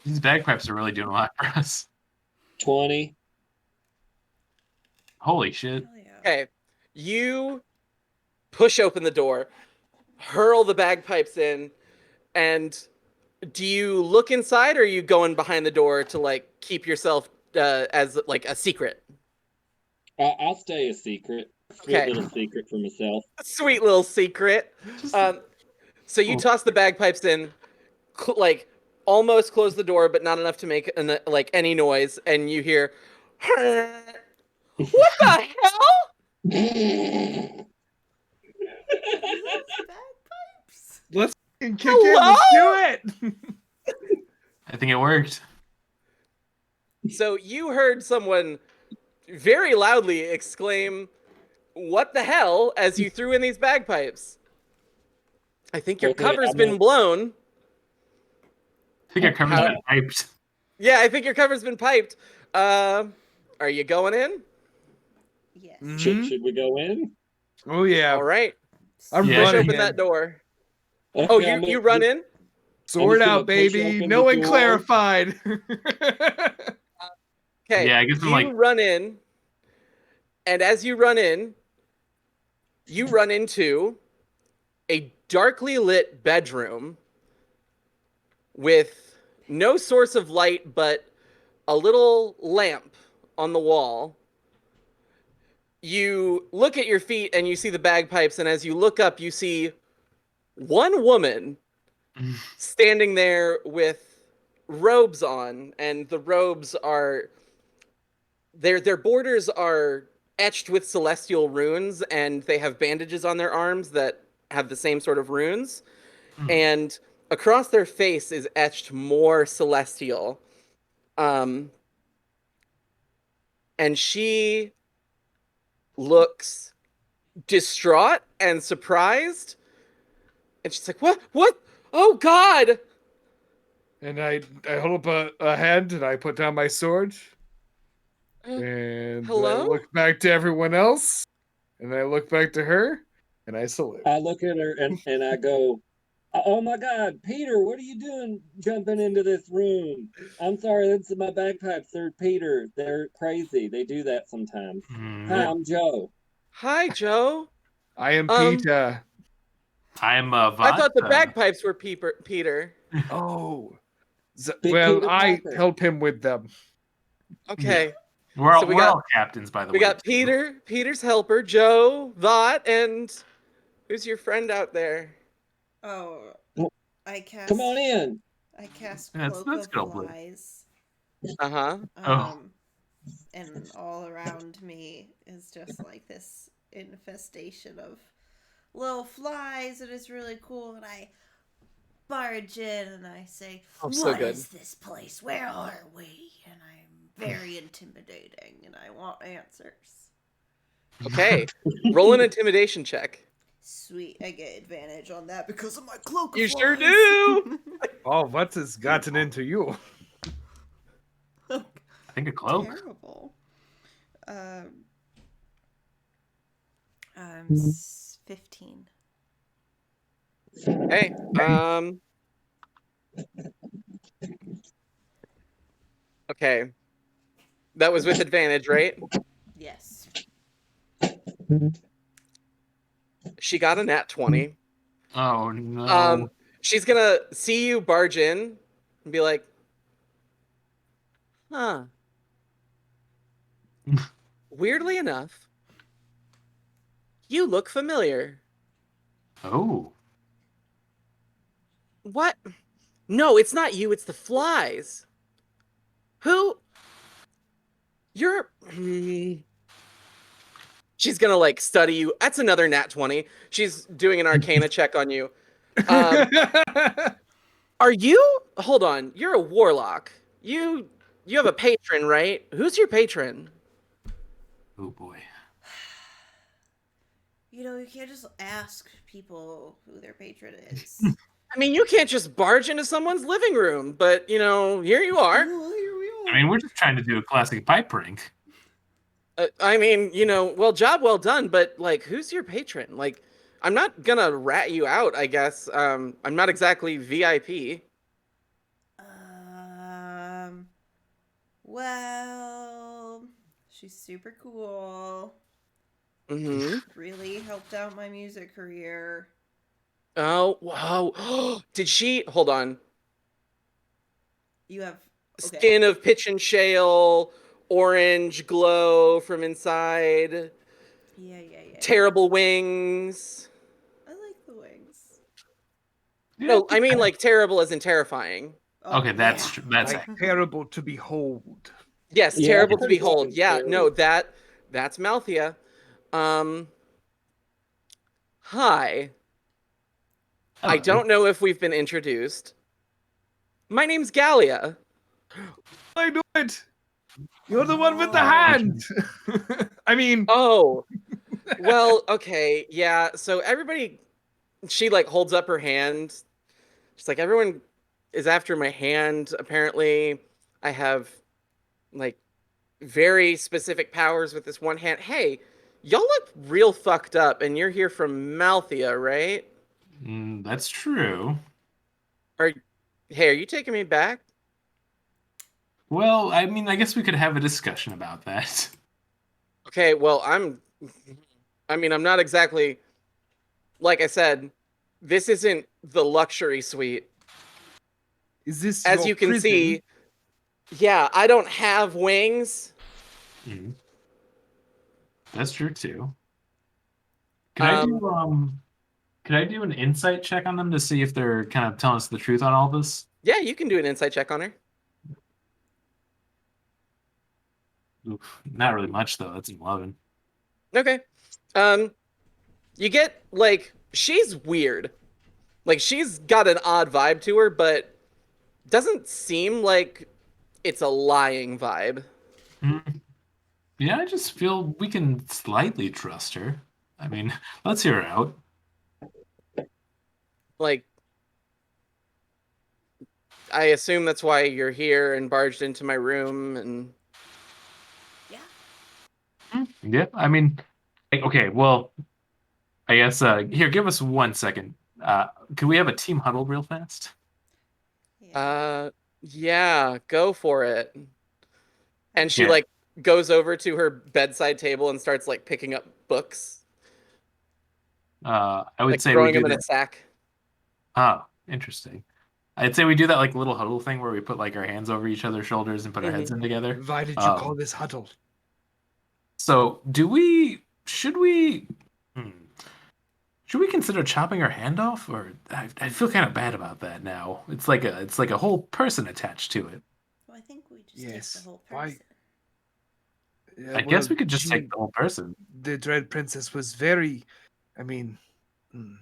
These bagpipes are really doing a lot for us. 20. Holy shit. Hell yeah. Okay, you push open the door, hurl the bagpipes in, and do you look inside, or are you going behind the door to like keep yourself as like a secret? I'll stay a secret. Sweet Okay. little secret for myself. Sweet little secret. So you toss the bagpipes in, like almost close the door, but not enough to make like any noise, and you hear, "What the hell?" Bagpipes. Let's fucking kick in. Let's do it. I think it worked. So you heard someone very loudly exclaim, "What the hell?" as you threw in these bagpipes. I think your Okay, cover's I'm been not- blown. I think our cover's been hyped. Yeah, I think your cover's been piped. Are you going in? Yes. Mhm. Should we go in? Oh yeah. All right. I'm Yeah, Push running. open in. that door. Okay, Oh, I'm you gonna- run in? Sword gonna out, push baby. open No the one door. clarified. Okay. Yeah, I guess I'm you like- run in, And as you run into a darkly lit bedroom with no source of light but a little lamp on the wall. You look at your feet and you see the bagpipes, and as you look up, you see one woman standing there with robes on, and the robes are their borders are etched with celestial runes, and they have bandages on their arms that have the same sort of runes. And across their face is etched more celestial. And she looks distraught and surprised. And she's like, "What? What? Oh, God!" And I hold up a hand and I put down my sword. And I Hello? look back to everyone else. And I look back to her. And I salute. I look at her and I go, "Oh my God, Peter, what are you doing jumping into this room? I'm sorry, that's my bagpipes. They're Peter. They're crazy. They do that sometimes. Hi, I'm Joe." Hi, Joe. I am Peter. I'm I thought the Vanta. bagpipes were Peter. Oh. Big Well, Peter I Piper. help him with them. Okay. We're all, So we we're got- all captains, by the We way. got Peter's helper, Joe, Vought, and who's your friend out there? Oh, I cast. Come on in. I cast That's Cloak of good old Blue. Flies. Uh-huh. Oh. And all around me is just like this infestation of little flies, and it's really cool. And I barge in and I say, Oh, "What so is good. this place? Where are we?" And I'm very intimidating, and I want answers. Okay. Roll an intimidation check. Sweet, I get advantage on that because of my cloak of You flies. sure do. Oh, what has gotten into you? I think a cloak. Terrible. 15. Hey, okay. That was with advantage, right? Yes. She got a nat 20. Oh no. She's gonna see you barge in and be like, huh. Weirdly enough, you look familiar. Oh. What? No, it's not you, it's the flies. Who? You're. She's gonna like study you. That's another nat 20. She's doing an arcana check on you. Are you? Hold on. You're a warlock. You have a patron, right? Who's your patron? Oh boy. You know, you can't just ask people who their patron is. I mean, you can't just barge into someone's living room, but you know, here you are. Well, here we are. I mean, we're just trying to do a classic pipe prank. I mean, you know, well, job well done, but like, who's your patron? Like, I'm not gonna rat you out, I guess. I'm not exactly VIP. Well, she's super cool. Mm-hmm. Really helped out my music career. Oh, wow. Did she? Hold on. You have okay. Skin of pitch and shale, orange glow from inside, Yeah. terrible wings. I like the wings. No, I mean like terrible as in terrifying. Oh, Okay, that's yeah. true. That's Like terrible to behold. Yes, Yeah, terrible to pretty behold. fucking Yeah, scary. no, that's Malthea. Hi. I hello. don't know if we've been introduced. My name's Gallia. I knew it. You're the one with the Oh. hand. I mean, Oh. Well, okay. Yeah, so everybody she like holds up her hand. She's like, everyone is after my hand. Apparently, I have like very specific powers with this one hand. Hey, y'all look real fucked up, and you're here from Malthea, right? That's true. Are Hey, are you taking me back? Well, I mean, I guess we could have a discussion about that. Okay, well, I'm not exactly, like I said, this isn't the luxury suite. Is this As your you can prison? see, yeah, I don't have wings. Mhm. That's true too. Could I Um, do could I do an insight check on them to see if they're kind of telling us the truth on all this? yeah, you can do an insight check on her. Oof, not really much though. That's an 11. Okay. Um, you get like she's weird. Like she's got an odd vibe to her, but doesn't seem like it's a lying vibe. Mm, yeah, I just feel we can slightly trust her. I mean, let's hear her out. Like I assume that's why you're here and barged into my room and Yeah. Yeah, I mean, okay, well, I guess here, give us 1 second. Could we have a team huddle real fast? Yeah. yeah, go for it. And she Yeah. like goes over to her bedside table and starts like picking up books, I would like say we throwing do them in a that. sack. Oh, interesting. I'd say we do that like little huddle thing where we put like our hands over each other's shoulders and put our heads Mhm. in together. Why did you call this huddle? So should we, hmm, should we consider chopping our hand off? Or I feel kind of bad about that now. It's like a whole person attached to it. Well, I think we just take the Yes. whole Why? person. I Well, guess we could just take the whole person. the Dread Princess was very, I mean, hmm,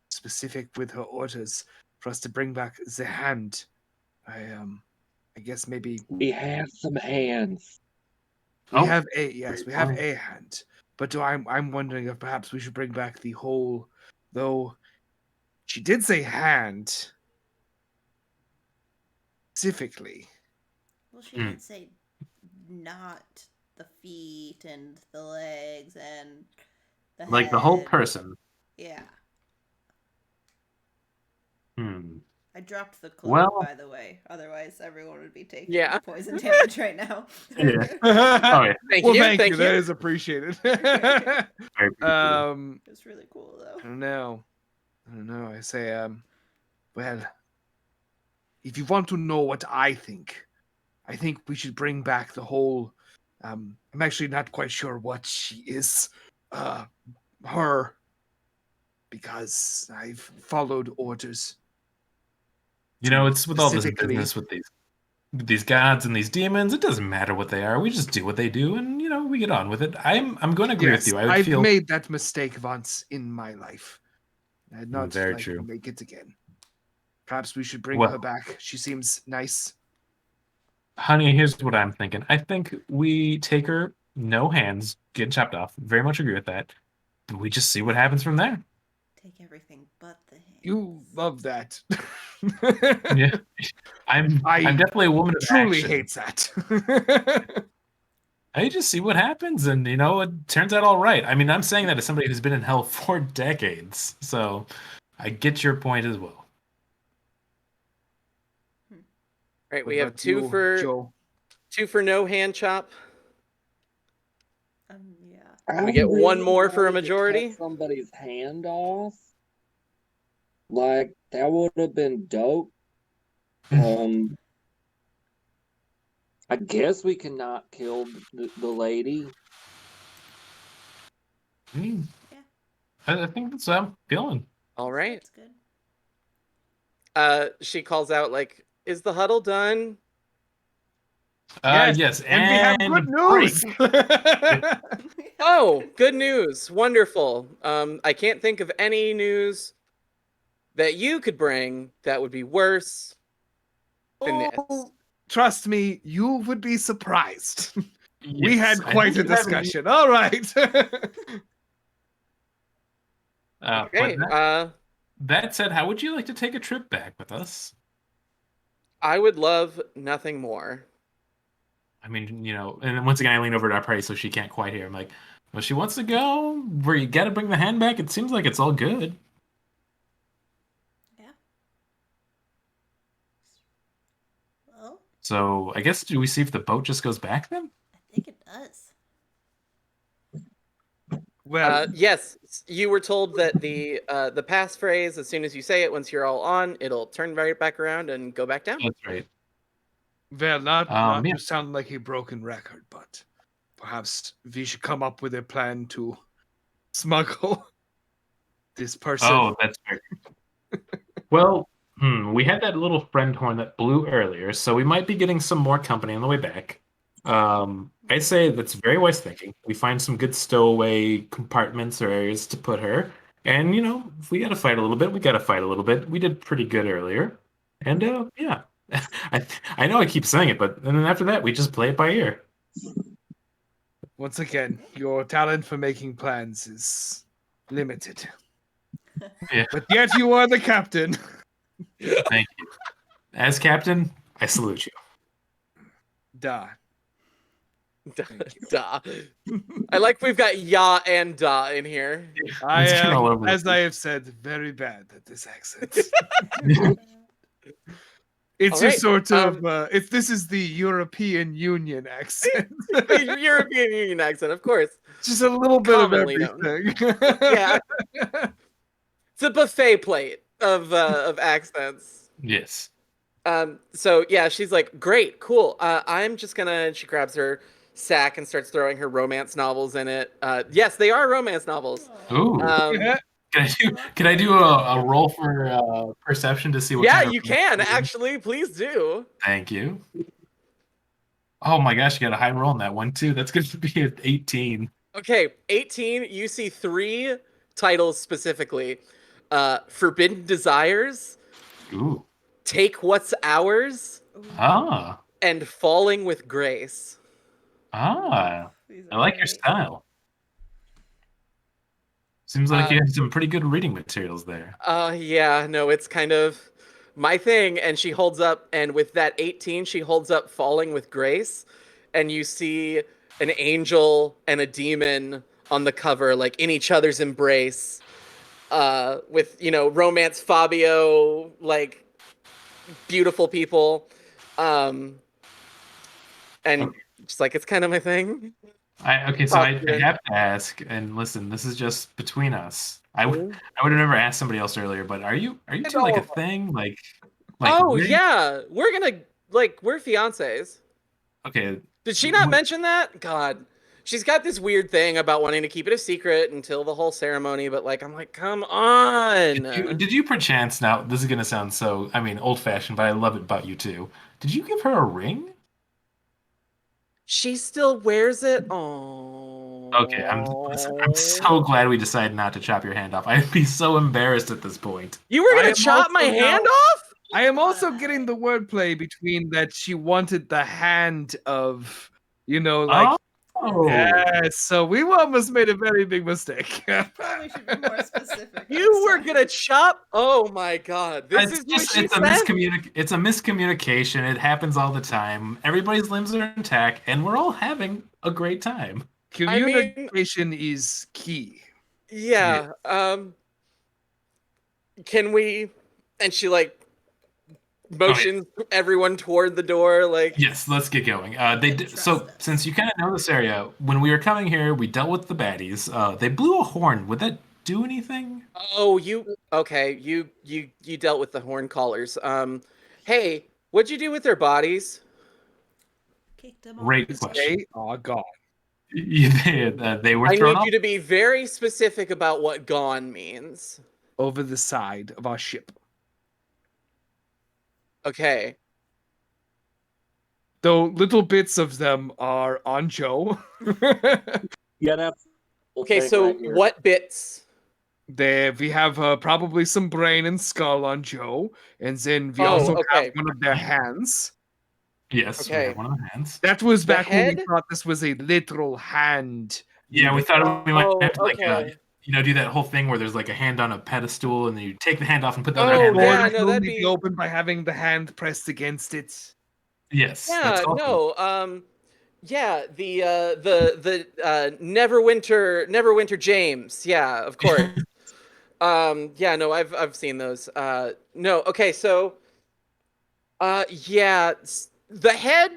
specific with her orders for us to bring back the hand. I guess maybe We have some hands. we Oh, have a yes, we have a hand. But I'm wondering if perhaps we should bring back the whole, though she did say hand specifically. Well, she hmm. did say not the feet and the legs and the Like the whole head. person. Yeah. Hmm. I dropped the cloak, Well, by the way. Otherwise, everyone would be taking Yeah. poison damage right now. yeah. Oh yeah. Thank Well, you. thank you. Thank you. That is appreciated. Very appreciated. It's really cool, though. I don't know. I don't know. I say, well, if you want to know what I think we should bring back the whole. I'm actually not quite sure what she is. Uh, her, because I've followed orders. You know, it's with all this Specifically, business with these gods and these demons, it doesn't matter what they are. We just do what they do, and we get on with it. I'm going to agree with yes, you. I would I've feel made that mistake once in my life. I'd not very like to true. make it again. Perhaps we should bring her Well, back. She seems nice. honey, here's what I'm thinking. I think we take her, no hands, get chopped off. Very much agree with that. And we just see what happens from there. Take everything but the hands. You love that. Yeah, I'm I definitely a woman of truly action. hate that. I just see what happens, and it turns out all right. I mean, I'm saying that as somebody who's been in hell for decades, so I get your point as well. Right, What we have about you, Joe? two for no hand chop. Yeah. We get one really more for a wanted to cut majority. somebody's hand off. Like that would have been dope. Um, I guess we cannot kill the lady. Mm, Yeah. I think that's what I'm feeling. All right. That's good. She calls out like, "Is the huddle done?" Yes, and we have good break. news. Oh, good news. Wonderful. I can't think of any news that you could bring that would be worse than this. Oh, trust me, you would be surprised. We Yes, had I quite think a you have discussion. All right. Okay. But that said, how would you like to take a trip back with us? I would love nothing more. I mean, and then once again, I lean over to our party so she can't quite hear. I'm like, well, she wants to go where you got to bring the hand back. It seems like it's all good. Yeah. Well, So I guess do we see if the boat just goes back then? I think it does. Well, Yes, you were told that the passphrase, as soon as you say it, once you're all on, it'll turn right back around and go back down. That's right. not Yeah. to sound like a broken record, but perhaps we should come up with a plan to smuggle this person. Oh, that's fair. Well, we had that little friend horn that blew earlier, so we might be getting some more company on the way back. I say that's very wise thinking. We find some good stowaway compartments or areas to put her, and if we got to fight a little bit, we got to fight a little bit. We did pretty good earlier, and yeah, I know I keep saying it, but and then after that, we just play it by ear. Once again, your talent for making plans is limited. Yeah. But yet you are the captain. Thank you. As captain, I salute you. Duh. Duh. I like we've got ya and da in here. I It's getting all am, over the as I place. have said, very bad at this accent. It's All a right, sort of this is the European Union accent. The European Union accent, of course. Just a little bit of Commonly known. everything. Yeah, it's a buffet plate of accents. Yes. So yeah, she's like, great, cool. I'm just gonna. She grabs her sack and starts throwing her romance novels in it. Yes, they are romance novels. Ooh. Can I do a roll for perception to see what Yeah, kind of you can actually. Please do. Thank you. Oh my gosh, you got a high roll on that one too. That's going to be an 18. Okay, 18. You see 3 titles specifically: Forbidden Desires, Ooh. Take What's Ours, Ah. and Falling with Grace. Ah. These I are like your great. style. Seems like you have some pretty good reading materials there. Yeah, no, it's kind of my thing. And she holds up, and with that 18, she holds up Falling with Grace, and you see an angel and a demon on the cover, like in each other's embrace, with romance Fabio, like beautiful people, and just like it's kind of my thing. Okay, so I have to ask, and listen, this is just between us. I would have never asked somebody else earlier, but are you two like a thing? Like Oh we're- yeah, we're gonna we're fiancés. Okay. Did she not mention that? God, she's got this weird thing about wanting to keep it a secret until the whole ceremony. But I'm like, come on. Did you perchance, now this is gonna sound so, old fashioned, but I love it about you too. Did you give her a ring? She still wears it. Oh. Okay, I'm so glad we decided not to chop your hand off. I'd be so embarrassed at this point. You were I gonna am chop my also hand now- off? I am also getting the wordplay between that she wanted the hand of, Oh, yes. So we almost made a very big mistake. Probably should be more specific. You were next gonna chop? Oh my God! This is what she it's a said. it's a miscommunication. It happens all the time. Everybody's limbs are intact, and we're all having a great time. Communication is key. Yeah. Can we? And she motions everyone toward the door. Yes, let's get going. Trust So us. since you kind of know this area, when we were coming here, we dealt with the baddies. They blew a horn. Would that do anything? Oh, okay? You dealt with the horn callers. Hey, what'd you do with their bodies? Kicked them off. Great question. They are gone. They were I thrown need off. you to be very specific about what "gone" means. Over the side of our ship. Okay. Though little bits of them are on Joe. Yeah, that's Okay, so what bits? We have probably some brain and skull on Joe, and then we Oh, also okay. have one of their hands. Yes, we Okay. have one of the hands. That was The back when we head? thought this was a literal hand. Yeah, we thought we might Oh, have to okay. do that whole thing where there's like a hand on a pedestal, and then you take the hand off and put the other Oh, hand Or there. yeah, it no, can that'd only be- be opened by having the hand pressed against it. Yes. Yeah, that's awesome. no. Yeah, the Neverwinter James. Yeah, of course. Yeah, no, I've seen those. No, okay, so yeah, the head,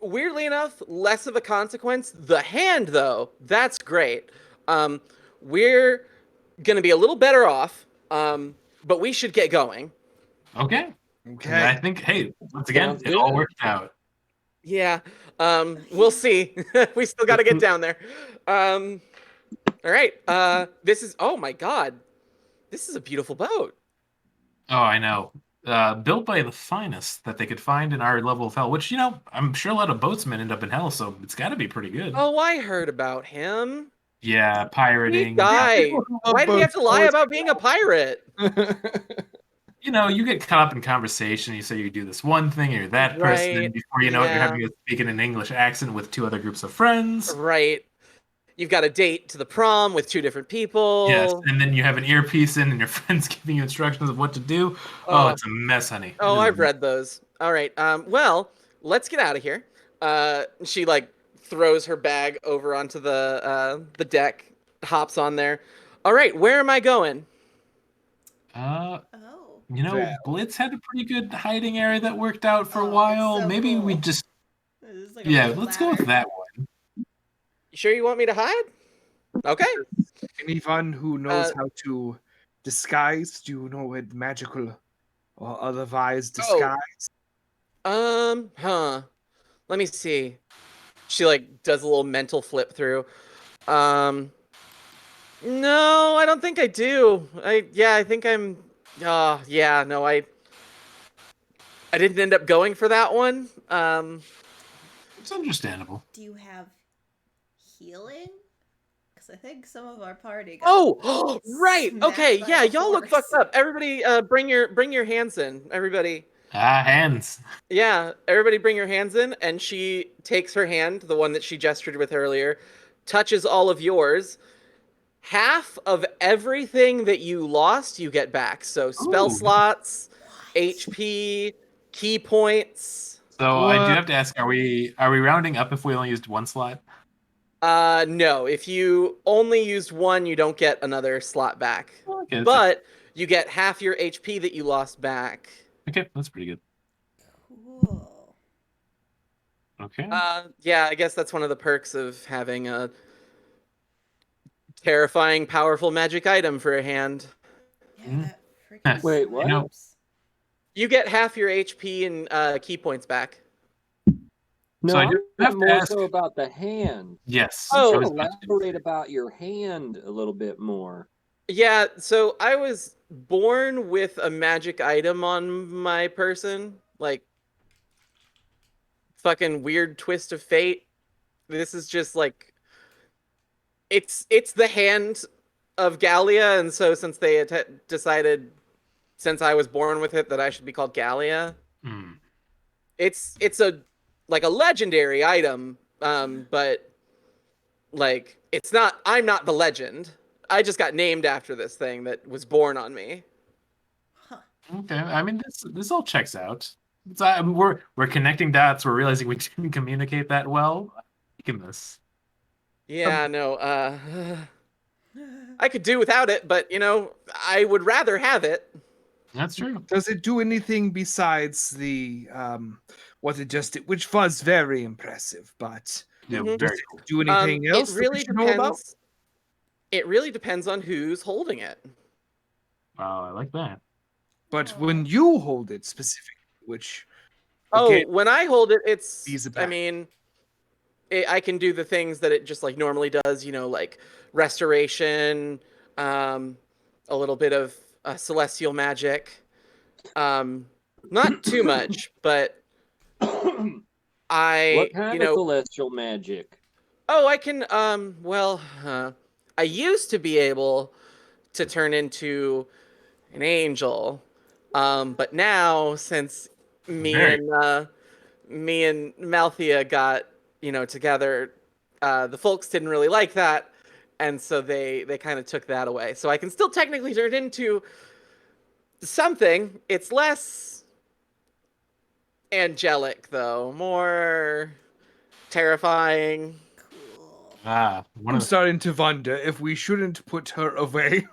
weirdly enough, less of a consequence. The hand, though, that's great. We're gonna be a little better off, but we should get going. Okay. And Okay. I think, hey, once again, Sounds it all good. worked out. Yeah. We'll see. We still got to get down there. All right. This is. Oh my God. This is a beautiful boat. Oh, I know. Built by the finest that they could find in our level of hell, which, I'm sure a lot of boatsmen end up in hell, so it's got to be pretty good. Oh, I heard about him. Yeah, Sweet pirating. guy. Love Why did he have boats to lie always- about being a pirate? You get caught up in conversation. You say you do this one thing, you're that person, Right, and before you know it, you're yeah. having to speak in an English accent with two other groups of friends. Right. You've got a date to the prom with two different people. Yes, and then you have an earpiece in, and your friend's giving you instructions of what to do. Oh, it's a mess, honey. Oh, It is I've read those. All right. Well, let's get out of here. She like throws her bag over onto the deck, hops on there. All right, where am I going? Uh, Oh. Well. Blitz had a pretty good hiding area that worked out for a Oh, it's while. so Maybe we cool. just, This is like a yeah, big let's go with ladder. that one. You sure you want me to hide? Okay. Anyone who knows Uh, how to disguise, do you know what magical or otherwise Oh. disguise? Huh. Let me see. She like does a little mental flip through. No, I don't think I do. I think I'm. Yeah, no, I didn't end up going for that one. It's understandable. Do you have healing? Because I think some of our party got Oh, right. smacked Okay, by yeah, a y'all look horse. fucked up. Everybody, bring your hands in. Everybody. Hands. Yeah, everybody bring your hands in, and she takes her hand, the one that she gestured with earlier, touches all of yours. Half of everything that you lost, you get back. So spell Ooh. slots, HP, key points. So I do What? have to ask, are we rounding up if we only used one slot? No, if you only used one, you don't get another slot back. Okay, But you get half your HP that you lost back. okay, that's pretty good. Cool. Okay. Yeah, I guess that's one of the perks of having a terrifying, powerful magic item for a hand. Yeah, Mhm. that freaking Wait, what? slaps. You get half your HP and key points back. No, So I I'm do have to more ask- so about the hand. Yes. Oh. I was about to Elaborate about your hand a little bit more. Yeah, so I was born with a magic item on my person, like fucking weird twist of fate. This is just like it's the hand of Gallia, and so since they decided since I was born with it that I should be called Gallia, Hmm. it's a like a legendary item, but like it's not. I'm not the legend. I just got named after this thing that was born on me. Okay. I mean, this all checks out. We're connecting dots. We're realizing we didn't communicate that well. I'm liking this. Yeah, no. I could do without it, but I would rather have it. That's true. Does it do anything besides the what it just did, which was very impressive, but Yeah, Mhm. very does it cool. do anything else It that really we should know about? depends. It really depends on who's holding it. Wow, I like that. But when you hold it specifically, which Oh, again, when I hold it, it's. Ease it I back. mean, I can do the things that it just like normally does. Like restoration, a little bit of celestial magic. Not too much, but I. What kind of celestial magic? Oh, I can. Well, I used to be able to turn into an angel, but now since me Very. and Malthea got together, the folks didn't really like that, and so they kind of took that away. So I can still technically turn into something. It's less angelic though, more terrifying. Cool. One I'm of the, starting to wonder if we shouldn't put her away.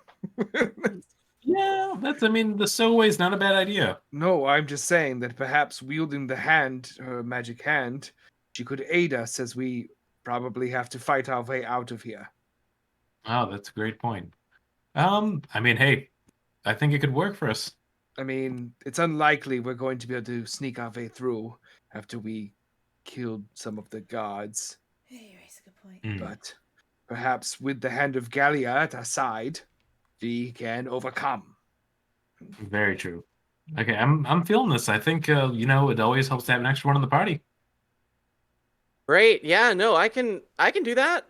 yeah. I mean, the stowaway is not a bad idea. No, I'm just saying that perhaps wielding the hand, her magic hand, she could aid us as we probably have to fight our way out of here. Oh, that's a great point. I mean, hey, I think it could work for us. I mean, it's unlikely we're going to be able to sneak our way through after we killed some of the guards. Yeah, you raise a good point. Hmm, But perhaps with the hand of Gallia at our side, we can overcome. very true. Okay, I'm feeling this. I think it always helps to have an extra one in the party. Great. Yeah, no, I can do that.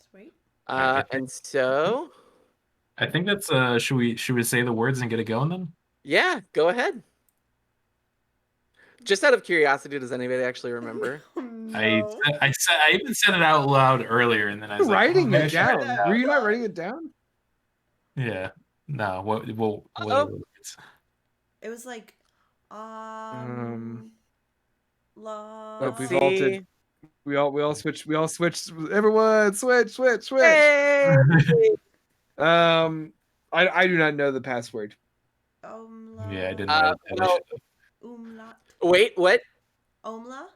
Sweet. I think And so, that's should we say the words and get it going then? yeah, go ahead. Just out of curiosity, does anybody actually remember? Oh, I no. I even said it out loud earlier, and then I was like, Writing maybe I it should write down. it Were you not down. writing it down? Yeah. No. What are Uh-oh. the words? It was like, Um, la. Oh, we Let's vaulted. see. We all switched. We all switched. Everyone, switch. Hey! I do not know the password. Yeah, I didn't Uh, write it down. I well, should've. Umlaut. wait, what? Omla?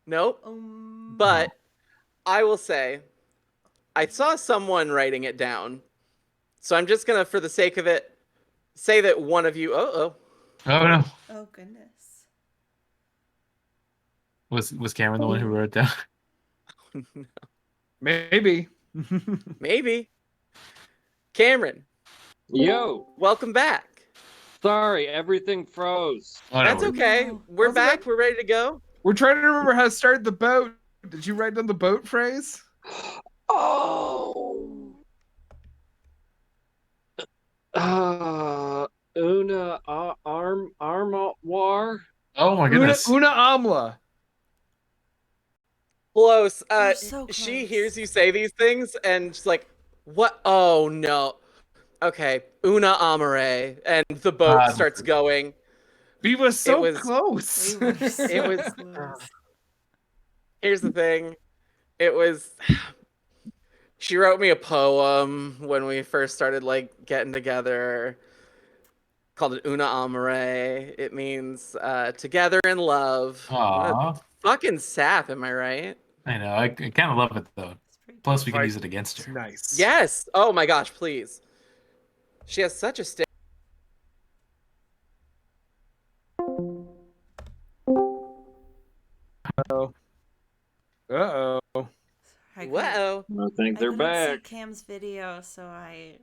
Nope. But I will say, I saw someone writing it down. So I'm just gonna, for the sake of it, say that one of you. Oh no. Oh, goodness. Was Cameron the one who wrote it down? Maybe. Maybe. Cameron, Yo, welcome back. sorry, everything froze. Oh, no That's worries. okay. No. We're That's okay. back. We're ready to go. We're trying to remember how to start the boat. Did you write down the boat phrase? Oh, una armoire. Oh my Una, goodness. una amla. Close. We're so She close. hears you say these things and she's like, "What? Oh no." Okay, una amore, and the boat starts going. We were so was- close. We were so It was- close. Here's the thing. It was. She wrote me a poem when we first started like getting together. Called it Una Amore. It means together in love. Aw. Fucking sap, am I right? I know. I kind of love it though. It's pretty Plus, we can Right. use it against It's her. nice. Yes. Oh my gosh, please. She has such a stick. Uh-oh. I couldn't- Whoa. I think I they're couldn't back. see Cam's video, so I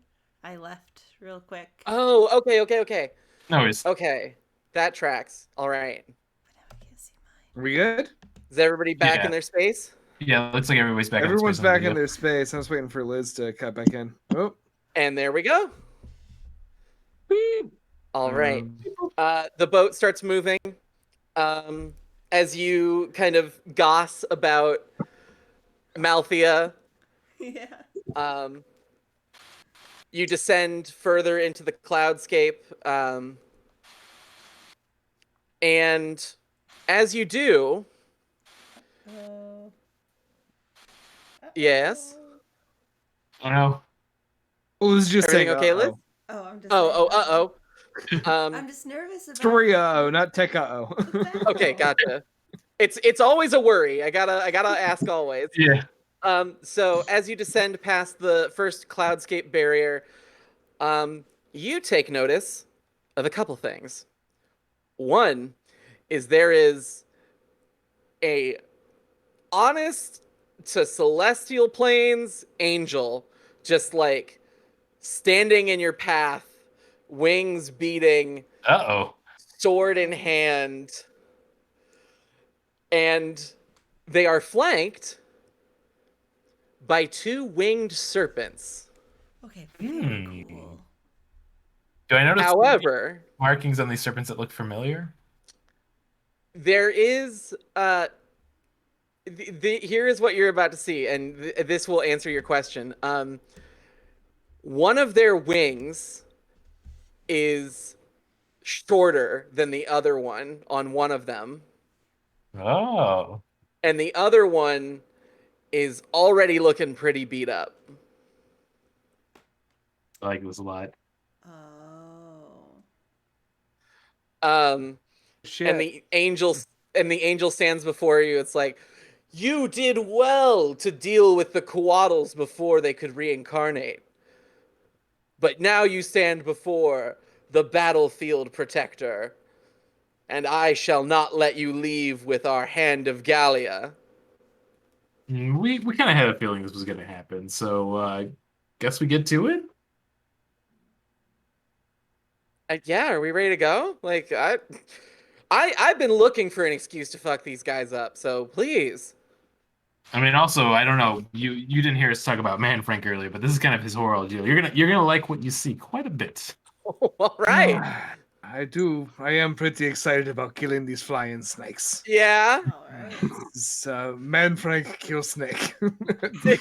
left real quick. Oh, okay. No worries. Okay. That tracks. All right. But now I can't see mine. Are we good? Is everybody back Yeah. in their space? Yeah, looks like everybody's back. Everyone's in space on back in video. their space. I was waiting for Liz to cut back in. Oh. And there we go. Beep. All right. Um, The boat starts moving. As you kind of goss about Malthea, Yeah. you descend further into the cloudscape. And as you do, Uh, yes. Oh no. Liz just Everything saying, okay, Liz? uh-oh. Oh, I'm just. Oh, I'm Um, just nervous about. Story uh-oh, not tech uh-oh. okay, gotcha. It's always a worry. I gotta ask always. Yeah. So as you descend past the first cloudscape barrier, you take notice of a couple things. One is there is a honest to celestial planes angel just like standing in your path, wings beating, Uh-oh. sword in hand, and they are flanked by two winged serpents. Okay. Very Hmm. cool. Do I notice However, markings on these serpents that look familiar? there is here is what you're about to see, and this will answer your question. One of their wings is shorter than the other one on one of them, Oh. and the other one is already looking pretty beat up. I like this a lot. Oh. Um, Shit. and the angel stands before you. It's like, You did well to deal with the Coatls before they could reincarnate. But now you stand before the battlefield protector, and I shall not let you leave with our hand of Gallia. We kind of had a feeling this was going to happen, so guess we get to it. Yeah, are we ready to go? Like, I've been looking for an excuse to fuck these guys up, so please. I mean, also, I don't know. You didn't hear us talk about Man Frank earlier, but this is kind of his horror deal. You're gonna like what you see quite a bit. All right. I do. I am pretty excited about killing these flying snakes. Yeah. All right. This Man Frank kill snake.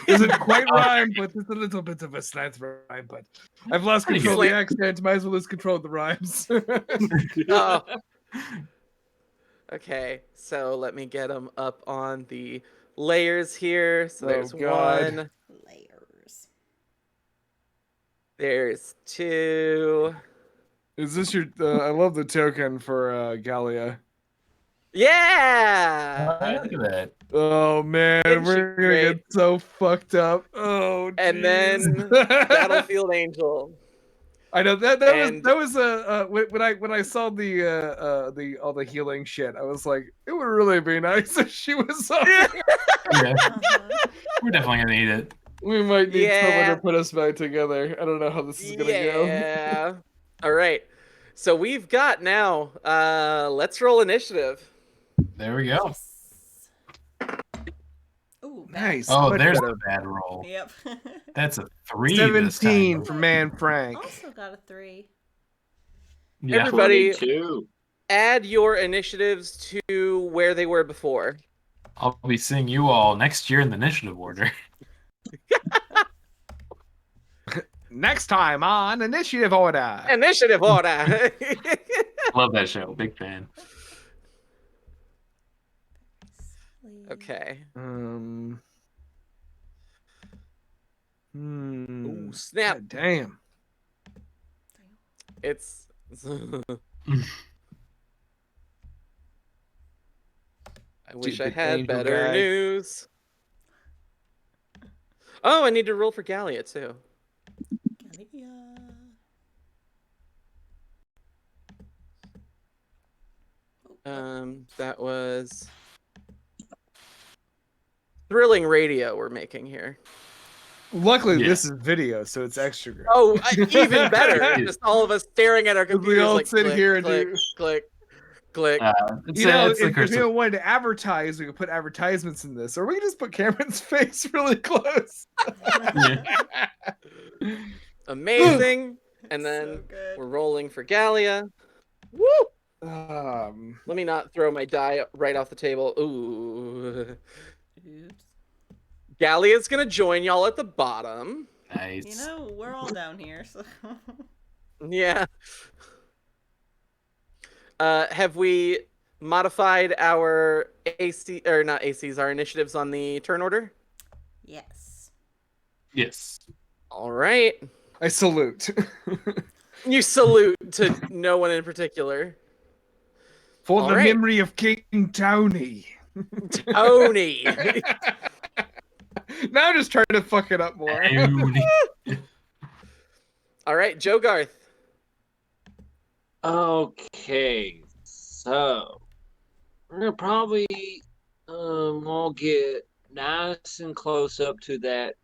Doesn't quite rhyme, but it's a little bit of a slant rhyme. But I've lost Pretty control of good. the accent. Might as well lose control of the rhymes. Oh. Okay, so let me get them up on the layers here. So Oh, there's God. one, Layers. there's two. Is this your? I love the token for Gallia. Yeah. Look at that. Oh man, Isn't she we're gonna great? get so fucked up. Oh, And then jeez. Battlefield Angel. I know that And- was when I saw the all the healing shit, I was like, it would really be nice if she was on. Yeah, Uh-huh. we're definitely gonna need it. We might need someone Yeah. to put us back together. I don't know how this is gonna go. Yeah. All right. So we've got now. Let's roll initiative. There we go. Yes. Ooh, bad. Nice. Oh, much there's better. a bad roll. Yep. That's a 3 this 17 time. for Man Frank. Also got a 3. Yeah. Everybody- 22. Add your initiatives to where they were before. I'll be seeing you all next year in the initiative order. Next time on Initiative Order. Initiative order. Love that show. Big fan. Okay. Hmm. Ooh, snap. God damn. It's. I wish I Stupid had angel better guy. news. Oh, I need to roll for Gallia too. That was thrilling radio we're making here. Luckily, Yeah. this is video, so it's extra great. Oh, even better! Just all of us staring at our We computers, all like sit click, here and click, do- click, click. It's, You know, it's the if curse you of- wanted to advertise, we could put advertisements in this, or we could just put Cameron's face really close. Amazing. And So then good. we're rolling for Gallia. Woo! Let me not throw my die right off the table. Ooh. Oops. Gallia's gonna join y'all at the bottom. Nice. You know, we're all down here, so. Yeah. Have we modified our AC or not ACs, our initiatives on the turn order? Yes. Yes. All right. I salute. You salute to no one in particular. For All the right. memory of King Tony. Tony. Now I'm just trying to fuck it up more. All right, Joe Garth. Okay, so we're gonna probably all get nice and close up to that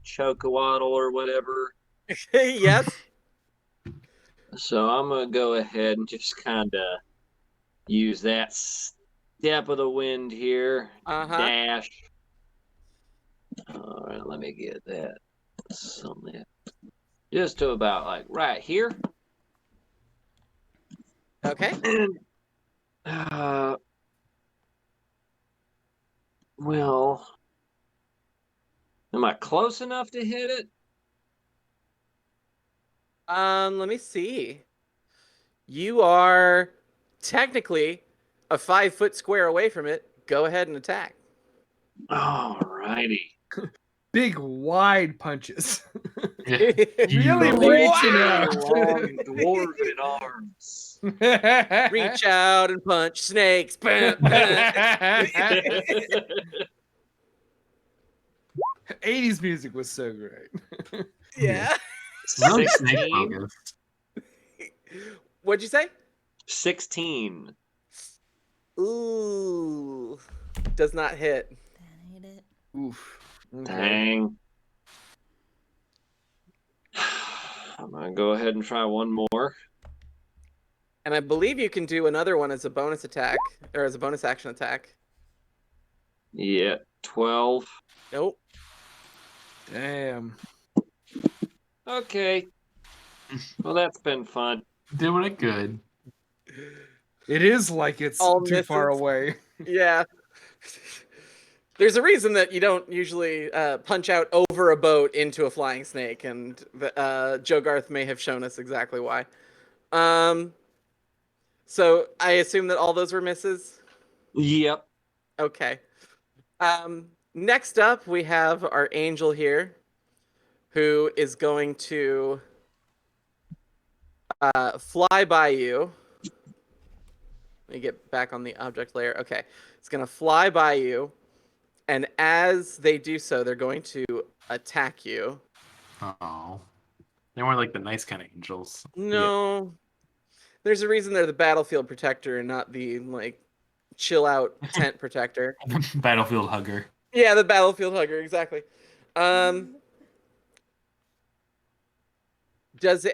chocowaddle or whatever. Yes. So I'm gonna go ahead and just kind of use that step of the wind here. Uh-huh. Dash. All right, let me get that. Something just to about like right here. Okay. Well, am I close enough to hit it? Let me see. You are technically a 5-foot square away from it. Go ahead and attack. Alrighty. Big wide punches. Really reaching out. Long dwarven arms. reach out and punch snakes. '80s music was so great. Yeah. Really snake 16. focused. What'd you say? 16. Ooh. Does not hit. That ain't it. Oof. Okay. Dang. I'm gonna go ahead and try one more. And I believe you can do another one as a bonus attack, or as a bonus action attack. Yeah, 12. Nope. Damn. Okay. Well, that's been fun. Did what it could. It is like it's All too far misses. away. Yeah. There's a reason that you don't usually punch out over a boat into a flying snake, and Joe Garth may have shown us exactly why. So I assume that all those were misses? Yep. Okay. Next up, we have our angel here, who is going to fly by you. Let me get back on the object layer. Okay. It's going to fly by you, and as they do so, they're going to attack you. Oh. They weren't like the nice kind of angels. No. There's a reason they're the battlefield protector and not the, like, chill out tent protector. Yeah. Battlefield hugger. Yeah, the battlefield hugger, exactly. Does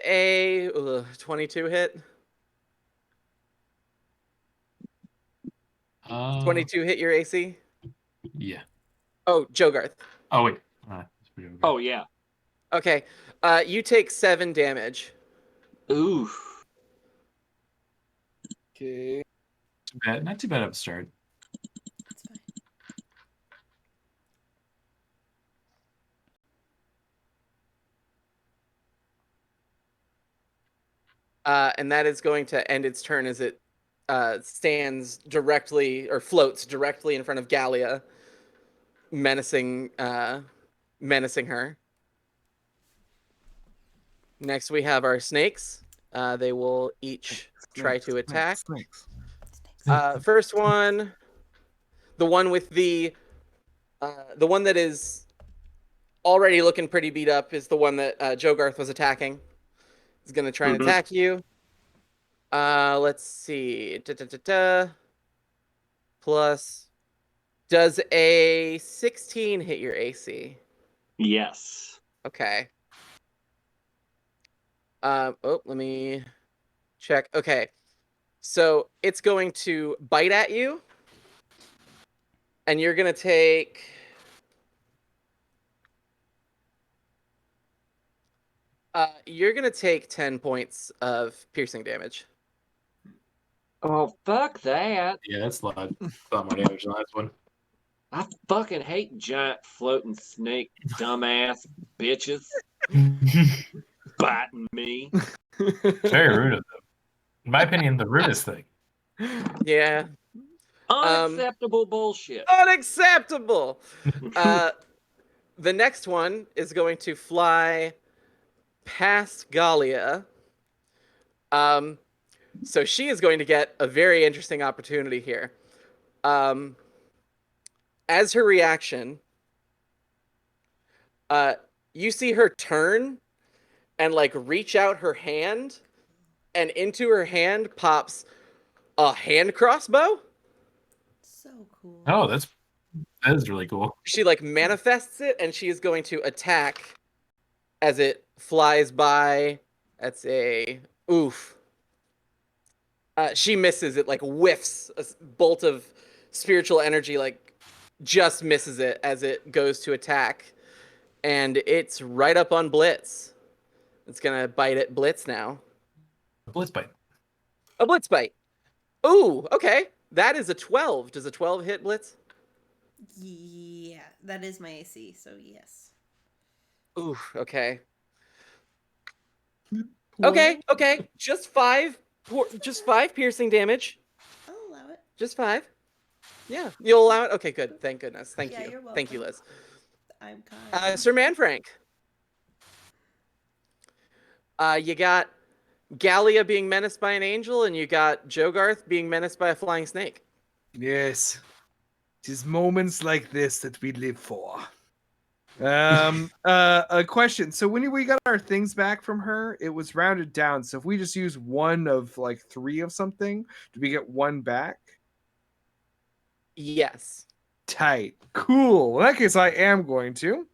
a 22 hit? 22 hit your AC? Yeah. Oh, Joe Garth. Oh, wait. Oh, yeah. Okay. You take 7 damage. Ooh. Okay. Not too bad of a start. It's fine. And that is going to end its turn as it stands directly or floats directly in front of Gallia, menacing her. Next, we have our snakes. They will each try to attack. Snakes. First one, the one with the one that is already looking pretty beat up, is the one that Joe Garth was attacking. He's gonna try and attack you. Let's see. Plus, does a 16 hit your AC? Yes. Okay. Let me check. Okay. So it's going to bite at you, and you're going to take... you're going to take 10 points of piercing damage. Oh, fuck that. Yeah, that's a lot more damage than the last one. I fucking hate giant floating snake dumbass bitches biting me. Very rude of them. In my opinion, the rudest thing. Yeah. Unacceptable bullshit. Unacceptable! The next one is going to fly past Gallia. So she is going to get a very interesting opportunity here. As her reaction, you see her turn and like reach out her hand, and into her hand pops a hand crossbow. So cool. Oh, that is really cool. She like manifests it, and she is going to attack as it flies by. That's a oof. She misses it, like whiffs a bolt of spiritual energy, like just misses it as it goes to attack, and it's right up on Blitz. It's gonna bite at Blitz now. Blitz bite. A Blitz bite. Ooh, okay. That is a 12. Does a 12 hit Blitz? Yeah, that is my AC, so yes. Ooh, okay. Okay. Just 5 piercing damage. I'll allow it. Just 5. Yeah, you'll allow it? Okay, good. Thank goodness. Thank Yeah, you. you're Thank you, welcome. Liz. I'm kind. Sir Manfrank. You got Gallia being menaced by an angel, and you got Joe Garth being menaced by a flying snake. Yes. It is moments like this that we live for. A question. So when we got our things back from her, it was rounded down. So if we just use one of like 3 of something, do we get 1 back? Yes. Tight. Cool. In that case, I am going to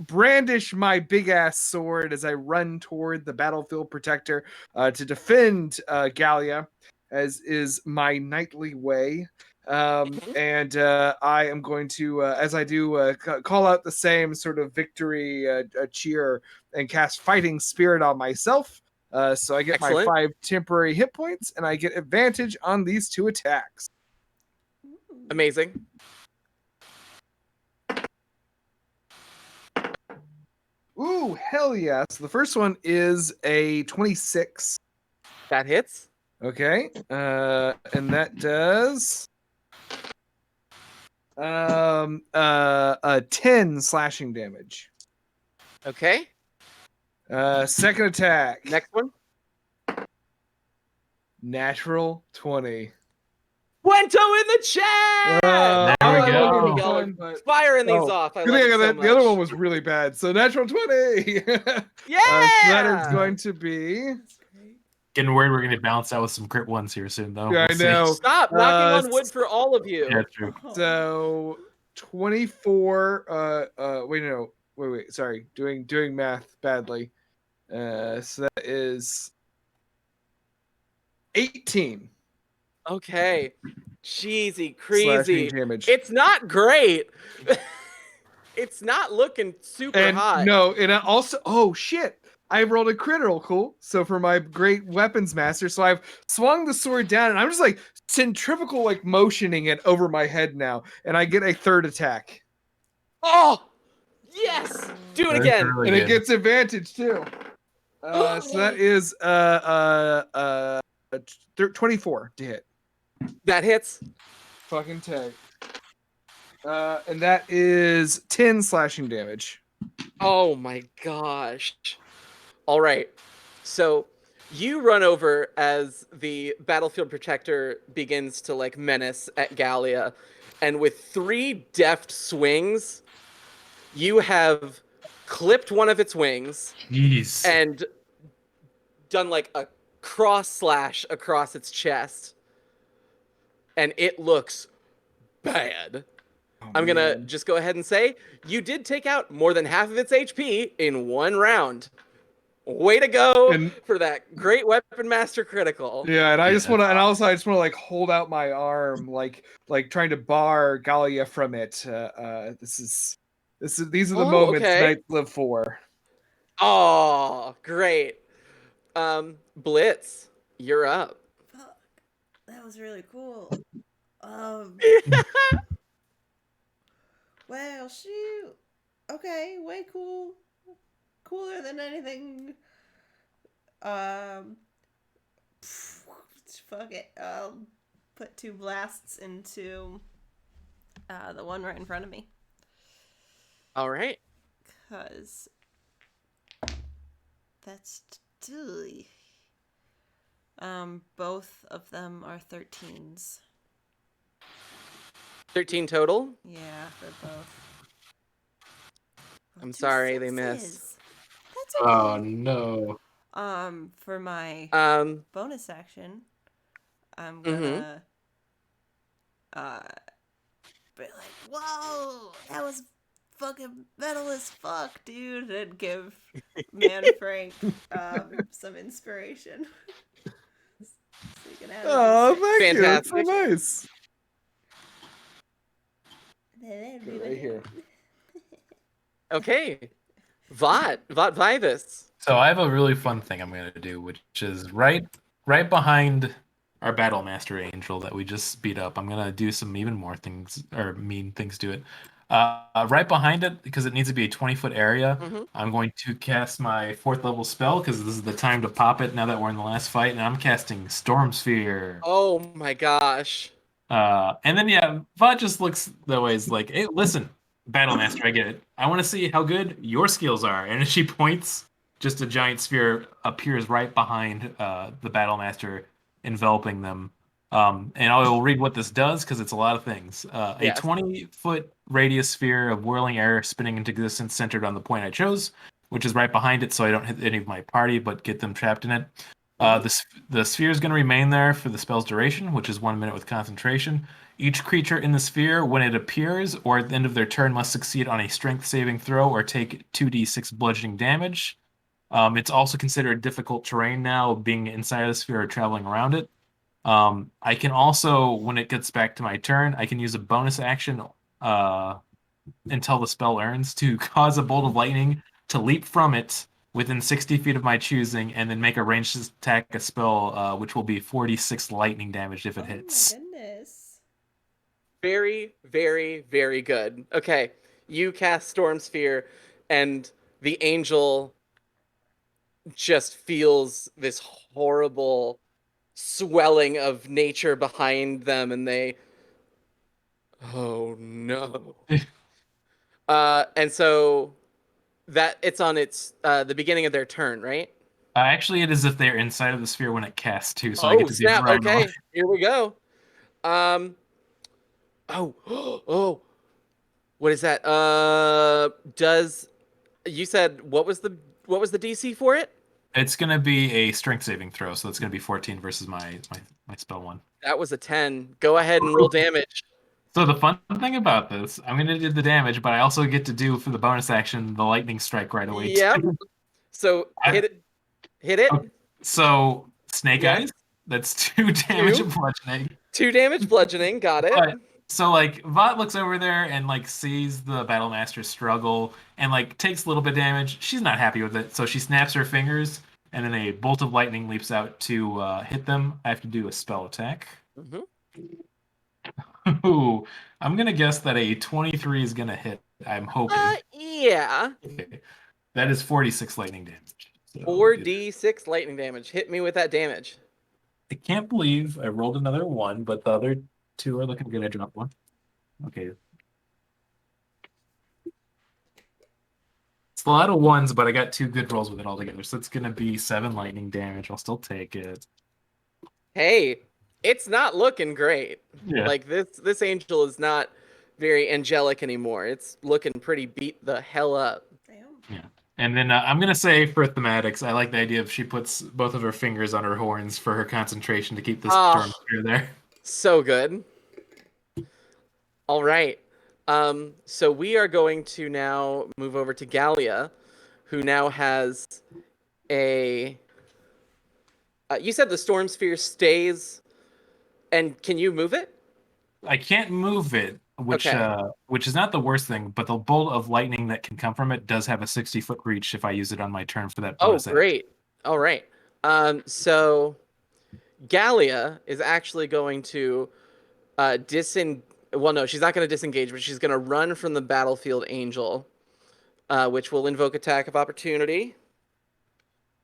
brandish my big ass sword as I run toward the battlefield protector to defend Gallia, as is my knightly way. And I am going to, as I do, call out the same sort of victory cheer and cast Fighting Spirit on myself. So I get Excellent. my 5 temporary hit points, and I get advantage on these 2 attacks. Amazing. Ooh, hell yeah. So the first one is a 26. That hits. Okay. And that does a 10 slashing damage. Okay. Second attack. Next one. Natural 20. Wento in the chat. There we I go. love Y'all are fun, but firing these Oh, off. I good love thing it I got so that. The other much. one was really bad. So natural 20. Yeah. So that is going to be. Getting worried we're going to bounce out with some crit ones here soon, though. Yeah, I We'll see. know. Stop knocking on wood for all of you. Yeah, true. So 24 wait, sorry. Doing math badly. So that is 18 Okay. Cheesy, slashing crazy. damage. It's not great. It's not looking super And hot. no, and I also shit. I rolled a critical, so for my great weapons master, so I've swung the sword down, and I'm just like centrifugal, like motioning it over my head now, and I get a 3rd attack, Oh, yes. Do it That's again. really and good. it gets advantage too. So that is 24 to hit. That hits. Fucking tag. And that is 10 slashing damage. Oh my gosh. All right. So you run over as the battlefield protector begins to like menace at Gallia, and with 3 deft swings, you have clipped one of its wings Jeez. and done like a cross slash across its chest. And it looks bad. I'm gonna just go ahead and say you did take out more than half of its HP in 1 round. Way to go And- for that great weapon master critical. Yeah, and I just Yeah. want to, and also I just want to like hold out my arm, like trying to bar Gallia from it. These are the Oh, moments okay. knights live for. Oh, great. Blitz, you're up. Fuck. That was really cool. Well, shoot. Okay, way cool. Cooler than anything. Fuck it. Put 2 blasts into the one right in front of me. All right. Cause that's silly. Both of them are 13s. 13 total. Yeah, they're both. I'm 2 sorry, they sixes. missed. That's okay. Oh, no. For my Um, bonus action, I'm Mhm. gonna be like, "Whoa, that was fucking metal as fuck, dude," and give Man Frank some inspiration. So you can have Oh, it. thank you. That's so Fantastic. nice. Right Right here. okay. Vought Vivus. So I have a really fun thing I'm going to do, which is right behind our Battle Master Angel that we just beat up. I'm going to do some even more things, or mean things to it. Right behind it, because it needs to be a 20-foot area, Mhm. I'm going to cast my 4th level spell, because this is the time to pop it now that we're in the last fight, and I'm casting Storm Sphere. Oh my gosh. And then, yeah, Vought just looks that way. He's like, hey, listen, Battle Master, I get it. I want to see how good your skills are. And as she points, just a giant sphere appears right behind the Battle Master, enveloping them. And I will read what this does because it's a lot of things. A Yes. 20-foot radius sphere of whirling air spinning into existence centered on the point I chose, which is right behind it, so I don't hit any of my party, but get them trapped in it. The sphere is going to remain there for the spell's duration, which is 1 minute with concentration. Each creature in the sphere, when it appears or at the end of their turn, must succeed on a strength saving throw or take 2d6 bludgeoning damage. It's also considered difficult terrain now, being inside of the sphere or traveling around it. I can also, when it gets back to my turn, I can use a bonus action until the spell ends to cause a bolt of lightning to leap from it within 60 feet of my choosing, and then make a ranged attack, a spell, which will be 46 lightning damage if it hits. Oh my goodness. Very, very, very good. Okay, you cast Storm Sphere, and the angel just feels this horrible swelling of nature behind them, and they, oh no. And so that it's on its the beginning of their turn, right? Actually, it is if they're inside of the sphere when it casts too, so I get to do Snap. random. Okay, here we go. Oh, oh, what is that? Does you said what was the DC for it? It's gonna be a strength saving throw, so it's gonna be 14 versus my spell one. That was a 10. Go ahead and roll damage. So the fun thing about this, I'm gonna do the damage, but I also get to do for the bonus action the lightning strike right away. Yep. Too. So hit it. Hit it. Okay. So snake Yes. eyes. That's 2 damage of bludgeoning. 2 damage bludgeoning. Got it. But so like Vought looks over there and like sees the battle master struggle and like takes a little bit of damage. She's not happy with it, so she snaps her fingers and then a bolt of lightning leaps out to hit them. I have to do a spell attack. Ooh, I'm gonna guess that a 23 is gonna hit. I'm hoping. Yeah. Okay. That is 46 lightning damage. So 4d6 lightning damage. Hit me with that damage. I can't believe I rolled another 1, but the other 2 are looking good. I dropped 1. Okay. It's a lot of 1s, but I got 2 good rolls with it all together. So it's gonna be 7 lightning damage. I'll still take it. Hey, it's not looking great. Yeah. Like this angel is not very angelic anymore. It's looking pretty beat the hell up. Damn. Yeah. And then I'm going to say for thematics, I like the idea of she puts both of her fingers on her horns for her concentration to keep this storm sphere there. So good. All right. So we are going to now move over to Gallia, who now has a... you said the storm sphere stays, and can you move it? I can't move it, which Okay. which is not the worst thing, but the bolt of lightning that can come from it does have a 60-foot reach if I use it on my turn for that bonus action. Great. All right. So Gallia is actually going to well, no, she's not going to disengage, but she's going to run from the battlefield angel, which will invoke attack of opportunity.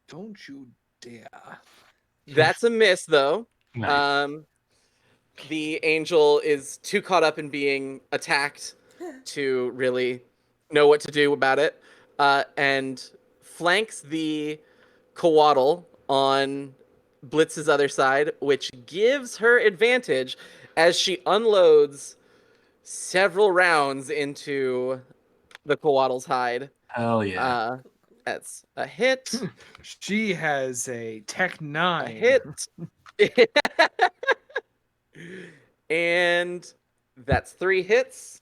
Don't you dare. That's a miss, though. Nice. The angel is too caught up in being attacked to really know what to do about it, and flanks the Coatl on Blitz's other side, which gives her advantage as she unloads several rounds into the Coatl's hide. Hell yeah. That's a hit. She has a Tech 9. A hit. And that's 3 hits.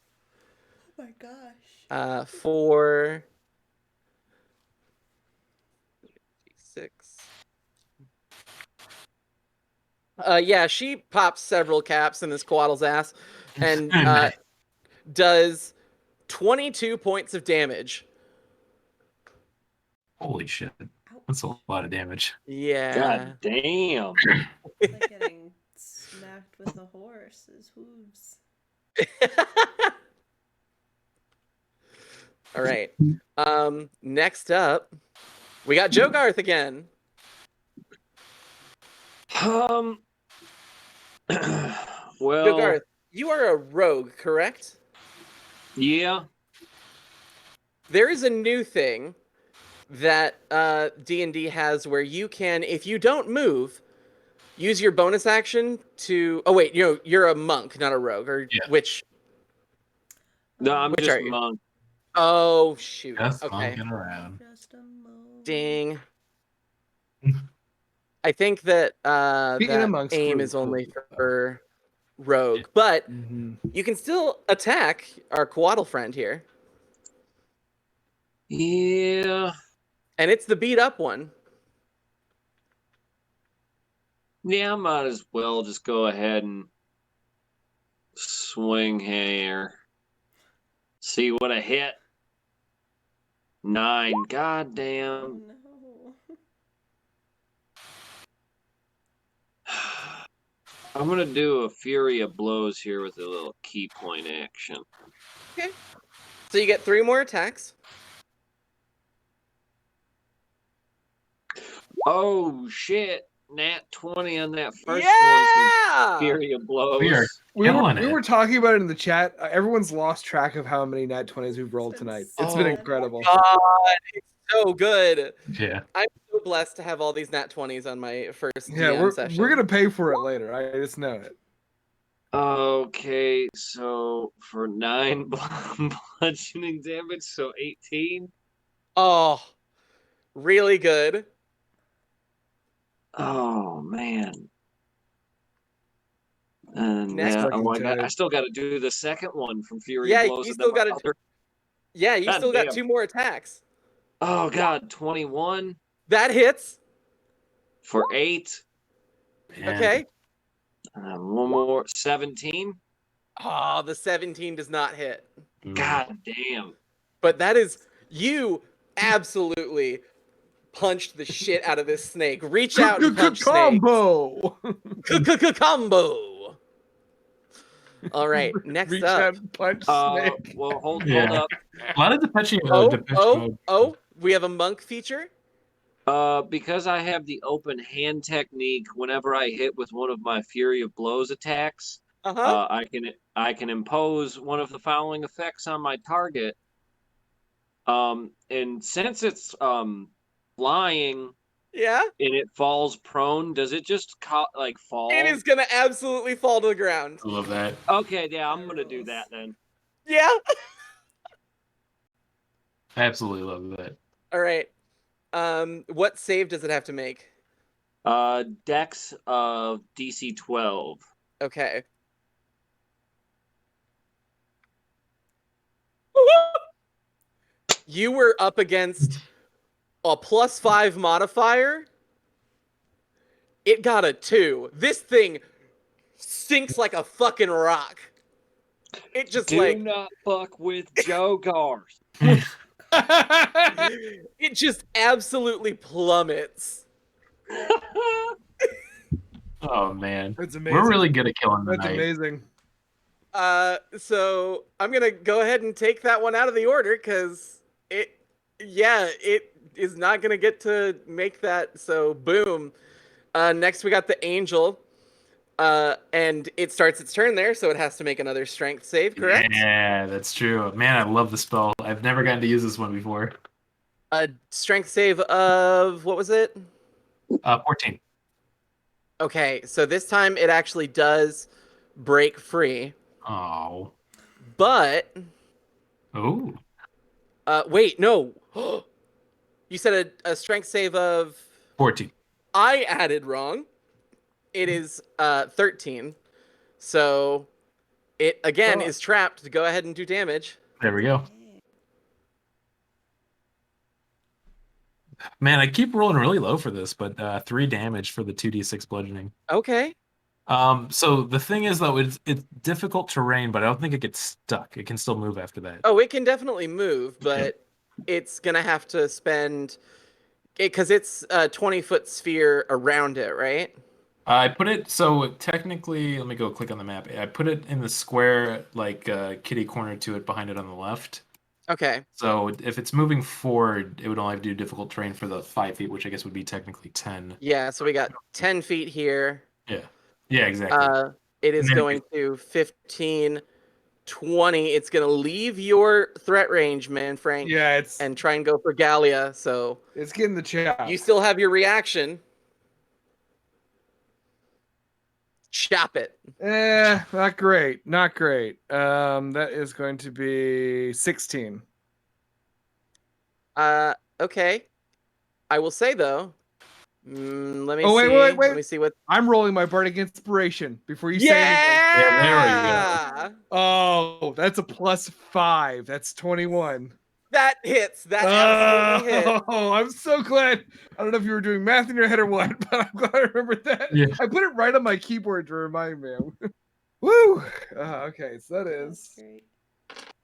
Oh my gosh. For 6. Yeah, she pops several caps in this Coatl's ass and does 22 points of damage. Holy shit. That's a lot of damage. Yeah. God damn. It's like getting smacked with a horse's hooves. All right. Next up, we got Jogarth again. Well, Jogarth, you are a rogue, correct? yeah. There is a new thing that D&D has where you can, if you don't move, use your bonus action to. Oh wait, you're a monk, not a rogue, or Yeah. which? No, I'm Which just are you? monk. Oh shoot. Just Okay. monkeying around. Just a moment. Ding. I think that Being that amongst aim group is only will be for rogue, but Mhm. you can still attack our Coatl friend here, Yeah. and it's the beat up one. Yeah, I might as well just go ahead and swing here. See what I hit. 9. God Oh, damn. no. I'm gonna do a Fury of Blows here with a little key point action. Okay. So you get 3 more attacks. Oh shit! Nat 20 on that first one from Yeah. Fury of Blows. We are We killing were it. talking about it in the chat. Everyone's lost track of how many nat 20s we've rolled It's been tonight. so It's been Oh, incredible. God, it's so good. Yeah. I'm so blessed to have all these nat 20s on my first Yeah, DM session. we're gonna pay for it later. I just know it. Okay, so for 9 bludgeoning damage, so 18. Oh, really good. Oh man. And Next. I still got to do the second one from Fury Yeah, Blows, you and then still my got to. other. Yeah, you God still got damn. 2 more attacks. Oh god, 21 That hits. for 8. Man. Okay. One more, 17. Oh, the 17 does not hit. Ooh. God damn. But that is you absolutely punched the shit out of this snake. Reach out and punch snakes. Combo. Combo. All right, next Reach up. out and punch snake. Well, hold Yeah. up. A lot of Depeche mode. We have a monk feature. Because I have the open hand technique, whenever I hit with one of my Fury of Blows attacks, Uh-huh. I can impose one of the following effects on my target. And since it's flying Yeah. and it falls prone, does it just fall? It is gonna absolutely fall to the ground. I love that. Okay, yeah, I'm gonna do that then. Yeah. I absolutely love that. All right. What save does it have to make? Dex of DC 12. Okay. You were up against a +5 modifier. It got a 2. This thing sinks like a fucking rock. It just Do not fuck with Joe Gars. it just absolutely plummets. Oh man. That's amazing. We're really good at killing the That's night. amazing. So I'm gonna go ahead and take that one out of the order because it is not gonna get to make that. So boom. Next we got the angel. And it starts its turn there, so it has to make another strength save, correct? Yeah, that's true. Man, I love the spell. I've never gotten to use this one before. A strength save of what was it? 14. Okay, so this time it actually does break free. Oh. But Oh. wait, no. You said a strength save of 14. I added wrong. It is 13. So it again is trapped to go ahead and do damage. There we go. Man, I keep rolling really low for this, but 3 damage for the 2d6 bludgeoning. Okay. So the thing is, though, it's difficult terrain, but I don't think it gets stuck. It can still move after that. Oh, it can definitely move, but it's gonna have to spend because it's a 20-foot sphere around it, right? I put it so technically. Let me go click on the map. I put it in the square, like kitty corner to it, behind it on the left. Okay. So if it's moving forward, it would only have to do difficult terrain for the 5 feet, which I guess would be technically 10. Yeah. So we got 10 feet here. Yeah. Yeah, exactly. It is going to 15, 20. It's gonna leave your threat range, man, Frank. Yeah, and try and go for Gallia. So it's getting the chop. you still have your reaction. Chop it. Not great. Not great. That is going to be 16. Okay. I will say though. Let me Oh, see. wait. Let me see what. I'm rolling my bardic inspiration before you say anything. Yeah, there we Yeah. Oh, that's a +5. That's 21. That hits. That absolutely hit. Oh, I'm so glad. I don't know if you were doing math in your head or what, but I'm glad I remembered that. Yeah. I put it right on my keyboard to remind me. Woo! Okay, so that That's is. great.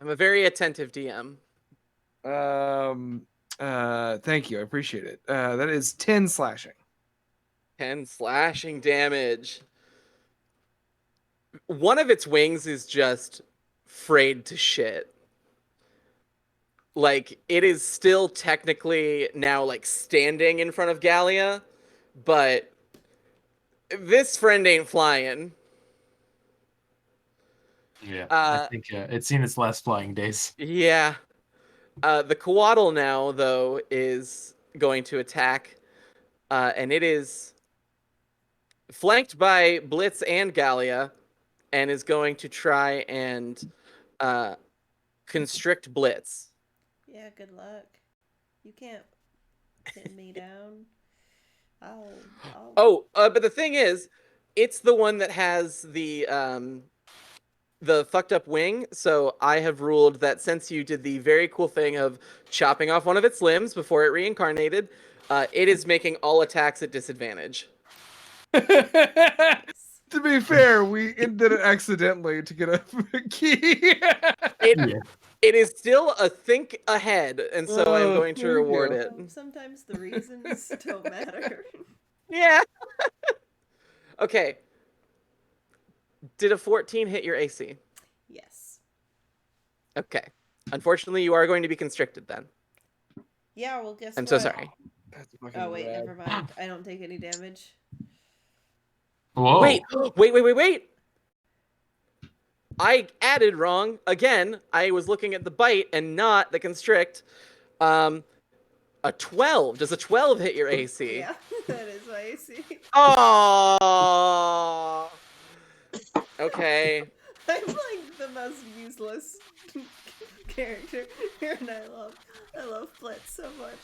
I'm a very attentive DM. Thank you. I appreciate it. That is 10 slashing. 10 slashing damage. One of its wings is just frayed to shit. Like, it is still technically now, like, standing in front of Gallia, but this friend ain't flying. Yeah, I think it's seen its last flying days. Yeah. The Coatl now, though, is going to attack, and it is flanked by Blitz and Gallia, and is going to try and constrict Blitz. Yeah, good luck. You can't pin me down. I'll Oh, but the thing is, it's the one that has the fucked up wing. So I have ruled that since you did the very cool thing of chopping off one of its limbs before it reincarnated, it is making all attacks at disadvantage. To be fair, we did it accidentally to get a key. It is still a think ahead, and so I'm going to there you reward go. it. Sometimes the reasons don't matter. Yeah. Okay. Did a 14 hit your AC? Yes. Okay. Unfortunately, you are going to be constricted then. Yeah, well, guess I'm what? so sorry. Oh, wait, never mind. I don't take any damage. Whoa. Wait. I added wrong. Again, I was looking at the bite and not the constrict. A 12. Does a 12 hit your AC? Yeah, that is my AC. Oh. Okay. I'm like the most useless character here, and I love Blitz so much.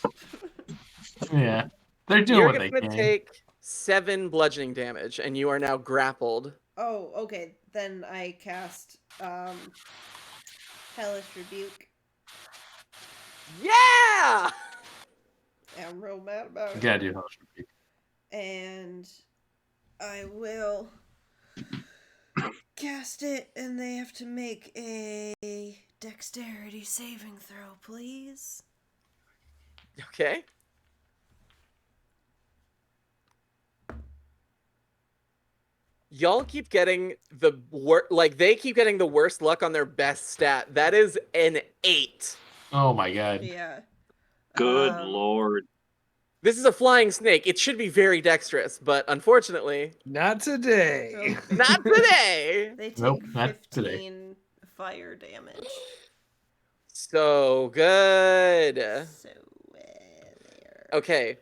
Yeah, they're doing You're what they going to can. take 7 bludgeoning damage, and you are now grappled. Oh, okay. Then I cast Hellish Rebuke. Yeah! I'm real mad about it. Gotta do Hellish Rebuke. And I will cast it, and they have to make a dexterity saving throw, please. Okay. Y'all keep getting the they keep getting the worst luck on their best stat. That is an 8. Oh my god. Yeah. Good lord. This is a flying snake. It should be very dexterous, but unfortunately, Not today. not today. They take Nope, not today. 15 fire damage. So good. So there. Okay.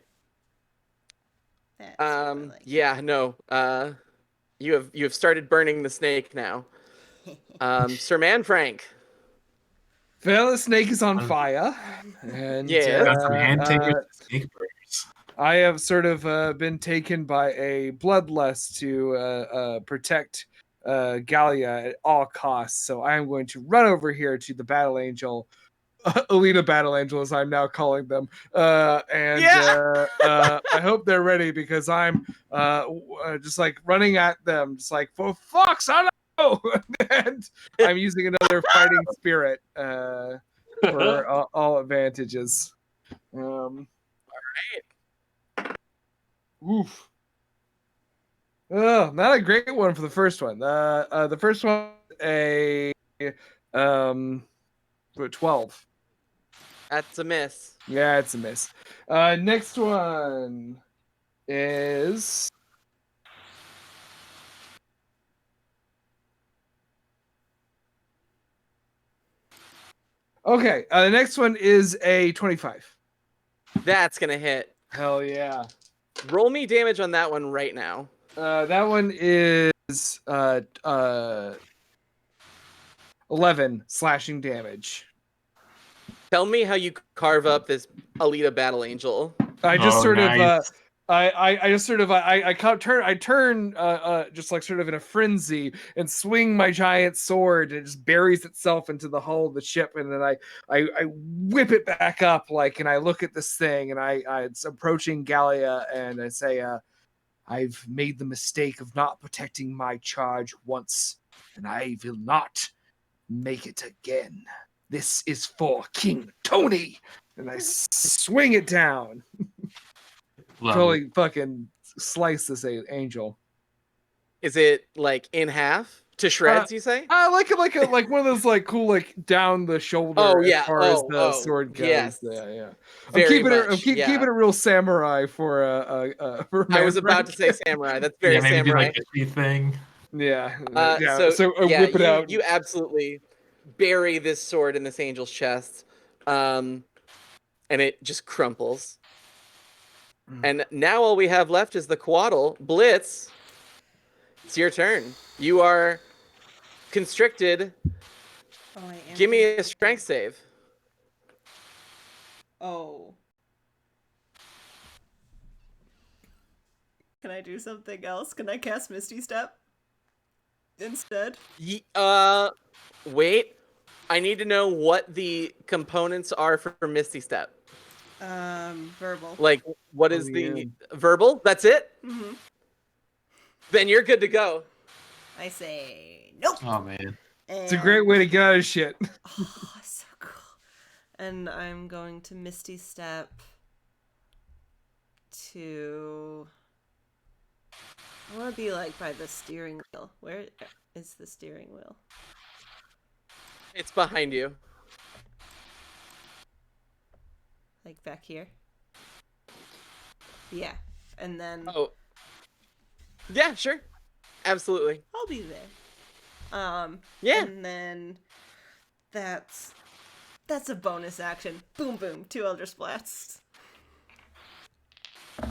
That's what I like. Yeah, no. You have started burning the snake now. Sir Manfrank. Well, the snake is on fire. And Yeah. Got some Handtakers and snake burgers. I have sort of been taken by a bloodlust to protect Gallia at all costs. So I'm going to run over here to the Battle Angel, Alita Battle Angel, as I'm now calling them. I hope they're ready because I'm just like running at them, just like, for fuck's sake! And I'm using another fighting spirit for all advantages. Oof. Oh, not a great one for the first one. The first one a 12. That's a miss. Yeah, it's a miss. Next one is okay. The next one is a 25. That's gonna hit. Hell yeah. Roll me damage on that one right now. That one is uh, uh, 11 slashing damage. Tell me how you carve up this Alita Battle Angel. I just Oh, sort of nice. I just sort of I turn just like sort of in a frenzy and swing my giant sword, and it just buries itself into the hull of the ship, and then I whip it back up, like, and I look at this thing, and it's approaching Gallia, and I say, I've made the mistake of not protecting my charge once, and I will not make it again. This is for King Tony, and I swing it down. Love it. Totally fucking slice this angel. Is it like in half to shreds? You say? I like it like one of those like cool like down the shoulder Oh, yeah. as far as Oh, the oh, sword goes. yes. Yeah. Very I'm much. keeping it real samurai for I was about to say samurai. That's very Yeah, maybe do samurai. like a sheath thing. yeah. So I yeah, whip it out. you absolutely bury this sword in this angel's chest, and it just crumples. And now all we have left is the Quaddle. Blitz, it's your turn. You are constricted. Oh, I am. Give me a strength save. Oh. Can I do something else? Can I cast Misty Step instead? Wait. I need to know what the components are for Misty Step. Verbal. Like, what is the verbal? That's it? Mm-hmm. Then you're good to go. I say nope. Oh man. It's a great way to get out of shit. Oh, so cool. And I'm going to Misty Step to... I want to be like by the steering wheel. Where is the steering wheel? It's behind you. Like back here? Yeah. And then Oh. Yeah, sure. Absolutely. I'll be there. Yeah. And then that's a bonus action. Boom boom. 2 Eldritch Blasts.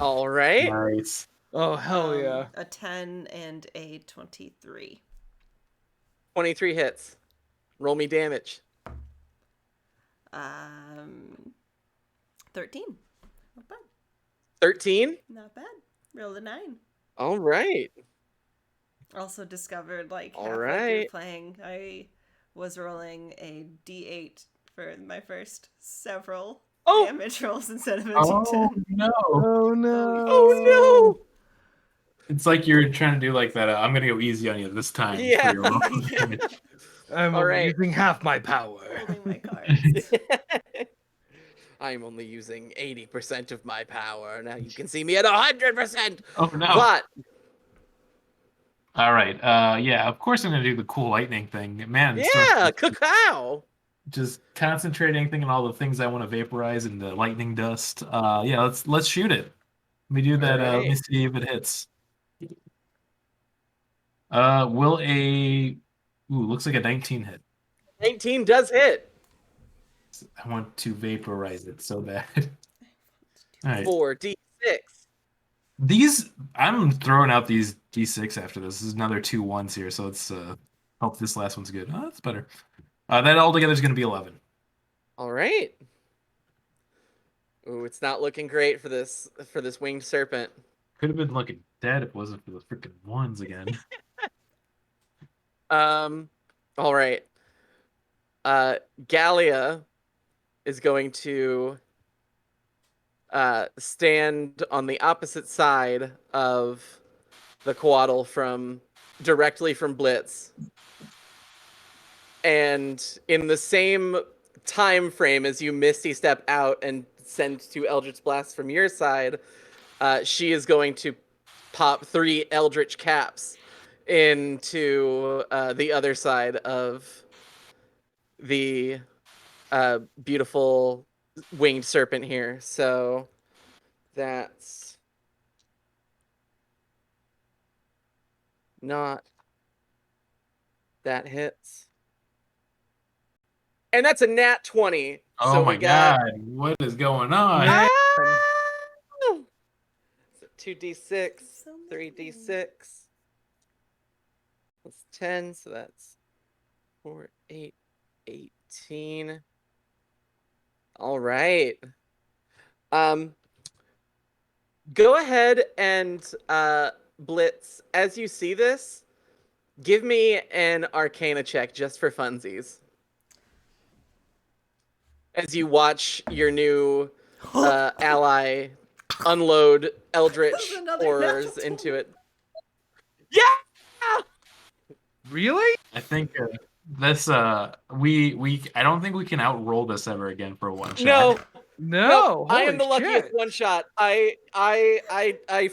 All right. Nice. Oh hell yeah. A 10 and a 23. 23 hits. Roll me damage. 13. Not bad. 13? Not bad. Roll a 9. All right. Also discovered like All halfway right. through playing, I was rolling a D8 for my first several damage rolls instead of a Oh D10. no. Oh no. Oh no. It's like you're trying to do like that. I'm gonna go easy on you this time. Yeah. For your roll. I'm All right. using half my power. Holding my cards. I'm only using 80% of my power. Now you can see me at 100%. Oh no. But All right. Yeah. Of course, I'm gonna do the cool lightning thing. Man. yeah, cacao. Just concentrating, thinking all the things I want to vaporize into lightning dust. Yeah. Let's shoot it. Let me do that. Let me Alright. see if it hits. Will a looks like a 19 hit. 19 does hit. I want to vaporize it so bad. All right. 4d6. These I'm throwing out these D6 after this. This is another 2 1s here, so it's hope this last one's good. Oh, that's better. That altogether is going to be 11. All right. Ooh, it's not looking great for this winged serpent. Could have been looking dead if it wasn't for the freaking ones again. All right. Gallia is going to stand on the opposite side of the Quaddle directly from Blitz. And in the same time frame as you Misty Step out and send 2 Eldritch Blasts from your side, she is going to pop 3 Eldritch Caps into the other side of the beautiful winged serpent here. So that's not... That hits. And that's a nat 20. Oh so my we got... god, what is going on? Ah! 2d6, So 3d6. Plus 10, so that's 4, 8, 18. All right. Go ahead and Blitz, as you see this, give me an Arcana check just for funsies. As you watch your new ally unload eldritch Another horrors natural into 20. it. Yeah! Really? I think this we I don't think we can outroll this ever again for a one shot. No, No. I am holy the luckiest shit. one shot. I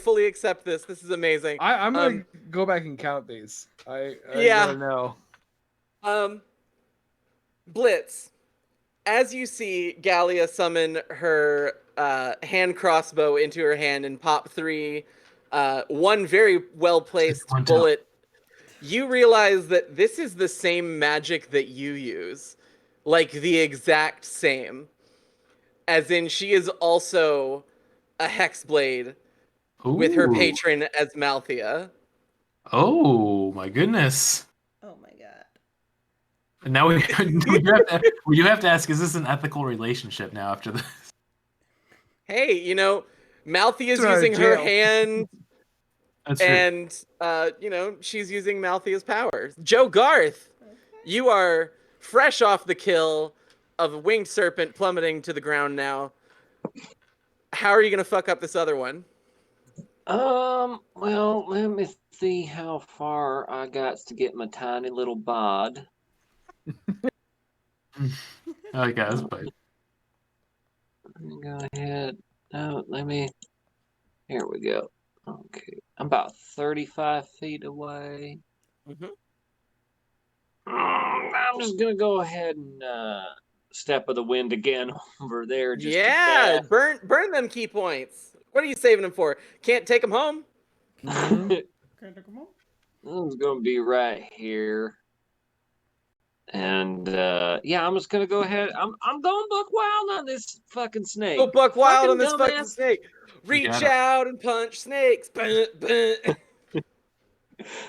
fully accept this. This is amazing. I'm gonna go back and count these. I Yeah. gotta know. Blitz, as you see Gallia summon her hand crossbow into her hand and pop 3, one very well placed One tap. bullet, you realize that this is the same magic that you use, like the exact same. As in, she is also a hexblade with her Ooh. patron as Malthea. Oh my goodness. Oh my god. And now we have to ask: is this an ethical relationship now after this? Hey, Malthea is Get her out of using her jail. hand, That's true. and she's using Malthea's powers. Joe Garth, you are fresh off the kill of a winged serpent plummeting to the ground now. How are you gonna fuck up this other one? Well, let me see how far I got to get my tiny little bod. I guess, but Let me go ahead. Oh, here we go. Okay. I'm about 35 feet away. Mhm. I'm just gonna go ahead and step of the wind again over there. Just Yeah, burn them key points. What are you saving them for? Can't take them home? Mhm. Okay, come on. It's gonna be right here. And yeah, I'm just gonna go ahead. I'm going buck wild on this fucking snake. Go buck wild on this dumbass. fucking snake. Reach gotta. out and punch snakes. Buh, buh.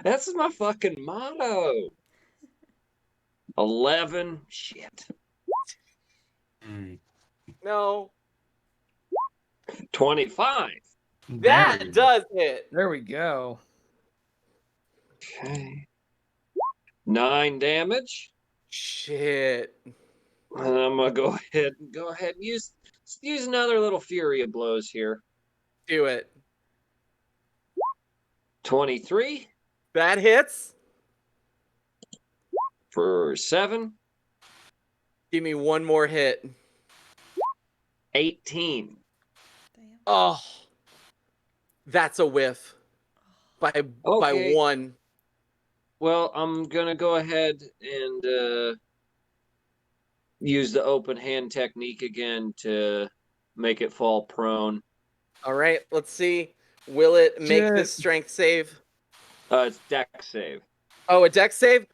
That's my fucking motto. 11. Shit. mm, No, 25. that there we go. does hit. There we go. Okay. 9 damage. Shit. And I'm gonna go ahead and use another little fury of blows here. Do it. 23 That hits. for 7. Give me one more hit. 18. Damn. Oh, that's a whiff by Okay. 1. Well, I'm gonna go ahead and use the open hand technique again to make it fall prone. All right, let's see. Will it make Shit. this strength save? It's dex save. Oh, a dex save?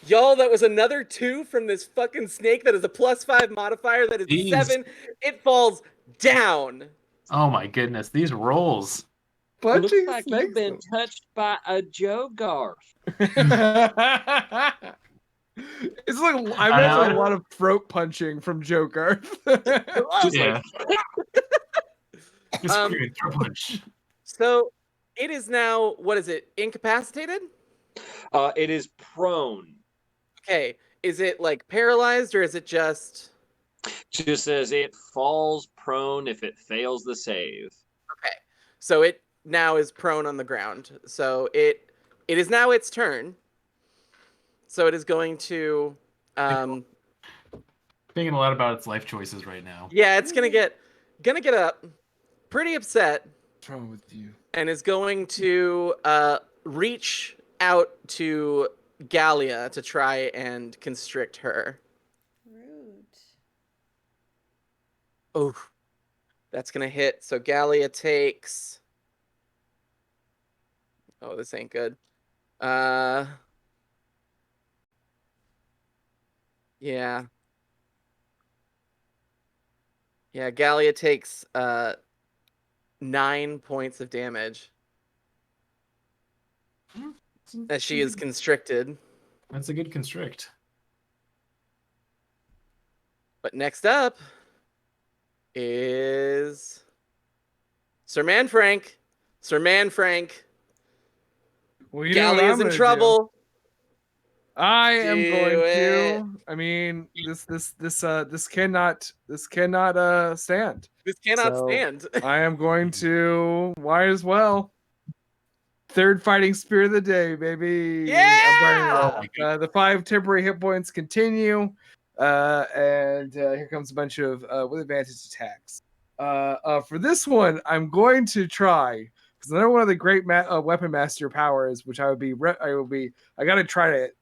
Y'all, that was another 2 from this fucking snake. That is a +5 modifier. That is a Jeez. 7. It falls down. Oh my goodness, these rolls. It looks Punching like snakes. you've been touched by a Joe Garth. It's like I imagine a lot of throat punching from Joe Garth. Just Yeah. Just Um, screaming, throw punch. So it is now, what is it, incapacitated? It is prone. Okay, is it like paralyzed or is it just... Just says it falls prone if it fails the save. Okay, so it now is prone on the ground. So it is now its turn. So it is going to... Thinking a lot about its life choices right now. Yeah, it's gonna get up, pretty upset, What's wrong with you? and is going to reach out to Gallia to try and constrict her. Rude. Oh, that's gonna hit. So Gallia takes... Oh, this ain't good. Yeah. Yeah, Gallia takes 9 points of damage. as she is constricted. That's a good constrict. But next up is Sir Manfrank. Sir Manfrank. Well, you know what Gallia's I'm in gonna do. trouble. I am Do going it. to. I mean, this cannot stand. This cannot So, stand. I am going to. Might as well. Third fighting spirit of the day, baby. I'm burning it Yeah! up. The 5 temporary hit points continue, and here comes a bunch of with advantage attacks. For this one, I'm going to try because another one of the great weapon master powers, which I gotta try it.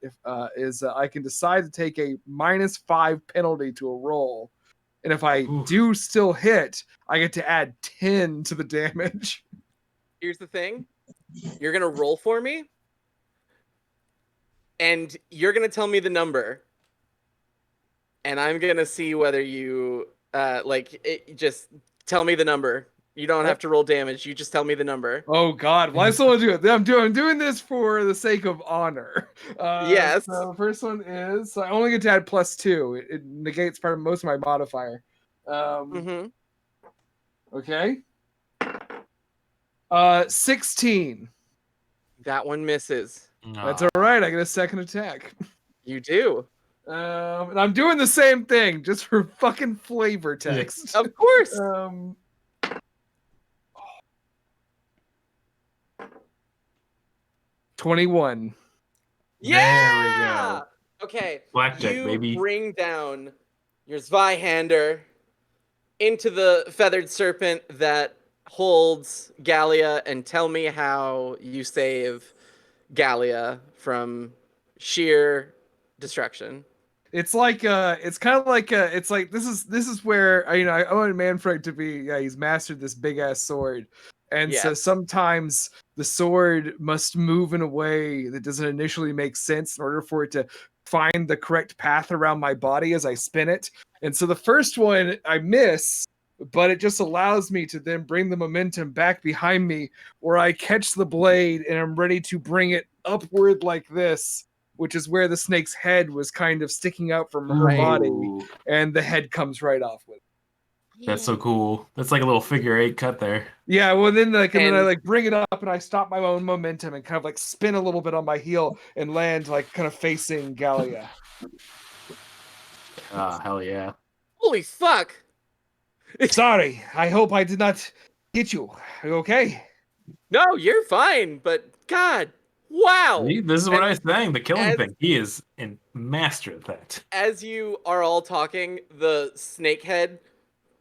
Is I can decide to take a -5 penalty to a roll, and if I Oof. do still hit, I get to add 10 to the damage. Here's the thing. You're going to roll for me, and you're going to tell me the number, and I'm going to see whether you, just tell me the number. You don't have to roll damage. You just tell me the number. Oh God! Well, I still want to do it. I'm doing this for the sake of honor. Yes. So the first one is I only get to add +2. It negates part of most of my modifier. Mm-hmm. Okay. 16. That one misses. That's all right. I get a second attack. You do. And I'm doing the same thing just for fucking flavor text. Of course. 21. Yeah. Okay. Blackjack, you baby. bring down your Zweihander into the feathered serpent that holds Gallia, and tell me how you save Gallia from sheer destruction. It's like it's kind of like it's like this is where I want Manfred to be he's mastered this big ass sword, and so Yes. sometimes the sword must move in a way that doesn't initially make sense in order for it to find the correct path around my body as I spin it. And so the first one I miss, but it just allows me to then bring the momentum back behind me where I catch the blade and I'm ready to bring it upward like this, which is where the snake's head was kind of sticking out from her body, Ooh, and the head comes right off with it. that's so cool. That's like a little figure 8 cut there. Yeah, well then then I And- like bring it up and I stop my own momentum and kind of like spin a little bit on my heel and land like kind of facing Gallia. Ah, hell yeah. Holy fuck. Sorry, I hope I did not hit you. Are you okay? No, you're fine, but God, wow. See, this is what And I was saying. The killing as- thing. He is a master at that. As you are all talking, the snake head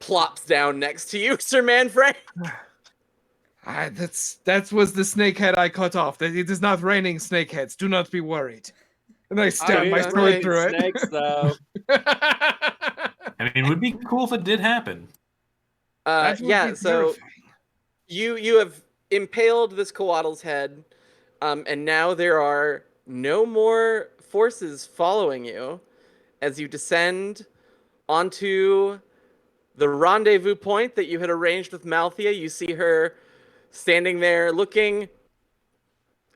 plops down next to you, Sir Manfred. That was the snake head I cut off. It is not raining snake heads. Do not be worried. And I stab mean, my I sword mean, through it. Snakes, though. I mean, it would be cool if it did happen. That would Yeah, be so terrifying. you have impaled this koatl's head, and now there are no more forces following you as you descend onto the rendezvous point that you had arranged with Malthea. You see her standing there looking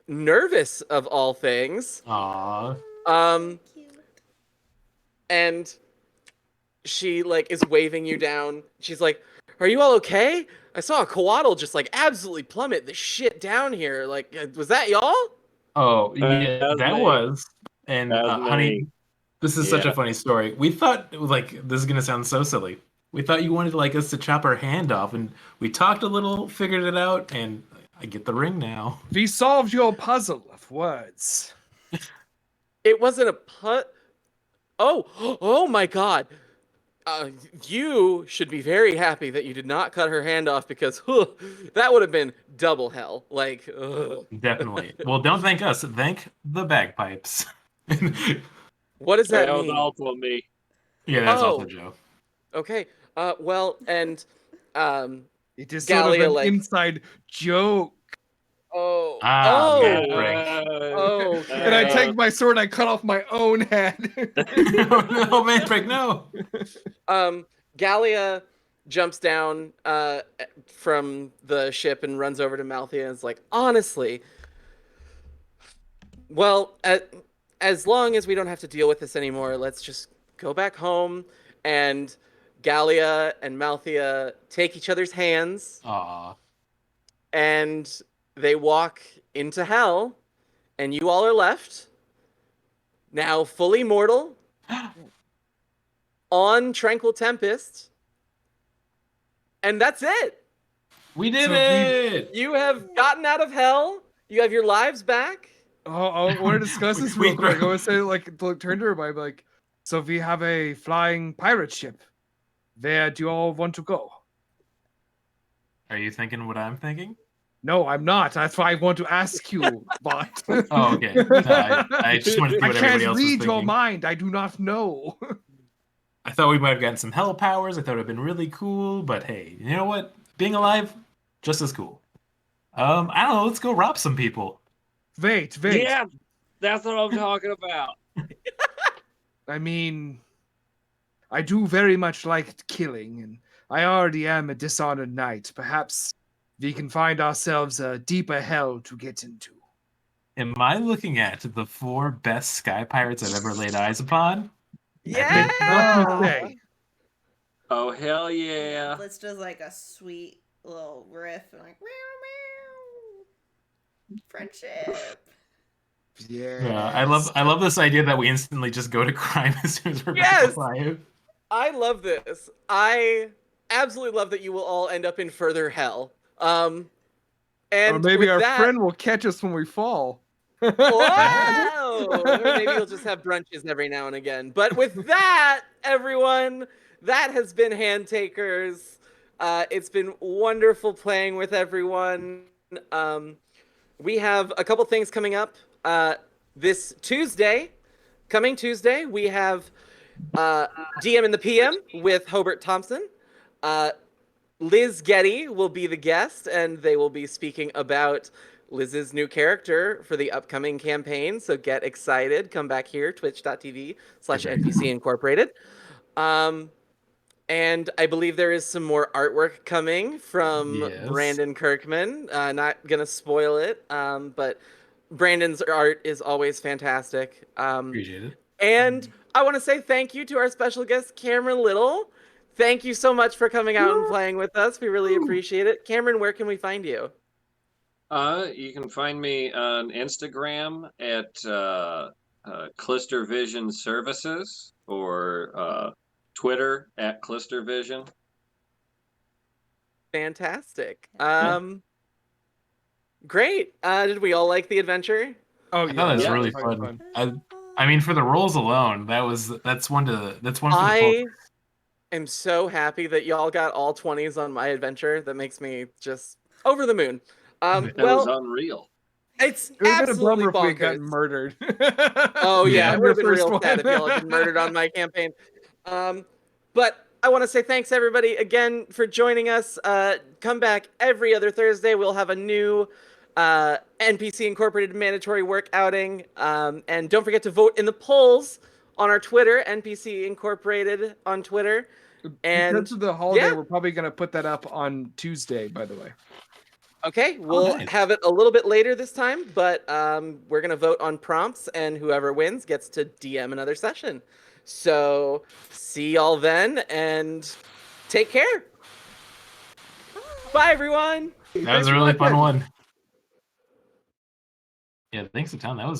nervous of all things. Aw. Cute. And she like is waving you down. She's like, "Are you all okay? I saw a koatl just like absolutely plummet the shit down here. Like, was that y'all?" Oh, That yeah, was that me. was. And That was honey, me. this is such a Yeah. funny story. We thought, like, this is going to sound so silly. We thought you wanted like us to chop our hand off, and we talked a little, figured it out, and I get the ring now. We solved your puzzle of words. It wasn't a put. Oh my God. You should be very happy that you did not cut her hand off, because that would have been double hell. Like, ugh. Definitely. Well, don't thank us. Thank the bagpipes. What does that That was mean? also me. Yeah, that's Oh. also Joe. Okay. Well, and It is Gallia, sort of an like- inside joke. Ah, man, oh, Frank. oh, And I take my sword and I cut off my own head. Oh man, Frank, no. Gallia jumps down from the ship and runs over to Malthea and is like, "Honestly, Well, as long as we don't have to deal with this anymore, let's just go back home, and Gallia and Malthea take each other's hands, Aw. and they walk into hell, and you all are left, now fully mortal, on Tranquil Tempest, and that's it. We did So it! You have gotten out of hell. You have your lives back. I want to discuss this We- real quick. I want to say, like, turn to everybody, like, so we have a flying pirate ship. Where do you all want to go? Are you thinking what I'm thinking? No, I'm not. That's why I want to ask you, bot. Oh, okay. No, I just wanted to see I what can't everybody else was read your thinking. mind. I do not know. I thought we might have gotten some hell powers. I thought it would have been really cool, but hey, you know what? Being alive, just as cool. I don't know. Let's go rob some people. Wait. Yeah, that's what I'm talking about. I mean, I do very much like killing, and I already am a dishonored knight. Perhaps we can find ourselves a deeper hell to get into. Am I looking at the 4 best sky pirates I've ever laid eyes upon? Yeah. What you say? Oh hell yeah! Let's do like a sweet little riff and like meow meow. Friendship. Yeah. I love this idea that we instantly just go to crime as soon as we're back Yes! alive. I love this. I absolutely love that you will all end up in further hell. And Or maybe with our that, friend will catch us when we fall. Wow! Or maybe you'll just have brunches every now and again. But with that, everyone, that has been Handtakers. It's been wonderful playing with everyone. We have a couple things coming up. This Tuesday, coming Tuesday, we have DM in the PM with Hobart Thompson. Liz Getty will be the guest, and they will be speaking about Liz's new character for the upcoming campaign. So get excited. Come back here, twitch.tv/NPC Incorporated. And I believe there is some more artwork coming from Yes. Brandon Kirkman. Not going to spoil it, but Brandon's art is always fantastic. Appreciate it. And I want to say thank you to our special guest, Cameron Little. Thank you so much for coming out and playing with us. We really appreciate it. Cameron, where can we find you? You can find me on Instagram at Clister Vision Services or Twitter at Clister Vision. Fantastic. Great. Did we all like the adventure? Oh I thought it was Yeah. really fun. I mean, for the rolls alone, that's one for the I am so happy that y'all got all 20s on my adventure. That makes me just over the moon. That was Well, unreal. it's It would have been a absolutely bummer if we had gotten bonkers. murdered. Oh yeah, Yeah. it would have been Your first real sad if y'all had been murdered on my campaign. But I want to say thanks everybody again for joining us. Come back every other Thursday. We'll have a new NPC Incorporated mandatory work outing. And don't forget to vote in the polls on our Twitter, NPC Incorporated on Twitter. And Because of the holiday, yeah. we're probably going to put that up on Tuesday, by the way. Okay, we'll nice. have it a little bit later this time, but we're going to vote on prompts, and whoever wins gets to DM another session. So see y'all then, and take care. Bye, everyone. That was a really fun one. Yeah, thanks a ton. That was